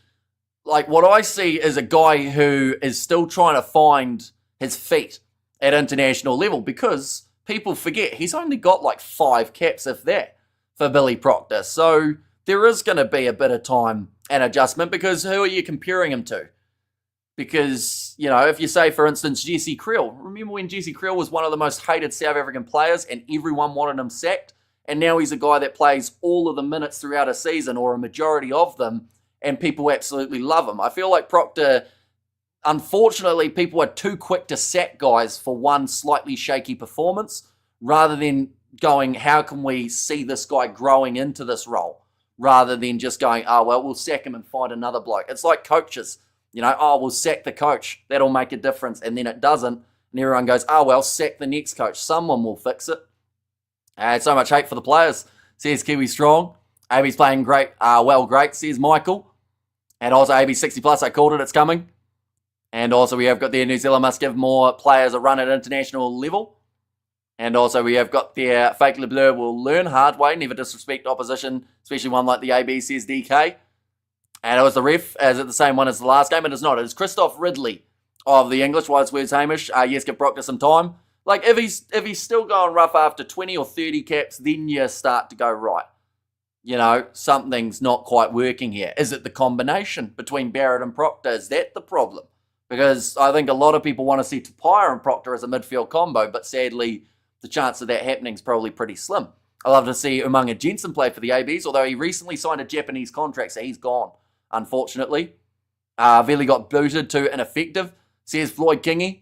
what I see is a guy who is still trying to find his feet at international level, because people forget he's only got 5 caps, if that, for Billy Proctor. So there is going to be a bit of time and adjustment, because who are you comparing him to? Because, if you say, for instance, Jesse Creel. Remember when Jesse Creel was one of the most hated South African players and everyone wanted him sacked? And now he's a guy that plays all of the minutes throughout a season, or a majority of them, and people absolutely love him. I feel like Proctor, unfortunately, people are too quick to sack guys for one slightly shaky performance, rather than going, how can we see this guy growing into this role? Rather than just going, we'll sack him and find another bloke. It's like coaches. We'll sack the coach. That'll make a difference. And then it doesn't. And everyone goes, sack the next coach. Someone will fix it. So much hate for the players, says Kiwi Strong. AB's playing great. Great, says Michael. And also AB 60 plus, I called it, it's coming. And also we have got there, New Zealand must give more players a run at international level. And also we have got there, Fake Le Bleu will learn hard way, never disrespect opposition, especially one like the AB, says DK. And it was the ref, is it the same one as the last game? It is not. It is Christoph Ridley of the English. Wise words, Hamish. Yes, give Proctor some time. If he's still going rough after 20 or 30 caps, then you start to go, right, something's not quite working here. Is it the combination between Barrett and Proctor? Is that the problem? Because I think a lot of people want to see Tupaia and Proctor as a midfield combo, but sadly, the chance of that happening is probably pretty slim. I love to see Umaga Jensen play for the ABs, although he recently signed a Japanese contract, so he's gone, unfortunately. Vili got booted to ineffective, says Floyd Kingy.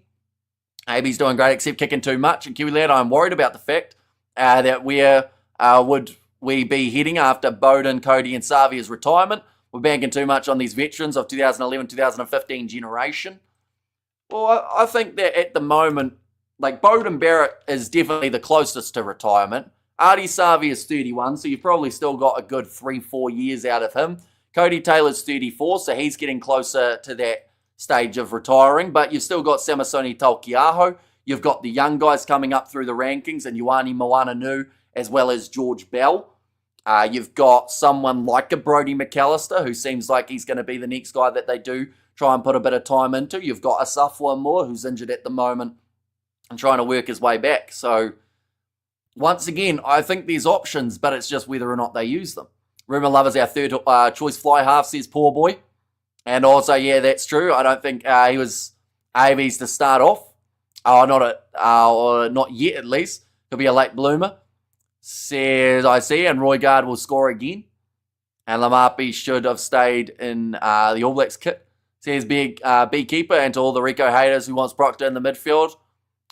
AB's doing great, except kicking too much. And Kiwi Lad, I'm worried about the fact that where would we be heading after Bowden, Cody, and Savia's retirement? We're banking too much on these veterans of 2011-2015 generation. Well, I think that at the moment, Bowden Barrett is definitely the closest to retirement. Artie Savia is 31, so you've probably still got a good 3-4 years out of him. Cody Taylor's 34, so he's getting closer to that stage of retiring, but you've still got Samasoni Taukiaho. You've got the young guys coming up through the rankings, and Ioane Moana Nu, as well as George Bell. You've got someone like a Brodie McAllister, who seems like he's going to be the next guy that they do try and put a bit of time into. You've got Asafwa Moore, who's injured at the moment and trying to work his way back. So, once again, I think there's options, but it's just whether or not they use them. Rumour Lover's our third choice fly half, says poor boy. And also, yeah, that's true. I don't think he was AVs to start off. Not yet at least. He'll be a late bloomer. Says I see, and Roy Gard will score again. And Lamapi should have stayed in the All Blacks kit. Says big beekeeper, and to all the Rico haters who wants Proctor in the midfield.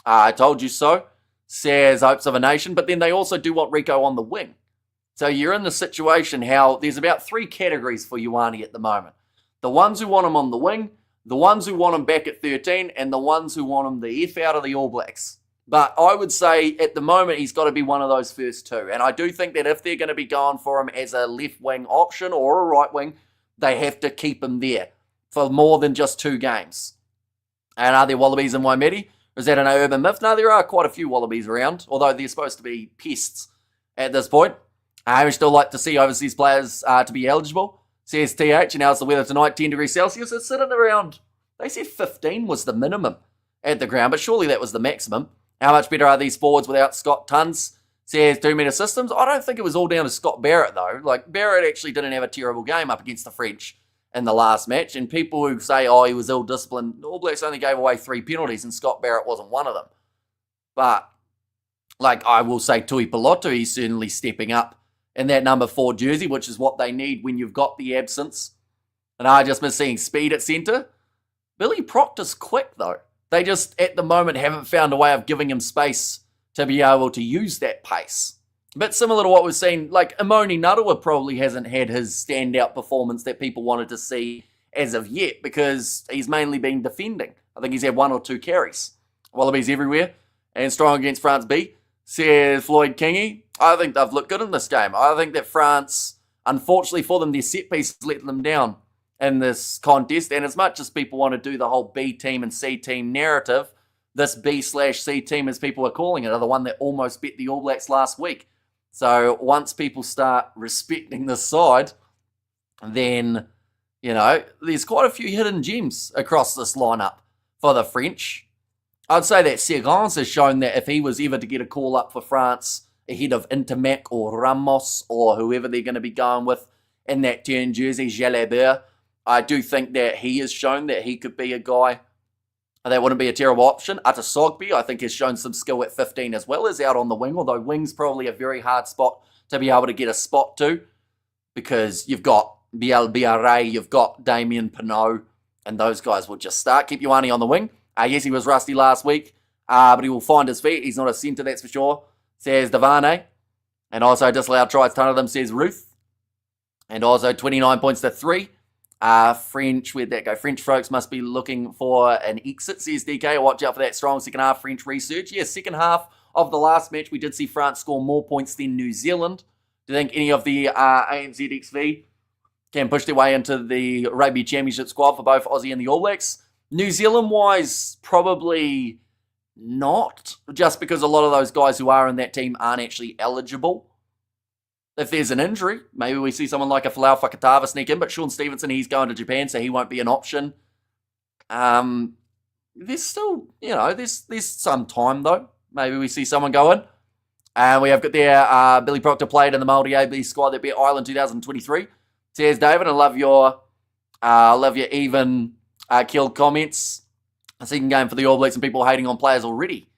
I told you so. Says hopes of a nation, but then they also do want Rico on the wing. So you're in the situation how there's about 3 categories for Ioane at the moment. The ones who want him on the wing, the ones who want him back at 13, and the ones who want him the F out of the All Blacks. But I would say at the moment he's got to be one of those first 2. And I do think that if they're going to be going for him as a left wing option or a right wing, they have to keep him there for more than just 2 games. And are there Wallabies in Waimeri? Or is that an urban myth? No, there are quite a few Wallabies around, although they're supposed to be pests at this point. I would still like to see overseas players to be eligible. Says TH, and how's the weather tonight? 10 degrees Celsius. It's sitting around, they said 15 was the minimum at the ground, but surely that was the maximum. How much better are these forwards without Scott Tuns? Says 2-metre systems. I don't think it was all down to Scott Barrett, though. Like, Barrett actually didn't have a terrible game up against the French in the last match. And people who say, oh, he was ill-disciplined, All Blacks only gave away 3 penalties, and Scott Barrett wasn't one of them. But, like, I will say Tui Piloto, he's certainly stepping up in that number 4 jersey, which is what they need when you've got the absence. And I just miss seeing speed at centre. Billy Proctor's quick, though. They just, at the moment, haven't found a way of giving him space to be able to use that pace. A bit similar to what we've seen, like Imoni Narawa probably hasn't had his standout performance that people wanted to see as of yet because he's mainly been defending. I think he's had 1 or 2 carries. Wallabies everywhere and strong against France B. Says Floyd Kingy. I think they've looked good in this game. I think that France, unfortunately for them, their set pieces let them down in this contest. And as much as people want to do the whole B team and C team narrative, this B/C team, as people are calling it, are the one that almost beat the All Blacks last week. So once people start respecting this side, then, you know, there's quite a few hidden gems across this lineup for the French. I'd say that Sergans has shown that if he was ever to get a call up for France ahead of Intermac or Ramos or whoever they're going to be going with in that turn jersey, Jalabert, I do think that he has shown that he could be a guy that wouldn't be a terrible option. Ata Sogby, I think, has shown some skill at 15 as well as out on the wing, although wing's probably a very hard spot to be able to get a spot to because you've got Biel Biarre, you've got Damien Pinot, and those guys will just start. Keep Ioane on the wing. Yes, he was rusty last week, but he will find his feet. He's not a centre, that's for sure, says Davane. And also disallowed tries, ton of them, says Ruth. And also 29 points to 3. French, where'd that go? French folks must be looking for an exit, says DK. Watch out for that strong second half French research. Yes, second half of the last match, we did see France score more points than New Zealand. Do you think any of the ANZ XV can push their way into the Rugby Championship squad for both Aussie and the All Blacks? New Zealand-wise, probably not, just because a lot of those guys who are in that team aren't actually eligible. If there's an injury, maybe we see someone like a Falau Fakatava sneak in, but Sean Stevenson, he's going to Japan, so he won't be an option. There's still, you know, there's some time, though. Maybe we see someone go in. And we have got there, Billy Proctor played in the Māori AB squad that beat Ireland 2023. Says David, I love your even killed comments. A second game for the All Blacks and people hating on players already.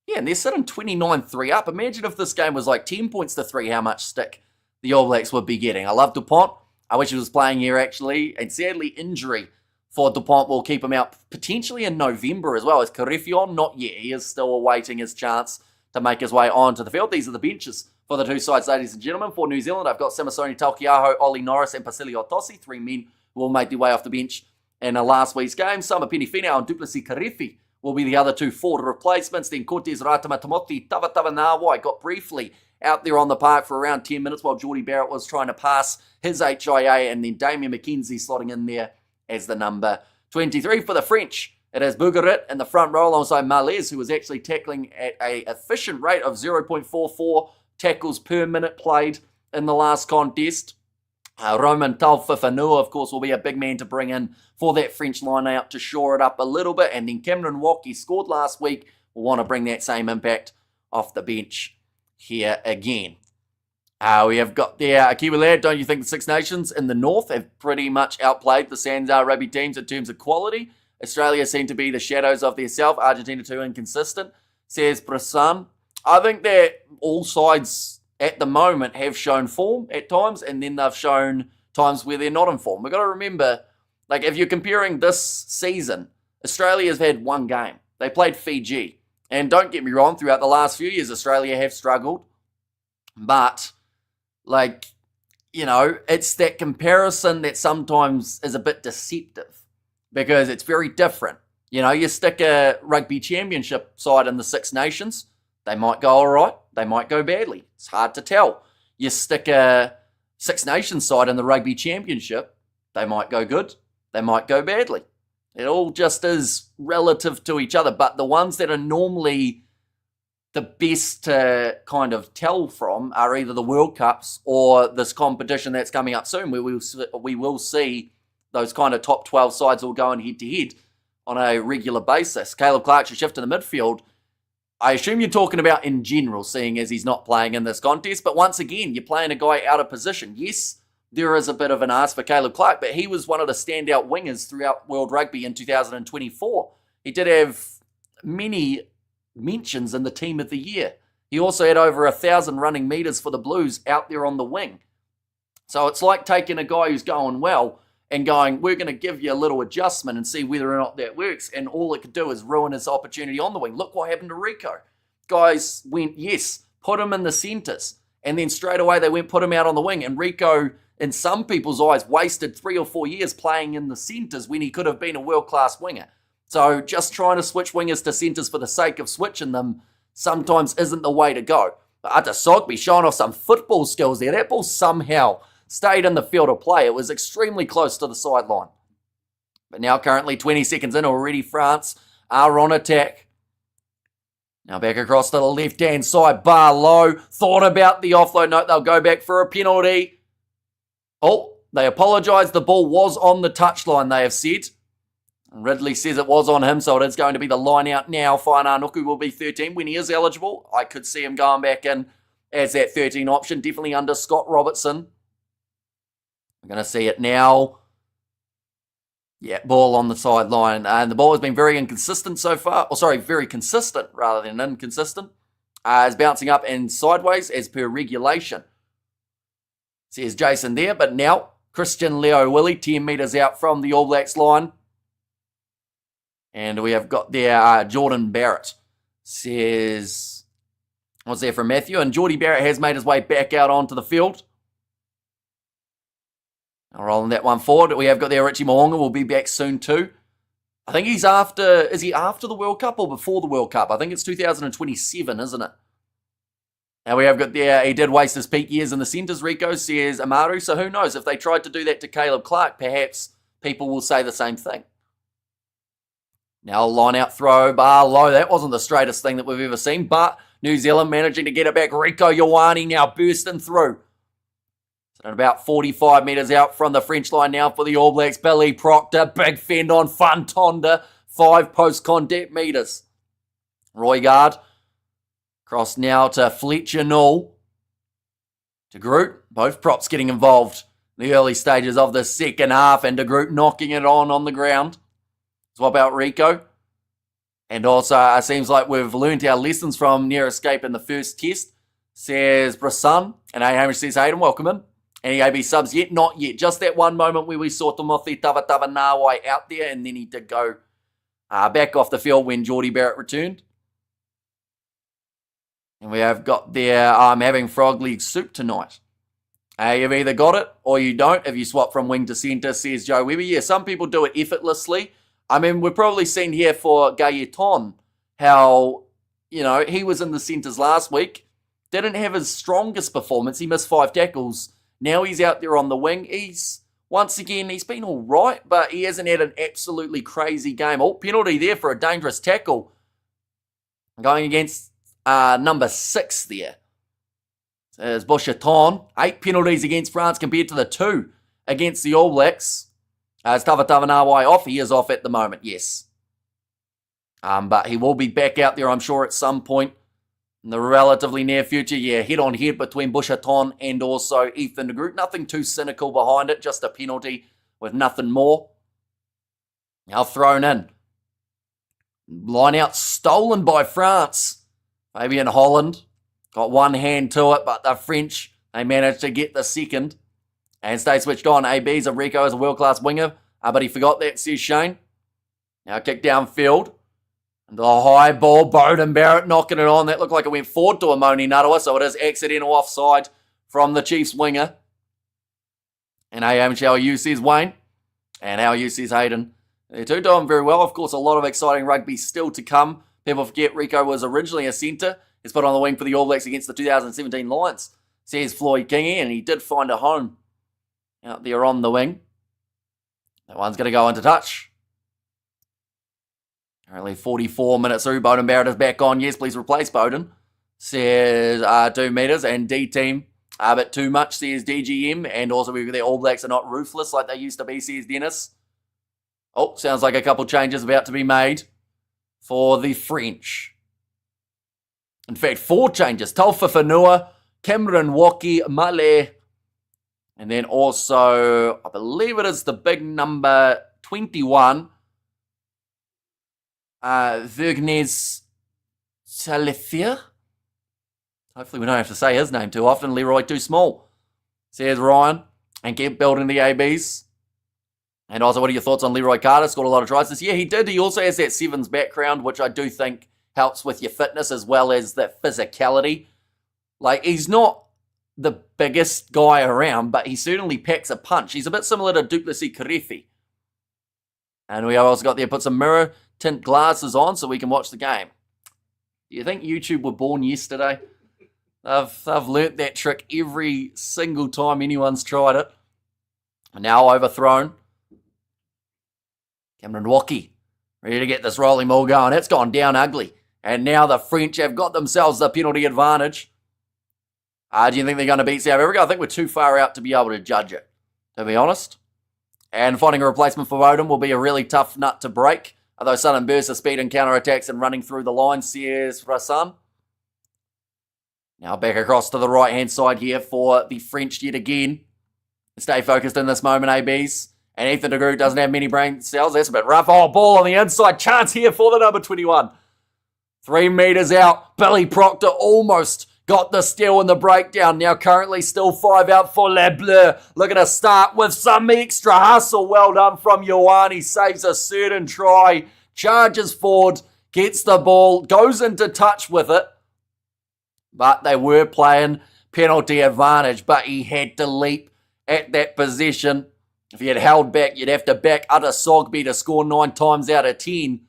Yeah, and they're sitting 29-3 up. Imagine if this game was like 10 points to 3, how much stick the All Blacks would be getting. I love Dupont. I wish he was playing here, actually. And sadly, injury for Dupont will keep him out potentially in November as well. Is Carifion? Not yet. He is still awaiting his chance to make his way onto the field. These are the benches for the two sides, ladies and gentlemen. For New Zealand, I've got Simasoni Taukiaho, Ollie Norris, and Pasilio Tosi. 3 men who will make their way off the bench in last week's game. Sama Penifina and Duplessis Karifi will be the other 2 forward replacements. Then Cortez Ratama Tamoti Tavatava Nawai got briefly out there on the park for around 10 minutes while Geordie Barrett was trying to pass his HIA, and then Damien McKenzie slotting in there as the number 23 for the French. It is Bougarit in the front row alongside Malaise, who was actually tackling at an efficient rate of 0.44 tackles per minute played in the last contest. Roman Taufifenua, of course, will be a big man to bring in for that French line-out to shore it up a little bit. And then Cameron Watt, scored last week, will want to bring that same impact off the bench here again. We have got there, Kiwi lad, don't you think the Six Nations in the North have pretty much outplayed the Sanzar rugby teams in terms of quality? Australia seem to be the shadows of themselves. Argentina too inconsistent, says Brasan. I think that all sides at the moment have shown form at times, and then they've shown times where they're not in form. We've got to remember, like, if you're comparing this season, Australia's had one game. They played Fiji. And don't get me wrong, throughout the last few years, Australia have struggled. But, like, you know, it's that comparison that sometimes is a bit deceptive because it's very different. You know, you stick a rugby championship side in the Six Nations, they might go all right, they might go badly. It's hard to tell. You stick a Six Nations side in the rugby championship, they might go good, they might go badly. It all just is relative to each other. But the ones that are normally the best to kind of tell from are either the World Cups or this competition that's coming up soon, where we will see those kind of top 12 sides all going head-to-head on a regular basis. Caleb Clark should shift to the midfield. I assume you're talking about in general, seeing as he's not playing in this contest. But once again, you're playing a guy out of position. Yes, there is a bit of an ask for Caleb Clark, but he was one of the standout wingers throughout World Rugby in 2024. He did have many mentions in the Team of the Year. He also had over 1,000 running metres for the Blues out there on the wing. So it's like taking a guy who's going well and going, we're going to give you a little adjustment and see whether or not that works. And all it could do is ruin his opportunity on the wing. Look what happened to Rico. Guys went, yes, put him in the centres. And then straight away they went, put him out on the wing. And Rico, in some people's eyes, wasted 3 or 4 years playing in the centres when he could have been a world-class winger. So just trying to switch wingers to centres for the sake of switching them sometimes isn't the way to go. But Ata Sogby showing off some football skills there. That ball somehow stayed in the field of play. It was extremely close to the sideline. But now currently 20 seconds in already, France are on attack. Now back across to the left-hand side. Bar low. Thought about the offload. No, they'll go back for a penalty. Oh, they apologise. The ball was on the touchline, they have said. And Ridley says it was on him, so it is going to be the line out now. Whainānuku will be 13 when he is eligible. I could see him going back in as that 13 option, definitely under Scott Robertson. We're going to see it now. Yeah, ball on the sideline. And the ball has been very inconsistent so far. Very consistent rather than inconsistent. It's bouncing up and sideways as per regulation. Says Jason there, but now Christian Leo Willie, 10 metres out from the All Blacks line. And we have got there Jordan Barrett. Says, what's there from Matthew? And Geordie Barrett has made his way back out onto the field. Now rolling that one forward. We have got there Richie Mo'unga will be back soon too. I think he's after, is he after the World Cup or before the World Cup? I think it's 2027, isn't it? Now we have got there, he did waste his peak years in the centres, Rico, says Amaru. So who knows, if they tried to do that to Caleb Clark, perhaps people will say the same thing. Now line out throw, bar low. That wasn't the straightest thing that we've ever seen, but New Zealand managing to get it back. Rico Ioane now bursting through. So at about 45 metres out from the French line now for the All Blacks. Billy Proctor, big fend on Fantonda, 5 post-contact metres. Roygaard, cross now to Fletcher Null. De Groot, both props getting involved in the early stages of the second half, and De Groot knocking it on the ground. Swap out Rico. And also, it seems like we've learned our lessons from near escape in the first test, says Brasan. And Hamish says, Hayden, welcome in. Any AB subs yet? Not yet. Just that one moment where we saw Tomothi Tavatava out there, and then he did go back off the field when Geordie Barrett returned. And we have got there, I'm having frog leg soup tonight. You've either got it or you don't if you swap from wing to centre, says Joe Webber. Yeah, some people do it effortlessly. I mean, we've probably seen here for Gayeton how, you know, he was in the centres last week. Didn't have his strongest performance. He missed 5 tackles. Now he's out there on the wing. Once again, he's been all right, but he hasn't had an absolutely crazy game. Oh, penalty there for a dangerous tackle. Going against number 6 there. There's Boucheton. 8 penalties against France compared to the 2 against the All Blacks. Is Tavatavanawai off? He is off at the moment, yes. But he will be back out there, I'm sure, at some point in the relatively near future. Yeah, head-on-head between Boucheton and also Ethan de Groot. Nothing too cynical behind it, just a penalty with nothing more. Now thrown in. Line out stolen by France. Maybe in Holland. Got one hand to it, but the French, they managed to get the second. And stay switched on. AB's of Rico is a world-class winger. But he forgot that, says Shane. Now kick downfield. And the high ball, Bowden Barrett knocking it on. That looked like it went forward to Amoni Narawa, so it is accidental offside from the Chiefs winger. And how you says Wayne. And how you says Hayden. They're two doing very well. Of course, a lot of exciting rugby still to come. People forget Rico was originally a centre. He's put on the wing for the All Blacks against the 2017 Lions, says Floyd Kingy, and he did find a home out there on the wing. That one's going to go into touch. Currently 44 minutes through. Bowden Barrett is back on. Yes, please replace Bowden. Says 2 metres and D-team. A bit too much, says DGM. And also the All Blacks are not ruthless like they used to be, says Dennis. Oh, sounds like a couple changes about to be made for the French. In fact, 4 changes. Taufa Fanua, Cameron Waki, Male, and then also, I believe it is the big number 21, Vergnes Salifir. Hopefully we don't have to say his name too often. Leroy too small, says Ryan, and keep building the ABs. And also, what are your thoughts on Leroy Carter? Scored a lot of tries this year. He did. He also has that sevens background, which I do think helps with your fitness as well as that physicality. Like, he's not the biggest guy around, but he certainly packs a punch. He's a bit similar to Duplessis Karefi. And we also got there, put some mirror tint glasses on so we can watch the game. Do you think YouTube were born yesterday? They've learnt that trick every single time anyone's tried it. And now overthrown. Cameron Waki, ready to get this rolling ball going. It's gone down ugly. And now the French have got themselves the penalty advantage. Do you think they're going to beat South Africa? I think we're too far out to be able to judge it, to be honest. And finding a replacement for Bowden will be a really tough nut to break. Although sudden bursts of speed and counter-attacks and running through the line, says Rasan. Now back across to the right-hand side here for the French yet again. Stay focused in this moment, ABs. And Ethan de Groot doesn't have many brain cells. That's a bit rough. Oh, ball on the inside. Chance here for the number 21. 3 metres out. Billy Proctor almost got the steal in the breakdown. Now currently still 5 out for Les Bleus. Looking to start with some extra hustle. Well done from Ioane. Saves a certain try. Charges forward. Gets the ball. Goes into touch with it. But they were playing penalty advantage. But he had to leap at that possession. If he had held back, you'd have to back Utter Sogby to score 9 times out of 10.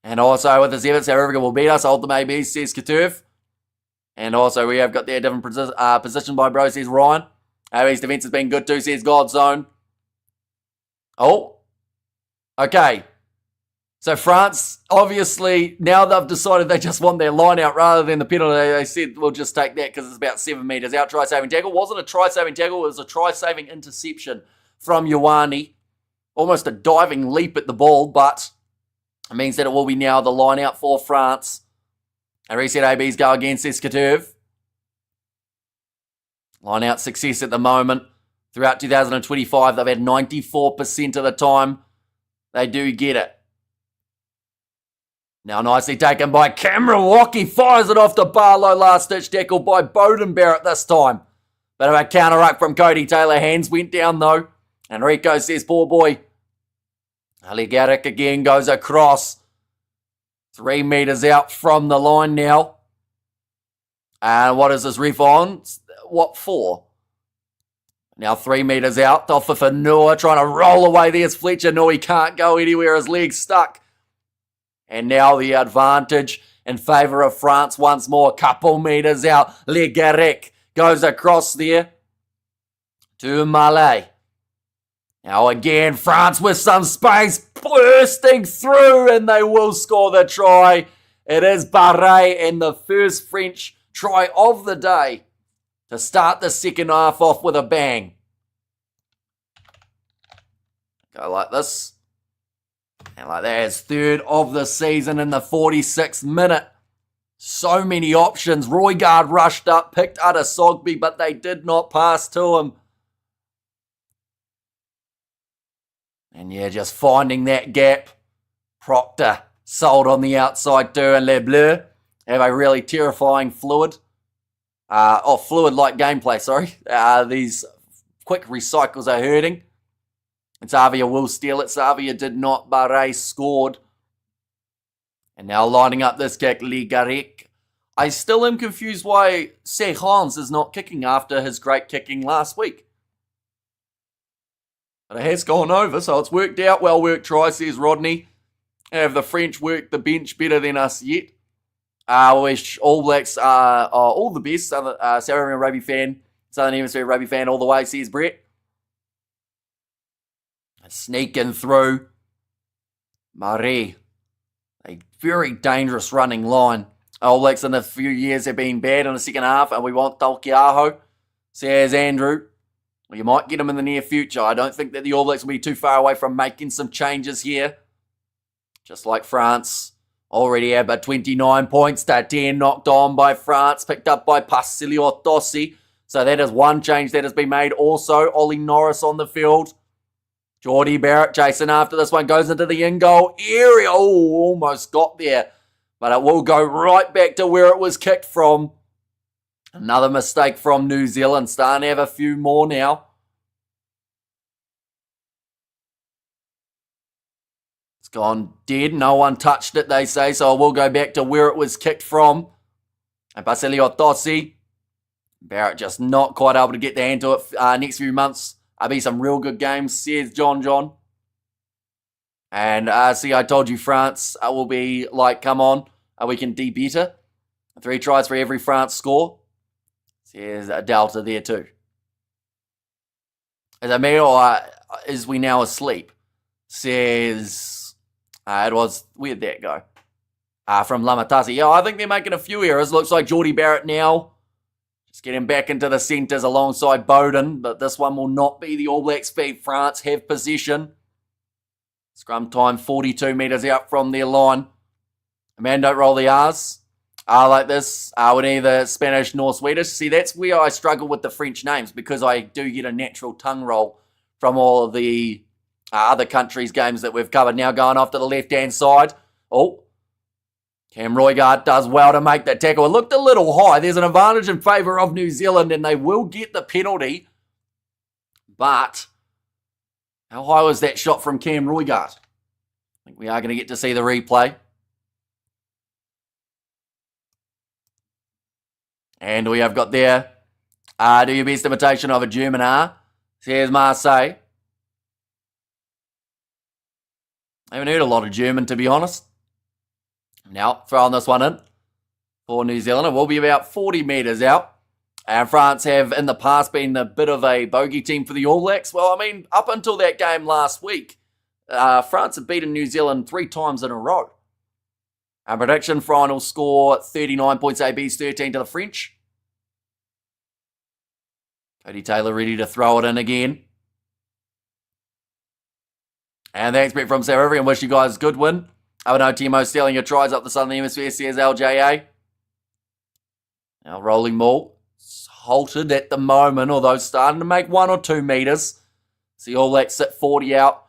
And also with the Sevens, South Africa will beat us. Ultimate AB, says Katurf. And also we have got their different position by bro, says Ryan. AB's defense has been good too, says Godzone. Oh. Okay. So France, obviously, now they've decided they just want their line out rather than the penalty. They said, we'll just take that because it's about 7 metres out. Try-saving tackle. Wasn't a try-saving tackle. It was a try-saving interception from Ioane. Almost a diving leap at the ball, but it means that it will be now the line out for France. And reset ABs go again, says Katurv. Line out success at the moment. Throughout 2025, they've had 94% of the time. They do get it. Now nicely taken by Cameron Waki. Fires it off to Barlow. Last ditch tackle by Bowden Barrett this time. Bit of a counter-up from Cody Taylor. Hands went down though. And Rico says, poor boy. Ali Garrick again goes across. 3 metres out from the line now. And what is this ref on? What for? Now 3 metres out. Off for Noah trying to roll away. There's Fletcher. No, he can't go anywhere. His leg's stuck. And now the advantage in favour of France once more. Couple metres out. Le Garrick goes across there to Malay. Now again, France with some space bursting through, and they will score the try. It is Barret and the first French try of the day to start the second half off with a bang. Go like this. And like that, his third of the season in the 46th minute. So many options. Roygaard rushed up, picked Sogby, but they did not pass to him. And yeah, just finding that gap. Proctor sold on the outside too, and Les Bleus have a really terrifying fluid like gameplay, sorry. These quick recycles are hurting. And Xavier will steal it. Xavier did not. Barre scored. And now lining up this kick, Lee Garek. I still am confused why Serrans is not kicking after his great kicking last week. But it has gone over, so it's worked out. Well worked try, says Rodney. Have the French worked the bench better than us yet? Wish All Blacks are all the best. Southern Rugby fan, Southern Hemisphere Rugby fan all the way, says Brett. Sneaking through. Marais. A very dangerous running line. All Blacks in a few years have been bad in the second half, and we want Talkiaho, says Andrew. Well, you might get him in the near future. I don't think that the All Blacks will be too far away from making some changes here. Just like France already have a 29 points to 10 knocked on by France, picked up by Pasilio Tossi. So that is one change that has been made. Also, Ollie Norris on the field. Geordie Barrett chasing after this one, goes into the in-goal area. Oh, almost got there. But it will go right back to where it was kicked from. Another mistake from New Zealand. Starting to have a few more now. It's gone dead. No one touched it, they say. So it will go back to where it was kicked from. And Basilio Tossi. Barrett just not quite able to get the hand to it next few months. There'll be some real good games, says John. And see, I told you France will be like, come on, we can do better. 3 tries for every France score. Says a delta there too. Is it me or is we now asleep? Says, where'd that go? From Lamatasi. Yeah, I think they're making a few errors. Looks like Geordie Barrett now. Just getting back into the centres alongside Bowden, but this one will not be the All Blacks' feed. France have possession. Scrum time 42 metres out from their line. Man, don't roll the R's. Like this, with either Spanish nor Swedish. See, that's where I struggle with the French names because I do get a natural tongue roll from all of the other countries' games that we've covered. Now going off to the left-hand side. Oh. Cam Roygaard does well to make the tackle. It looked a little high. There's an advantage in favour of New Zealand, and they will get the penalty. But how high was that shot from Cam Roygaard? I think we are going to get to see the replay. And we have got there, do your best imitation of a German R, says Marseille. I haven't heard a lot of German, to be honest. Now, throwing this one in for New Zealand. It will be about 40 metres out. And France have, in the past, been a bit of a bogey team for the All Blacks. Well, I mean, up until that game last week, France have beaten New Zealand 3 times in a row. Our prediction, final score, 39 points AB's 13 to the French. Cody Taylor ready to throw it in again. And thanks, Brett from South Africa, and wish you guys a good win. I know Timo stealing your tries up the Southern Hemisphere, says LJA. Now rolling ball. It's halted at the moment, although starting to make 1 or 2 metres. See All Blacks sit 40 out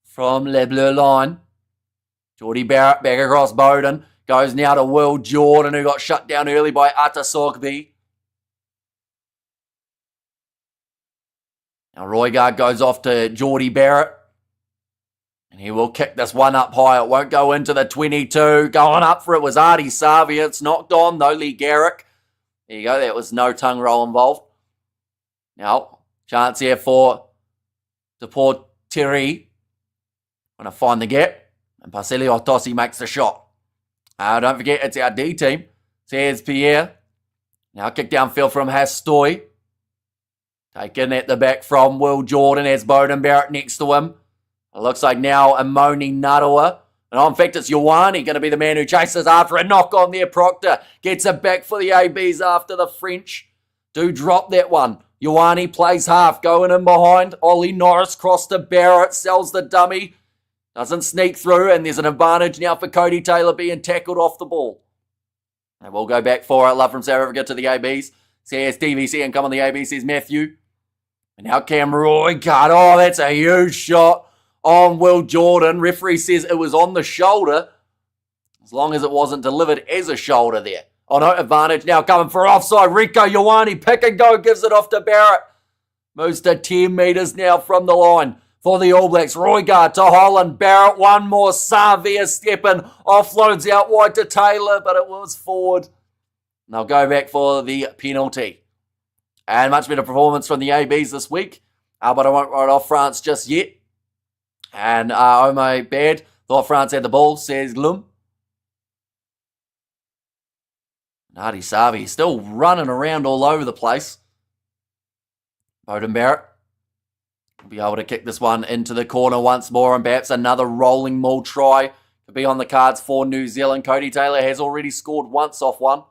from Le Bleu line. Geordie Barrett back across Bowden. Goes now to Will Jordan, who got shut down early by Sogby. Now Roygaard goes off to Geordie Barrett. And he will kick this one up high. It won't go into the 22. Going up for it was Artie Xavier. It's knocked on, though, Lee Garrick. There you go. There was no tongue roll involved. Now, chance here for Deport Terry. Going to find the gap. And Pasilio Tossi makes the shot. Don't forget, it's our D team. Says Pierre. Now kick downfield from Hastoy. Taken at the back from Will Jordan as Bowden Barrett next to him. It looks like now Amoni Narawa. And in fact, it's Ioane going to be the man who chases after a knock on there. Proctor gets it back for the ABs after the French do drop that one. Ioane plays half, going in behind. Ollie Norris cross to Barrett, sells the dummy. Doesn't sneak through, and there's an advantage now for Cody Taylor being tackled off the ball. And we'll go back for it. Love from South Africa to the ABs. Says DVC and come on the ABs, says Matthew. And now Cam Roycard. Oh, that's a huge shot on Will Jordan. Referee says it was on the shoulder, as long as it wasn't delivered as a shoulder there. Oh no, advantage now coming for offside. Rico Ioane, pick and go, gives it off to Barrett. Moves to 10 metres now from the line for the All Blacks. Roygaard to Holland. Barrett, one more. Savia stepping. Offloads out wide to Taylor, but it was forward. They'll go back for the penalty. And much better performance from the ABs this week. But I won't write off France just yet. And oh my bad. Thought France had the ball, says Glum. Nadi Savi still running around all over the place. Beauden Barrett will be able to kick this one into the corner once more, and perhaps another rolling maul try to be on the cards for New Zealand. Cody Taylor has already scored once off one.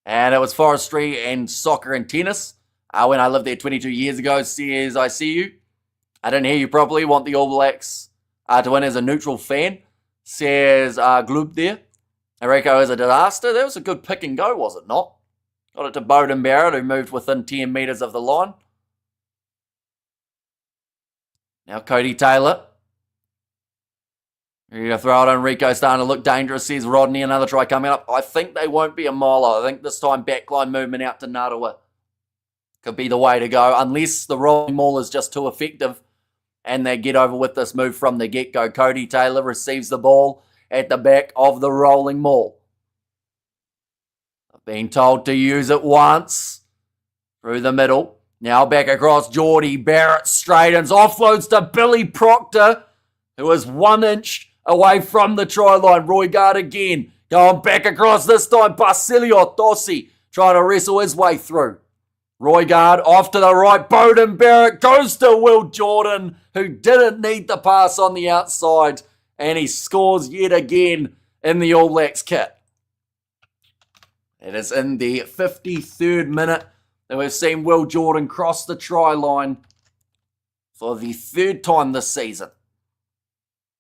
And it was forestry and soccer and tennis. When I lived there 22 years ago, says I see you. I didn't hear you properly. Want the All Blacks to win as a neutral fan, says Gloob there. Rico is a disaster. That was a good pick and go, was it not? Got it to Beauden Barrett, who moved within 10 metres of the line. Now Cody Taylor. Ready to throw it on. Rico starting to look dangerous, says Rodney. Another try coming up. I think they won't be a miler. I think this time backline movement out to Narawa could be the way to go, unless the rolling maul is just too effective and they get over with this move from the get-go. Cody Taylor receives the ball at the back of the rolling maul. Being told to use it once. Through the middle. Now back across Geordie. Barrett straightens. Offloads to Billy Proctor, who is 1 inch away from the try line. Roygaard again. Going back across this time. Basilio Tossi trying to wrestle his way through. Roygaard off to the right. Beauden Barrett goes to Will Jordan, who didn't need the pass on the outside. And he scores yet again in the All Blacks kit. It is in the 53rd minute that we've seen Will Jordan cross the try line for the 3rd time this season.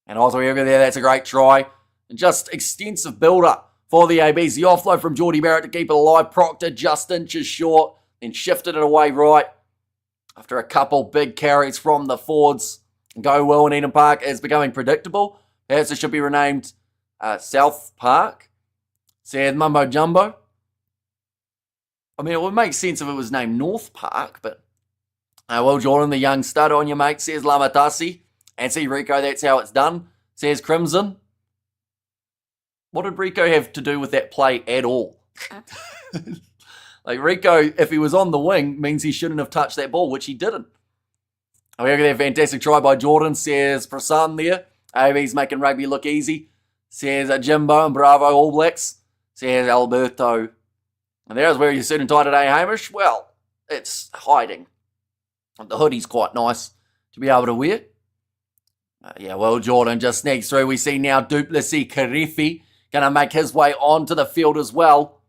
And also over there, that's a great try. And just extensive build-up for the ABs. The offload from Geordie Barrett to keep it alive. Proctor just inches short, then shifted it away right after a couple big carries from the forwards. Go Will in Eden Park is becoming predictable. Perhaps it should be renamed South Park. Said Mumbo Jumbo. I mean, it would make sense if it was named North Park, but Will Jordan, the young stud on your mate, says Lamatasi. And see, Rico, that's how it's done, says Crimson. What did Rico have to do with that play at all? Like, Rico, if he was on the wing, means he shouldn't have touched that ball, which he didn't. Oh, look at that fantastic try by Jordan, says Prasan there. AB's making rugby look easy, says Jimbo and Bravo All Blacks, says Alberto. And there's where you're suit and tie today, Hamish. Well, it's hiding. The hoodie's quite nice to be able to wear. Well, Jordan just sneaks through. We see now Duplessis Karefi going to make his way onto the field as well.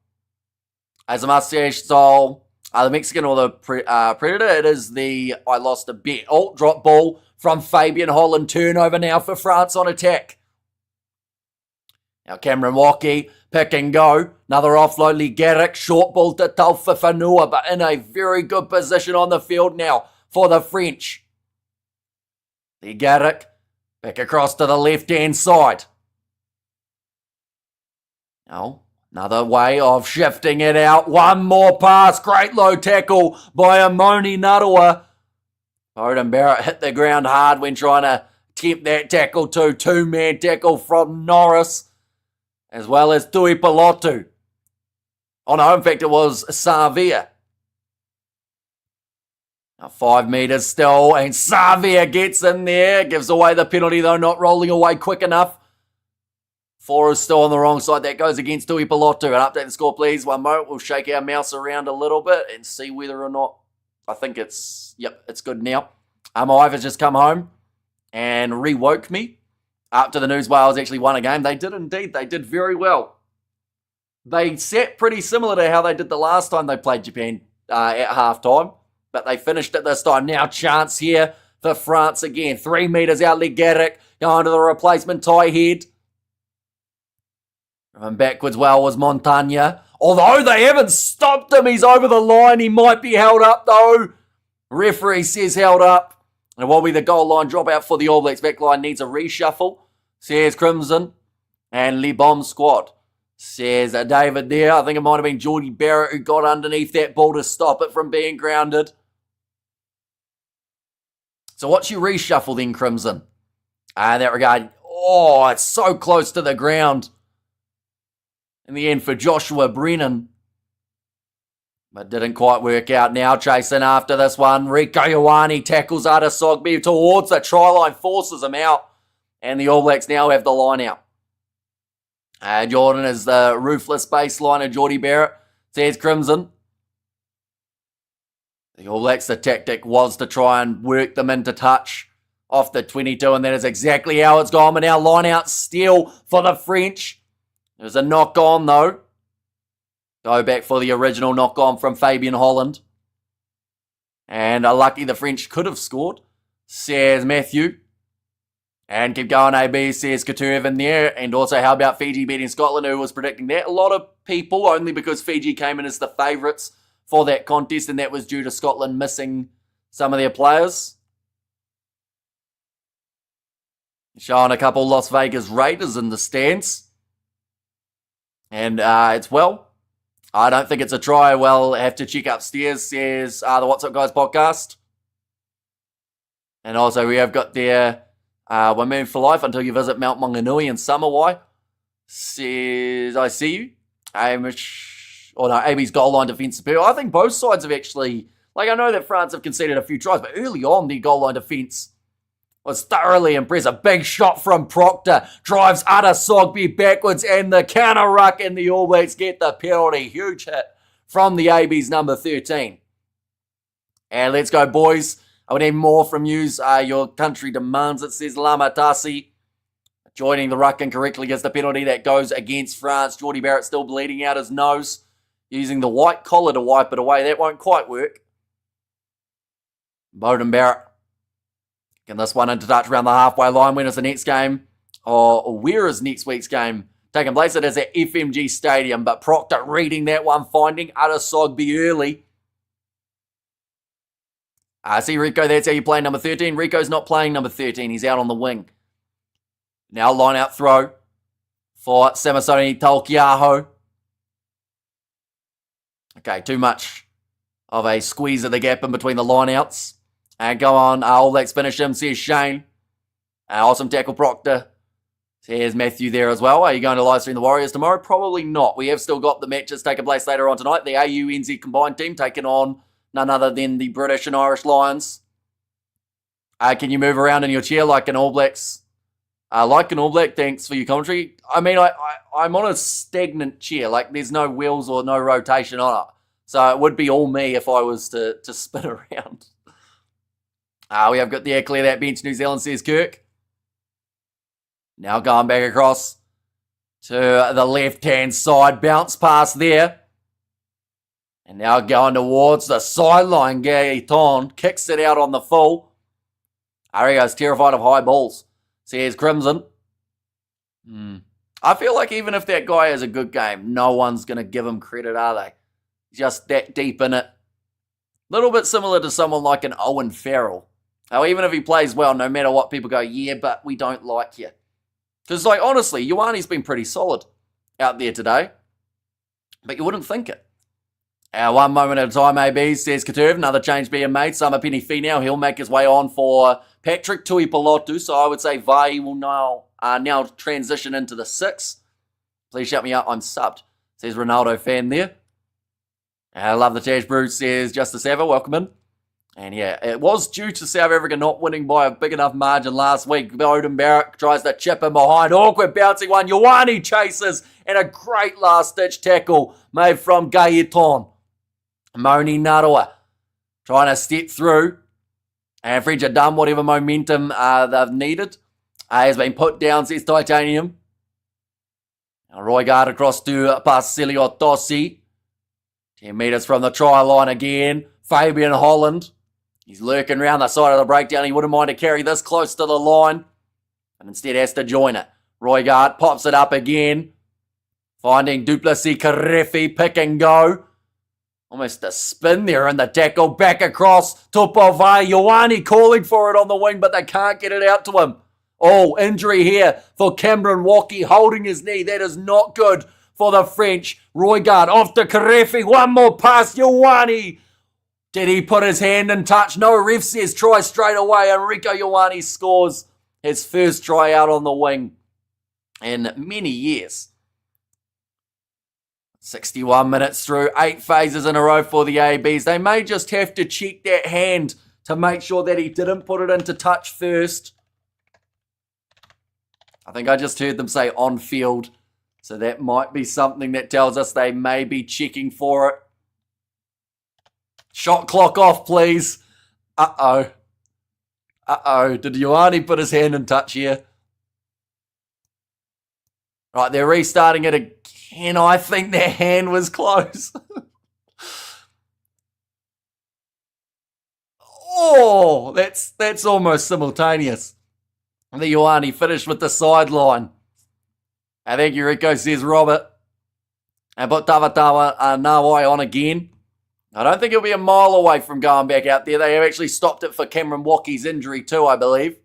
As a mustache style, the Mexican or the Predator, it is the I lost a bet. Drop ball from Fabian Holland. Turnover now for France on attack. Now Cameron Walkie, pick and go. Another offload, Lee Garrick. Short ball to Taufa Fanua, but in a very good position on the field now for the French. Lee Garrick, back across to the left-hand side. Now, another way of shifting it out. One more pass. Great low tackle by Amoni Narawa. Beauden Barrett hit the ground hard when trying to attempt that tackle too. Two-man tackle from Norris, as well as Tui Pelotu. Oh no, in fact it was Savia. Now 5 metres still, and Savia gets in there. Gives away the penalty though, not rolling away quick enough. 4 is still on the wrong side. That goes against Tui Pelotu. And update the score, please. One moment. We'll shake our mouse around a little bit and see whether or not. I think it's good now. My wife has just come home and re-woke me after the New Wales actually won a game. They did indeed. They did very well. They sat pretty similar to how they did the last time they played Japan at halftime, but they finished it this time. Now chance here for France again. 3 metres out, Legaric going to the replacement tie head. And backwards well was Montagna. Although they haven't stopped him, he's over the line. He might be held up though. Referee says held up. And it will be the goal line dropout for the All Blacks. Back line needs a reshuffle, says Crimson. And Le Bon squad, says David there. I think it might have been Jordie Barrett who got underneath that ball to stop it from being grounded. So what's your reshuffle then, Crimson? In that regard, it's so close to the ground. In the end for Joshua Brennan. But didn't quite work out. Now chasing after this one. Rieko Ioane tackles Adesogbe towards the try line, forces him out. And the All Blacks now have the line out. Jordan is the ruthless baseliner, Jordie Barrett, says Crimson. The All Blacks, the tactic was to try and work them into touch off the 22, and that is exactly how it's gone. But now line out steal for the French. There's a knock on though. Go back for the original knock on from Fabian Holland. And lucky the French could have scored, says Matthew. And keep going, AB, says Couture in there. And also, how about Fiji beating Scotland? Who was predicting that? A lot of people, only because Fiji came in as the favourites for that contest, and that was due to Scotland missing some of their players. Showing a couple Las Vegas Raiders in the stands. And it's I don't think it's a try. Well, have to check upstairs, says the What's Up Guys podcast. And also, we have got there... One Man for Life until you visit Mount Maunganui in Samawai. Says, I see you. AB's goal line defence superior. I think both sides have actually, I know that France have conceded a few tries, but early on the goal line defence was thoroughly impressive. Big shot from Proctor. Drives Adesogbe backwards and the counter ruck, and the All Blacks get the penalty. Huge hit from the AB's number 13. And let's go, boys. I would need more from you. Your country demands it, says Lamatasi. Joining the ruck incorrectly gets the penalty that goes against France. Jordie Barrett still bleeding out his nose. Using the white collar to wipe it away. That won't quite work. Beauden Barrett. Getting this one into touch around the halfway line. When is the next game? Or where is next week's game taking place? It is at FMG Stadium. But Proctor reading that one, finding Adesogbe early. See Rieko, that's how you play number 13. Rico's not playing number 13. He's out on the wing. Now line out throw for Samasoni Taukiaho. Okay, too much of a squeeze of the gap in between the lineouts. And go on, All Blacks finish him, says Shane. Awesome tackle, Proctor. Says Matthew there as well. Are you going to live stream the Warriors tomorrow? Probably not. We have still got the matches taking place later on tonight. The AU-NZ combined team taking on none other than the British and Irish Lions. Can you move around in your chair like an All Blacks? Like an All Black, thanks for your commentary. I mean, I'm on a stagnant chair. There's no wheels or no rotation on it. So it would be all me if I was to spin around. We have got the clear that bench, New Zealand, says Kirk. Now going back across to the left-hand side. Bounce pass there. And now going towards the sideline, Gaeton kicks it out on the full. Ario's terrified of high balls, says Crimson. I feel like even if that guy has a good game, no one's going to give him credit, are they? Just that deep in it. A little bit similar to someone like an Owen Farrell. Now, even if he plays well, no matter what, people go, yeah, but we don't like you. Because, honestly, Ioane's been pretty solid out there today. But you wouldn't think it. One moment at a time, AB, says Couture. Another change being made. Samapeni Finau, he'll make his way on for Patrick Tuipulotu. So I would say Vai will now transition into the 6. Please shut me up, I'm subbed, says Ronaldo fan there. I love the Tash Brew, says Justice Ava, welcome in. And yeah, it was due to South Africa not winning by a big enough margin last week. Beauden Barrett tries to chip in behind. Awkward bouncing one. Ioane chases. And a great last-ditch tackle made from Gaeton. Moni Narua trying to step through. And French have done whatever momentum they've needed. Has been put down, says Titanium. Now Roygaard across to Basilio Tossi. 10 metres from the try line again. Fabian Holland. He's lurking around the side of the breakdown. He wouldn't mind to carry this close to the line. And instead has to join it. Roygaard pops it up again. Finding Duplessis Karefi, pick and go. Almost a spin there in the tackle. Back across. Tupovai. Ioane calling for it on the wing, but they can't get it out to him. Oh, injury here for Cameron Walkie holding his knee. That is not good for the French. Roygaard off to Karefi. One more pass. Ioane. Did he put his hand in touch? No, ref says try straight away. Enrico Ioane scores his first try out on the wing in many years. 61 minutes through, 8 phases in a row for the ABs. They may just have to check that hand to make sure that he didn't put it into touch first. I think I just heard them say on field, so that might be something that tells us they may be checking for it. Shot clock off, please. Uh-oh. Did Ioane put his hand in touch here? Right, they're restarting it again. I think their hand was close. Oh, that's almost simultaneous. And the Ioane finished with the sideline. I think Eureka says Robert. And put Tawatawa Nawai on again. I don't think he'll be a mile away from going back out there. They have actually stopped it for Cameron Walkie's injury too, I believe.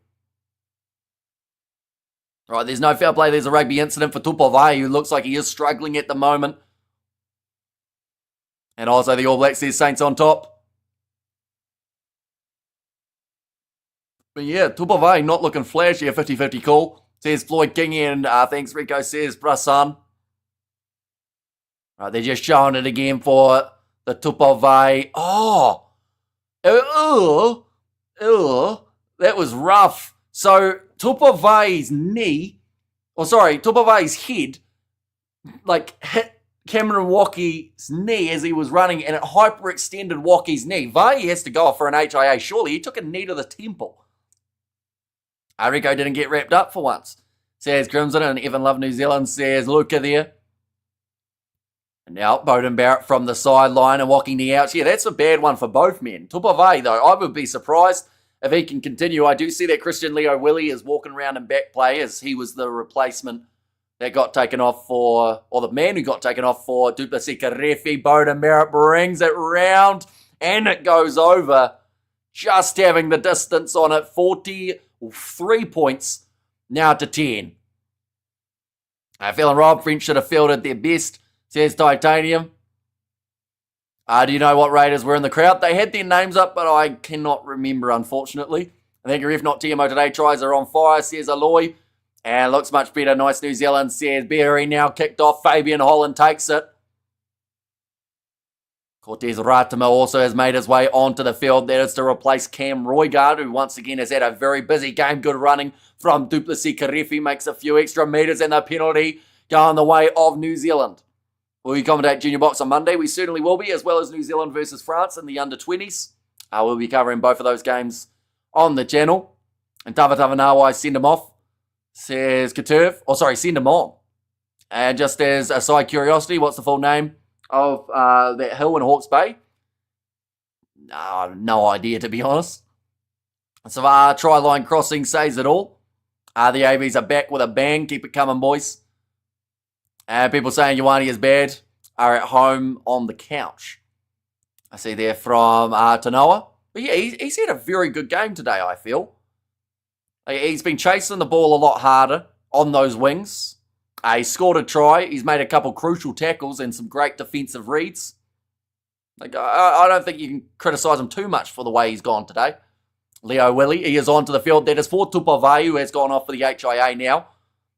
Right, there's no foul play. There's a rugby incident for Tupovai, who looks like he is struggling at the moment. And also the All Blacks, there's Saints on top. But yeah, Tupovai not looking flashy, a 50-50 call. Says Floyd King, and thanks Rico, says Brasan. Right, they're just showing it again for the Tupovai. Oh! That was rough. So Tupovai's Tupovai's head, hit Cameron Walkie's knee as he was running, and it hyperextended Walkie's knee. Vai has to go off for an HIA. Surely he took a knee to the temple. Rico didn't get wrapped up for once. Says Crimson, and Evan Love New Zealand says Luca there. And now Bowden Barrett from the sideline and walking the outs. Yeah, that's a bad one for both men. Tupovai, though, I would be surprised if he can continue. I do see that Christian Leo Willie is walking around in back play as he was the replacement that got taken off for, or the man who got taken off for Duplessis Karefi. Bowden Barrett brings it round and it goes over. Just having the distance on it. 43 points now to 10. Phil and Rob French should have fielded their best, says Titanium. Do you know what Raiders were in the crowd? They had their names up, but I cannot remember, unfortunately. I think if not TMO today, tries are on fire, says Aloy. And looks much better. Nice New Zealand, says Berry. Now kicked off. Fabian Holland takes it. Cortez Ratama also has made his way onto the field. That is to replace Cam Roygaard, who once again has had a very busy game. Good running from Duplessis Karefi. Makes a few extra metres, and the penalty going the way of New Zealand. Will you commentate Junior Box on Monday? We certainly will be, as well as New Zealand versus France in the under-20s. We'll be covering both of those games on the channel. And Tavatava Nawai send them off, says Katurv. Send them on. And just as a side curiosity, what's the full name of that hill in Hawke's Bay? No idea, to be honest. So try line crossing says it all. The ABs are back with a bang. Keep it coming, boys. And people saying Ioane is bad are at home on the couch. I see there from Tanoa. But yeah, he's had a very good game today, I feel. He's been chasing the ball a lot harder on those wings. He scored a try. He's made a couple crucial tackles and some great defensive reads. I don't think you can criticise him too much for the way he's gone today. Leo Willie, he is onto the field. That is for Tupovai, who has gone off for the HIA now.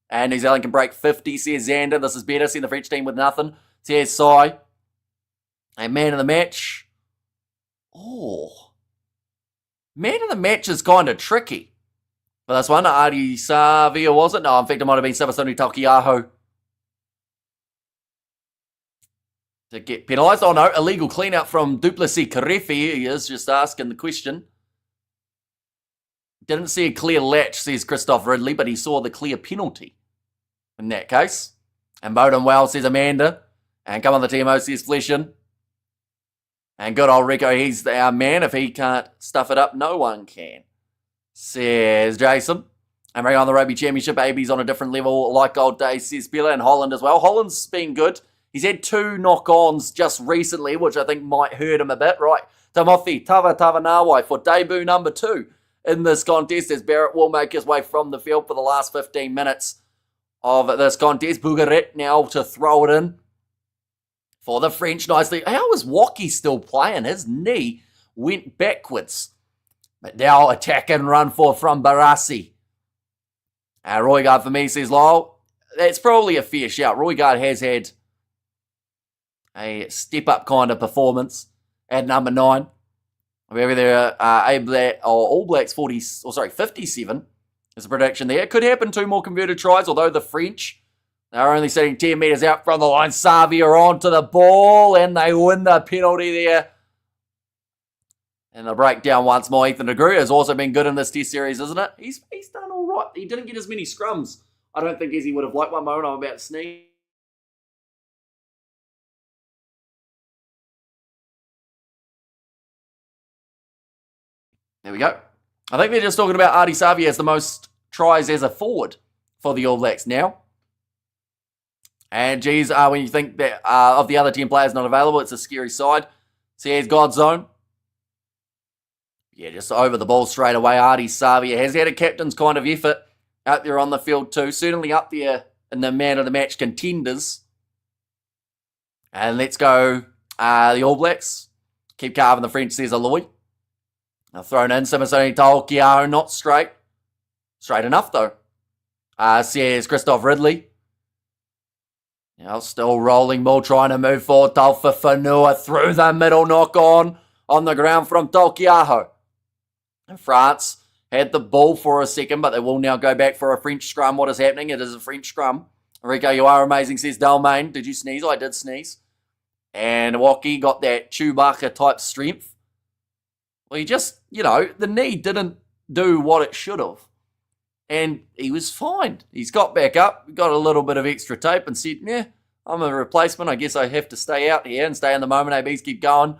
And New Zealand can break 50, says Xander. This is better. Send the French team with nothing, says Sai. And man of the match. Oh. Man of the match is kind of tricky. But this one, Adi Savia, was it? No, in fact, it might have been Sabasoni Takiaho to get penalised. Oh no, illegal clean-out from Duplessis Karefi. He is just asking the question. Didn't see a clear latch, says Christoph Ridley, but he saw the clear penalty in that case. And Bowden well, says Amanda. And come on the TMO, says Fleshin. And good old Rico, he's our man. If he can't stuff it up, no one can, says Jason. And bring on the Rugby Championship. AB's on a different level, like old days, says Bella. And Holland as well. Holland's been good. He's had 2 knock-ons just recently, which I think might hurt him a bit. Right, Timothy Tavanawai for debut number 2 in this contest as Barrett will make his way from the field for the last 15 minutes of this contest. Bougaret now to throw it in for the French nicely. How is Waki still playing? His knee went backwards. But now attack and run for from Barassi. Roygaard for me, says Lyle. That's probably a fair shout. Roygaard has had a step-up kind of performance at number 9. Wherever there are All Blacks 57 is a prediction there. It could happen 2 more converted tries, although the French are only sitting 10 metres out from the line. Savia onto the ball, and they win the penalty there. And the breakdown once more. Ethan de Groot has also been good in this test series, isn't it? He's done all right. He didn't get as many scrums, I don't think, as he would have liked. One moment, I'm about to sneeze. There we go. I think they're just talking about Artie Savia as the most tries as a forward for the All Blacks now. And geez, when you think that of the other 10 players not available, it's a scary side. So here's Godzone. Yeah, just over the ball straight away. Artie Savia has had a captain's kind of effort out there on the field too. Certainly up there in the man of the match contenders. And let's go the All Blacks. Keep carving the French, says Aloy. Now thrown in, Simasoni Taokiao, not straight. Straight enough though. Says Christoph Ridley. Now still rolling ball, trying to move forward. Talfa Fanua through the middle, knock on the ground from Tolkiaho. And France had the ball for a second, but they will now go back for a French scrum. What is happening? It is a French scrum. Rico, you are amazing, says Dalmain. Did you sneeze? I did sneeze. And Waki got that Chewbacca type strength. Well, he just, the knee didn't do what it should have. And he was fine. He's got back up, got a little bit of extra tape and said, yeah, I'm a replacement. I guess I have to stay out here and stay in the moment. ABs keep going.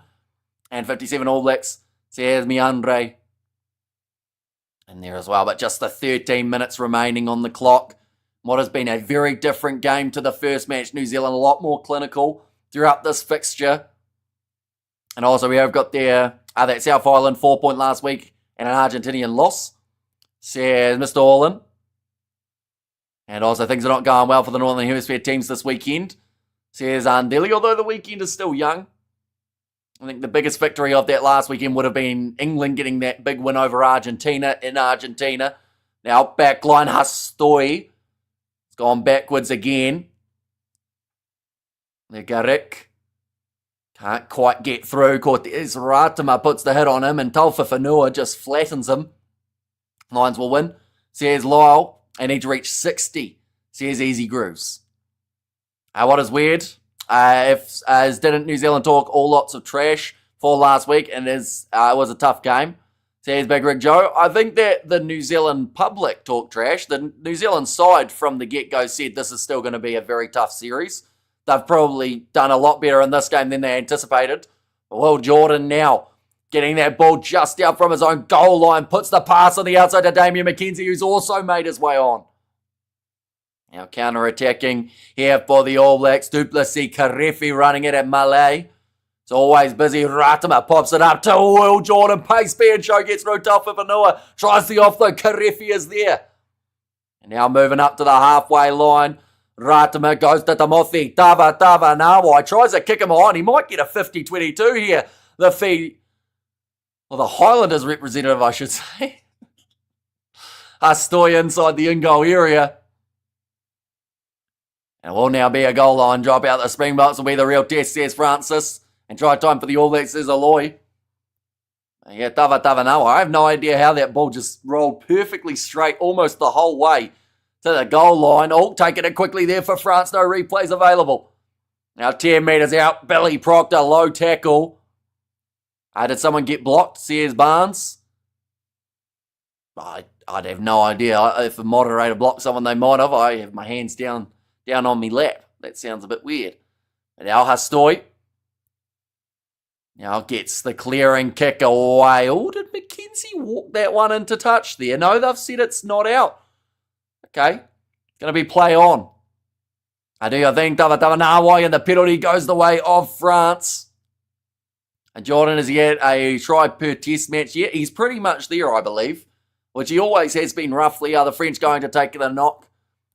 And 57 All Blacks, says Meandre in there as well. But just the 13 minutes remaining on the clock. What has been a very different game to the first match. New Zealand a lot more clinical throughout this fixture. And also we have got there that South Island 4-point last week and an Argentinian loss, says Mr. Orlin. And also things are not going well for the Northern Hemisphere teams this weekend, says Andeli, although the weekend is still young. I think the biggest victory of that last weekend would have been England getting that big win over Argentina in Argentina. Now backline Hastoy. It's gone backwards again. There Garrick. Can't quite get through. Cortez Ratima puts the hit on him and Talfa Fanua just flattens him. Lions will win, says Lyle. And need to reach 60, says Easy Grooves. What is weird, didn't New Zealand talk all lots of trash for last week, and it was a tough game, says Big Rig Joe. I think that the New Zealand public talked trash. The New Zealand side from the get-go said this is still going to be a very tough series. They've probably done a lot better in this game than they anticipated. Will Jordan now getting that ball just out from his own goal line, puts the pass on the outside to Damien McKenzie, who's also made his way on. Now counter-attacking here for the All Blacks. Duplessis, Karefi running it at Malay. It's always busy. Ratima pops it up to Will Jordan. Pace Beard Show gets through Talfa Fanua. Tries the offload. Karefi is there. And now moving up to the halfway line. Ratima goes to Timothy. Tava Nawai tries to kick him on. He might get a 50-22 here. The Highlanders representative, I should say. Astoy inside the in-goal area. And it will now be a goal line drop out. The Springboks will be the real test, says Francis. And try time for the All Blacks, says Aloy. Yeah, Tava Nawai. I have no idea how that ball just rolled perfectly straight almost the whole way to the goal line. Oh, taking it quickly there for France. No replays available. Now 10 metres out. Billy Proctor, low tackle. Did someone get blocked? Sears Barnes. I'd have no idea. If a moderator blocks someone, they might have. I have my hands down on me lap. That sounds a bit weird. And Al Hastoy now gets the clearing kick away. Oh, did McKenzie walk that one into touch there? No, they've said it's not out. Okay, going to be play on. I think Tavatavanawa, and the penalty goes the way of France. And Jordan has yet a try per test match. Yeah, he's pretty much there, I believe, which he always has been roughly. Are the French going to take the knock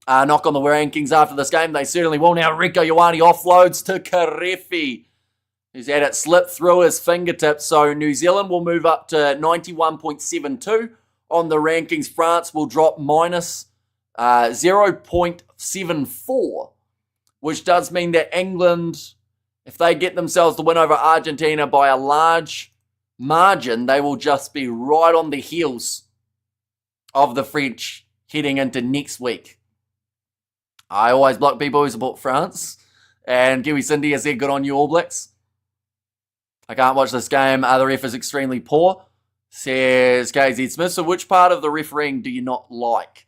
on the rankings after this game? They certainly will. Now Rieko Ioane offloads to Karefi, who's had it slip through his fingertips. So New Zealand will move up to 91.72 on the rankings. France will drop minus 0.74, which does mean that England, if they get themselves to win over Argentina by a large margin, they will just be right on the heels of the French heading into next week. I always block people who support France, and Kiwi Cindy has said, good on you, All Blacks. I can't watch this game. The ref is extremely poor, says KZ Smith. So which part of the refereeing do you not like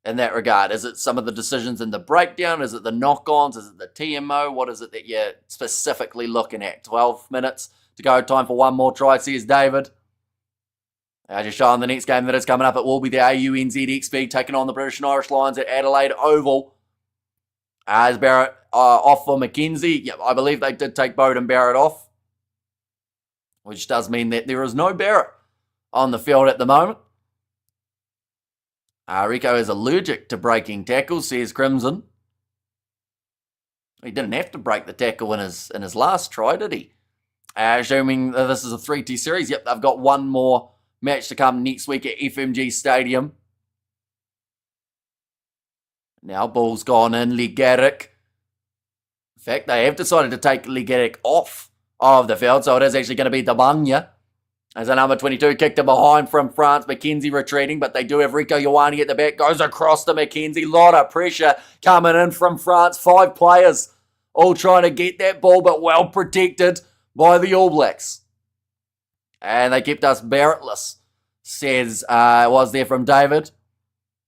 in that regard? Is it some of the decisions in the breakdown? Is it the knock-ons? Is it the TMO? What is it that you're specifically looking at? 12 minutes to go. Time for one more try, says David. I just showing the next game that is coming up. It will be the AUNZXB taking on the British and Irish Lions at Adelaide Oval. As Barrett off for McKenzie. Yep, I believe they did take Bowden Barrett off, which does mean that there is no Barrett on the field at the moment. Rieko is allergic to breaking tackles, says Crimson. He didn't have to break the tackle in his last try, did he? Assuming that this is a 3-T series. Yep, they've got one more match to come next week at FMG Stadium. Now ball's gone in. Ligaric. In fact, they have decided to take Ligaric off of the field, so it is actually going to be Dabanya as a number 22 kicked him behind from France. McKenzie retreating, but they do have Rieko Ioane at the back. Goes across to McKenzie. Lot of pressure coming in from France. 5 players all trying to get that ball, but well protected by the All Blacks. And they kept us Barrettless, says, was there from David.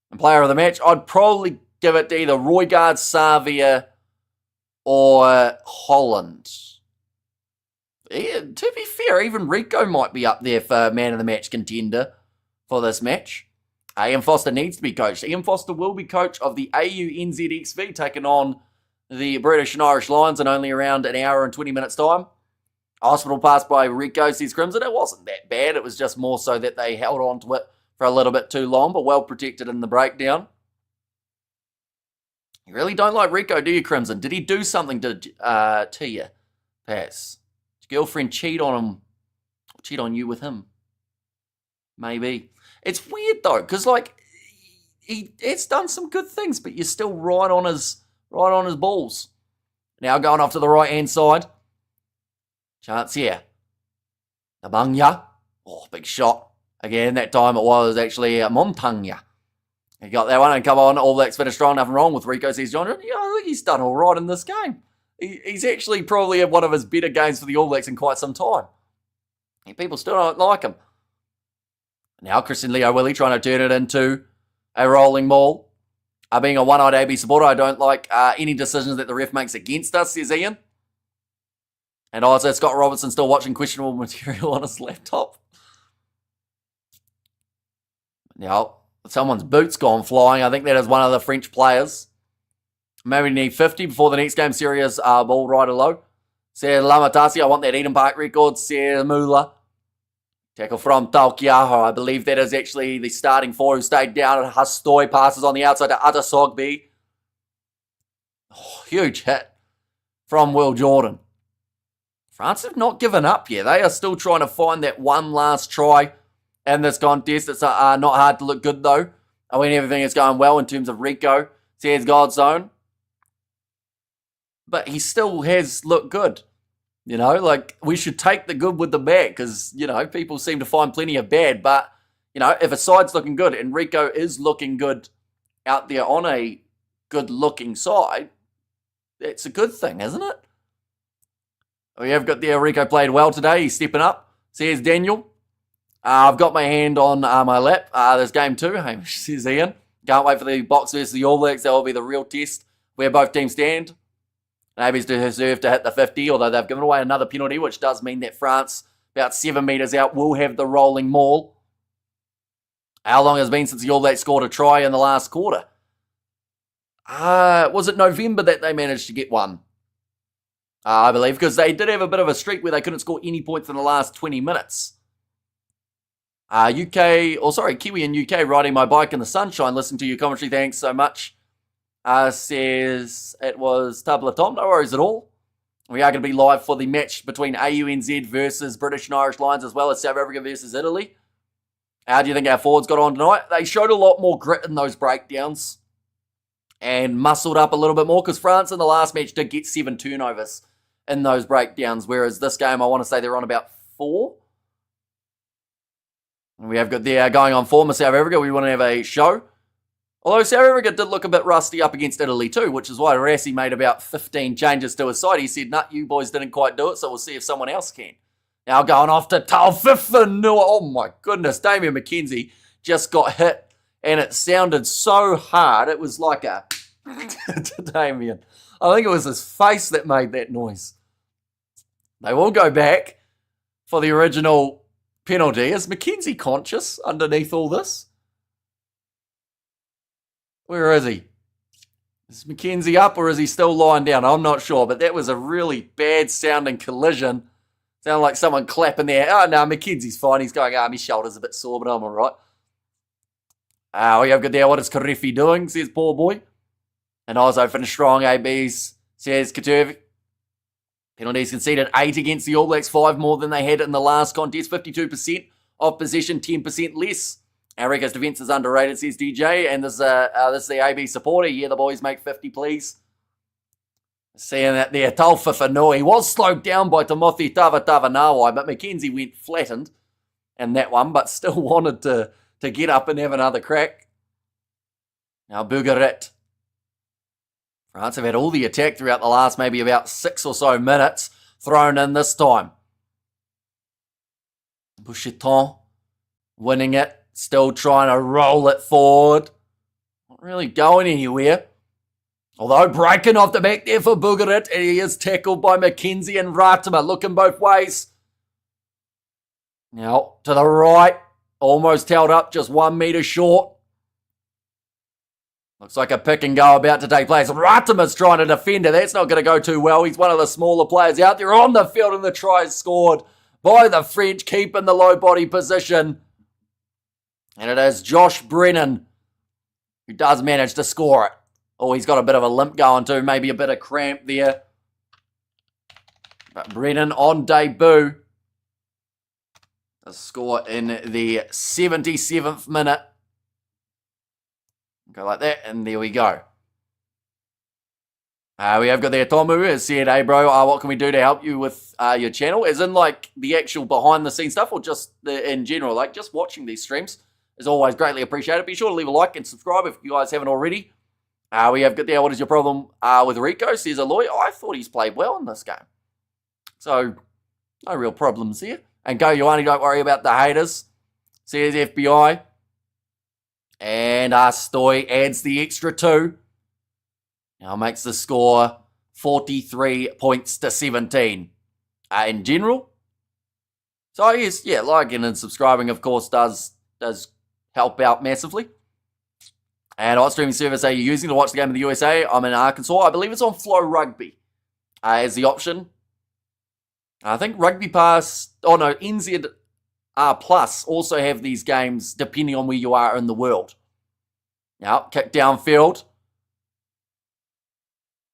And player of the match, I'd probably give it to either Roygaard, Savia, or Holland. Yeah, to be fair, even Rieko might be up there for man of the match contender for this match. Ian Foster needs to be coached. Ian Foster will be coach of the AUNZXV, taking on the British and Irish Lions in only around an hour and 20 minutes' time. Hospital pass by Rieko, says Crimson. It wasn't that bad. It was just more so that they held on to it for a little bit too long, but well protected in the breakdown. You really don't like Rieko, do you, Crimson? Did he do something to you, Paz? Did your girlfriend cheat on him? Or cheat on you with him? Maybe. It's weird, though, because, like, it's done some good things, but you're still right on his balls. Now going off to the right-hand side. Chance here. Nabanya. Oh, big shot. Again, that time it was actually Montagna. He got that one, and come on, All Blacks finished strong, nothing wrong with Rieko, says John. Yeah, I think he's done all right in this game. He's actually probably had one of his better games for the All Blacks in quite some time. And people still don't like him. Now Christian Leo Willie trying to turn it into a rolling ball. Being a one-eyed AB supporter, I don't like any decisions that the ref makes against us, says Ian. And also Scott Robertson still watching questionable material on his laptop. Now, someone's boot's gone flying. I think that is one of the French players. Maybe need 50 before the next game. Serious ball right low. Says Lamatasi, I want that Eden Park record. Says Mula. Tackle from Taukiaho. I believe that is actually the starting 4 who stayed down. And Hastoy passes on the outside to Atasogbi. Oh, huge hit from Will Jordan. France have not given up yet. They are still trying to find that one last try in this contest. It's not hard to look good, though. I mean, everything is going well in terms of Rieko. Says Godzone. But he still has looked good. You know, like, we should take the good with the bad because, you know, people seem to find plenty of bad. But, you know, if a side's looking good and Rieko is looking good out there on a good-looking side, it's a good thing, isn't it? We have got there, Rieko played well today. He's stepping up, says Daniel. I've got my hand on my lap. There's game 2, Hamish says Ian. Can't wait for the Box versus the All Blacks. That will be the real test where both teams stand. Nabies deserve to hit the 50, although they've given away another penalty, which does mean that France, about 7 metres out, will have the rolling maul. How long has it been since the All Blacks scored a try in the last quarter? Was it November that they managed to get one? I believe, because they did have a bit of a streak where they couldn't score any points in the last 20 minutes. Kiwi in UK, riding my bike in the sunshine, listening to your commentary, thanks so much. Says it was Tabla Tom, no worries at all. We are going to be live for the match between AUNZ versus British and Irish Lions, as well as South Africa versus Italy. How do you think our forwards got on tonight? They showed a lot more grit in those breakdowns and muscled up a little bit more, because France in the last match did get 7 turnovers in those breakdowns, whereas this game, I want to say they're on about 4. We have got the going on form of South Africa. We want to have a show. Although South Africa did look a bit rusty up against Italy too, which is why Rassi made about 15 changes to his side. He said, "Nut, you boys didn't quite do it, so we'll see if someone else can." Now going off to Taufifenua. Oh my goodness, Damian McKenzie just got hit, and it sounded so hard. It was like a to Damian. I think it was his face that made that noise. They will go back for the original penalty. Is McKenzie conscious underneath all this? Where is he? Is McKenzie up, or is he still lying down? I'm not sure, but that was a really bad sounding collision. Sounded like someone clapping there. Oh no, McKenzie's fine. He's going, his shoulder's a bit sore, but I'm all right. We have got there. What is Karifi doing? Says poor boy. And also finished strong, ABs, says Katurvi. Penalties conceded 8 against the All Blacks, 5 more than they had in the last contest. 52% of possession, 10% less. Arica's defence is underrated, says DJ. And this is the AB supporter. Yeah, the boys make 50, please. Seeing that there, Taufifenua. He was slowed down by Timothy Tavatavanawa, but McKenzie went flattened in that one, but still wanted to get up and have another crack. Now Bugarit. France have had all the attack throughout the last maybe about 6 or so minutes thrown in this time. Boucheton winning it. Still trying to roll it forward. Not really going anywhere. Although breaking off the back there for Bugarit, and he is tackled by McKenzie and Ratama, looking both ways. Now to the right, almost held up, just 1 metre short. Looks like a pick and go about to take place. Ratama's trying to defend it. That's not going to go too well. He's one of the smaller players out there on the field, and the try is scored by the French, keeping the low body position. And it is Josh Brennan who does manage to score it. Oh, he's got a bit of a limp going too. Maybe a bit of cramp there. But Brennan on debut. A score in the 77th minute. Go like that, and there we go. We have got there Tomu has said, "Hey bro, what can we do to help you with your channel?" As in like the actual behind the scenes stuff, or just in general, like just watching these streams is always greatly appreciated. Be sure to leave a like and subscribe if you guys haven't already. We have got there, what is your problem with Rico? Says Aloy. I thought he's played well in this game. So, no real problems here. And Go Ioane, don't worry about the haters. Says FBI. And Stoy adds the extra 2. Now makes the score 43 points to 17 in general. So yes, yeah, liking and subscribing, of course, does help out massively. And what streaming service are you using to watch the game in the USA? I'm in Arkansas. I believe it's on Flow Rugby as the option. I think Rugby Pass, NZ Plus also have these games depending on where you are in the world. Now, kick downfield.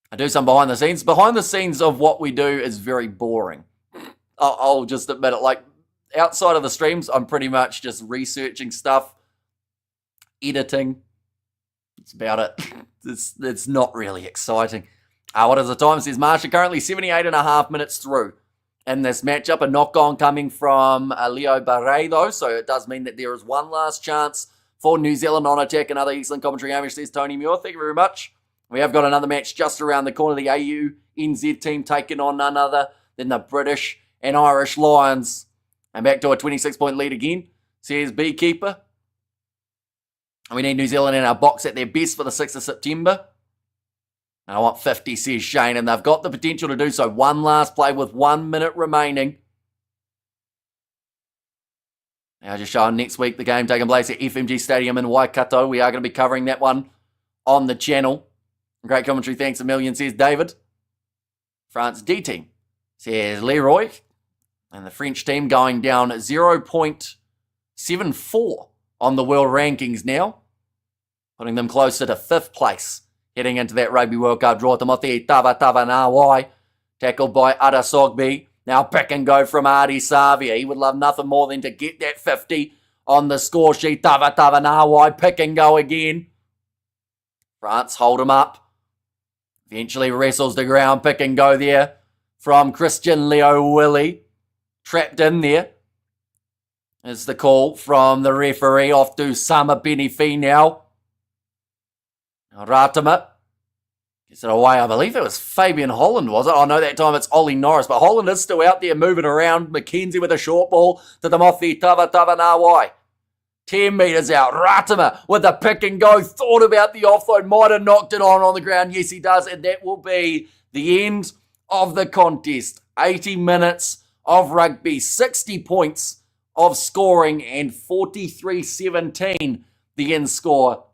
I do some behind the scenes. Behind the scenes of what we do is very boring. I'll just admit it. Like, outside of the streams, I'm pretty much just researching stuff, editing. That's about it. It's not really exciting. What is the time? It says Marsha currently 78.5 minutes through in this matchup. A knock-on coming from Leo Barre, though, so it does mean that there is one last chance for New Zealand on attack. Another excellent commentary, Amish, says Tony Muir. Thank you very much. We have got another match just around the corner. The AU-NZ team taking on none other than the British and Irish Lions. And back to a 26-point lead again. says Beekeeper. We need New Zealand in our box at their best for the 6th of September. And I want 50, says Shane, and they've got the potential to do so. One last play with 1 minute remaining. Now just showing next week the game taking place at FMG Stadium in Waikato. We are going to be covering that one on the channel. Great commentary, thanks a million, says David. France D team, says Leroy. And the French team going down 0.74 on the world rankings now, putting them closer to 5th place heading into that Rugby World Cup draw. Timothy Tavatavanaawai, tackled by Adasogbi. Now pick and go from Adi Savia. He would love nothing more than to get that 50 on the score sheet. Tavatavanaawai, pick and go again. France hold him up. Eventually wrestles the ground, pick and go there from Christian Leo Willie. Trapped in there is the call from the referee off to Sama Benefi now. Ratama gets it away. I believe it was Fabian Holland, was it? Oh no, that time it's Ollie Norris, but Holland is still out there moving around. McKenzie with a short ball to the Mothi Tavatavanaawai. 10 metres out. Ratama with a pick and go. Thought about the offload. Might have knocked it on the ground. Yes, he does. And that will be the end of the contest. 80 minutes of rugby. 60 points of scoring and 43-17 the end score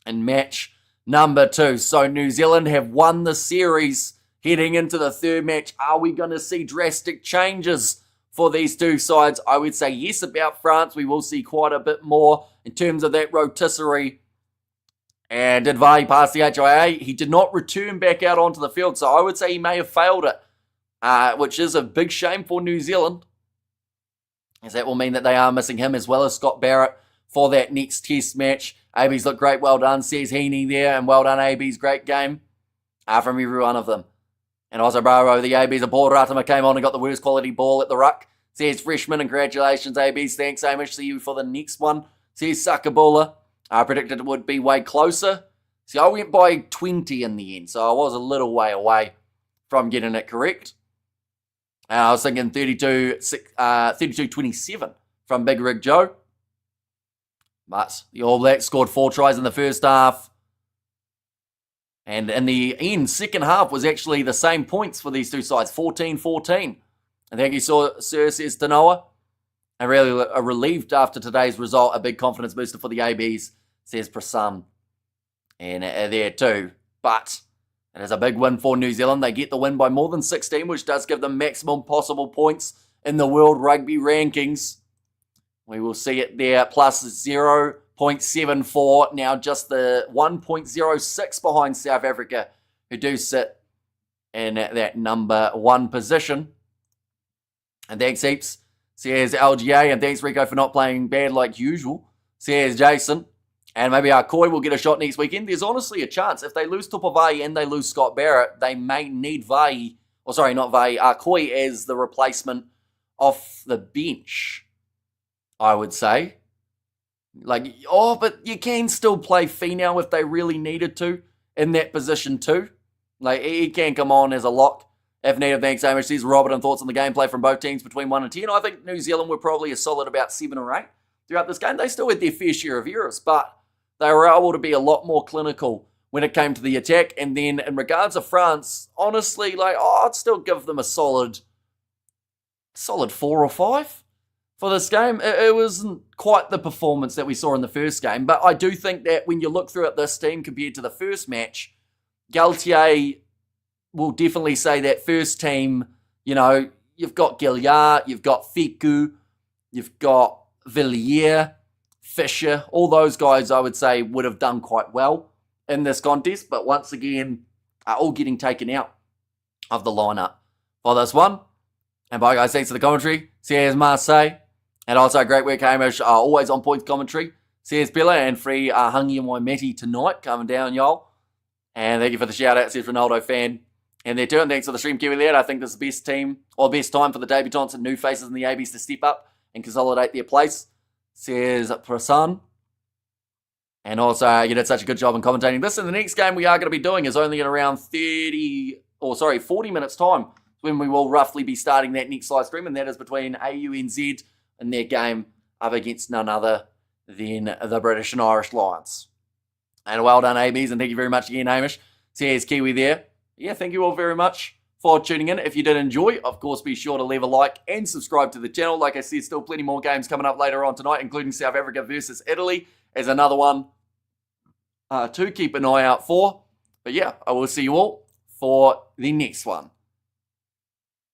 in match number 2. So New Zealand have won the series heading into the 3rd match. Are we going to see drastic changes for these two sides? I would say yes. About France, we will see quite a bit more in terms of that rotisserie. And did Vahi pass the HIA? He did not return back out onto the field, so I would say he may have failed it, which is a big shame for New Zealand, as that will mean that they are missing him as well as Scott Barrett for that next test match. AB's looked great, well done, says Heaney there, and well done AB's, great game from every one of them. And also Bravo, the AB's, a ball Ratama came on and got the worst quality ball at the ruck. Says Freshman, and congratulations AB's, thanks Amish, see you for the next one. Says Sakabula, I predicted it would be way closer. See, I went by 20 in the end, so I was a little way away from getting it correct. I was thinking 32-27 from Big Rig Joe. But the All Blacks scored 4 tries in the first half. And in the end, second half was actually the same points for these two sides, 14-14. I think you saw Sir, says Tanoa. And really relieved after today's result. A big confidence booster for the ABs, says Prasan. And there too. But it is a big win for New Zealand. They get the win by more than 16, which does give them maximum possible points in the World Rugby rankings. We will see it there, plus 0.74. Now just the 1.06 behind South Africa, who do sit in that number 1 position. And thanks heaps, says LGA, and thanks Rico for not playing bad like usual, says Jason. And maybe our Koi will get a shot next weekend. There's honestly a chance. If they lose Tupavai and they lose Scott Barrett, they may need Koi as the replacement off the bench, I would say. But you can still play Finau if they really needed to in that position too. He can come on as a lock if needed. Thanks, Amish. Says Robert, and thoughts on the gameplay from both teams between 1 and 10. I think New Zealand were probably a solid about 7 or 8 throughout this game. They still had their fair share of errors, but they were able to be a lot more clinical when it came to the attack. And then in regards to France, honestly, I'd still give them a solid 4 or 5 for this game. It wasn't quite the performance that we saw in the first game, but I do think that when you look through at this team compared to the first match, Galtier will definitely say that first team, you've got Gilliard, you've got Fiku, you've got Villiers, Fisher, all those guys I would say would have done quite well in this contest, but once again, are all getting taken out of the lineup for this one. And bye guys, thanks for the commentary. Says Marseille. And also great work, Hamish. Always on point commentary. Says Bella, and free Hungy and Waimeti tonight. Coming down, y'all. And thank you for the shout out, says Ronaldo fan. And they're doing thanks for the stream, Kiwi Lad. I think this is the best team, or best time for the debutants and new faces in the ABs to step up and consolidate their place, says Prasan. And also, you did such a good job in commentating this. And the next game we are going to be doing is only in around 40 minutes time, when we will roughly be starting that next live stream, and that is between AUNZ and their game up against none other than the British and Irish Lions. And well done, ABs, and thank you very much again, Hamish. Here's Kiwi there. Yeah, thank you all very much for tuning in. If you did enjoy, of course, be sure to leave a like and subscribe to the channel. Like I said, still plenty more games coming up later on tonight, including South Africa versus Italy as another one to keep an eye out for. But yeah, I will see you all for the next one.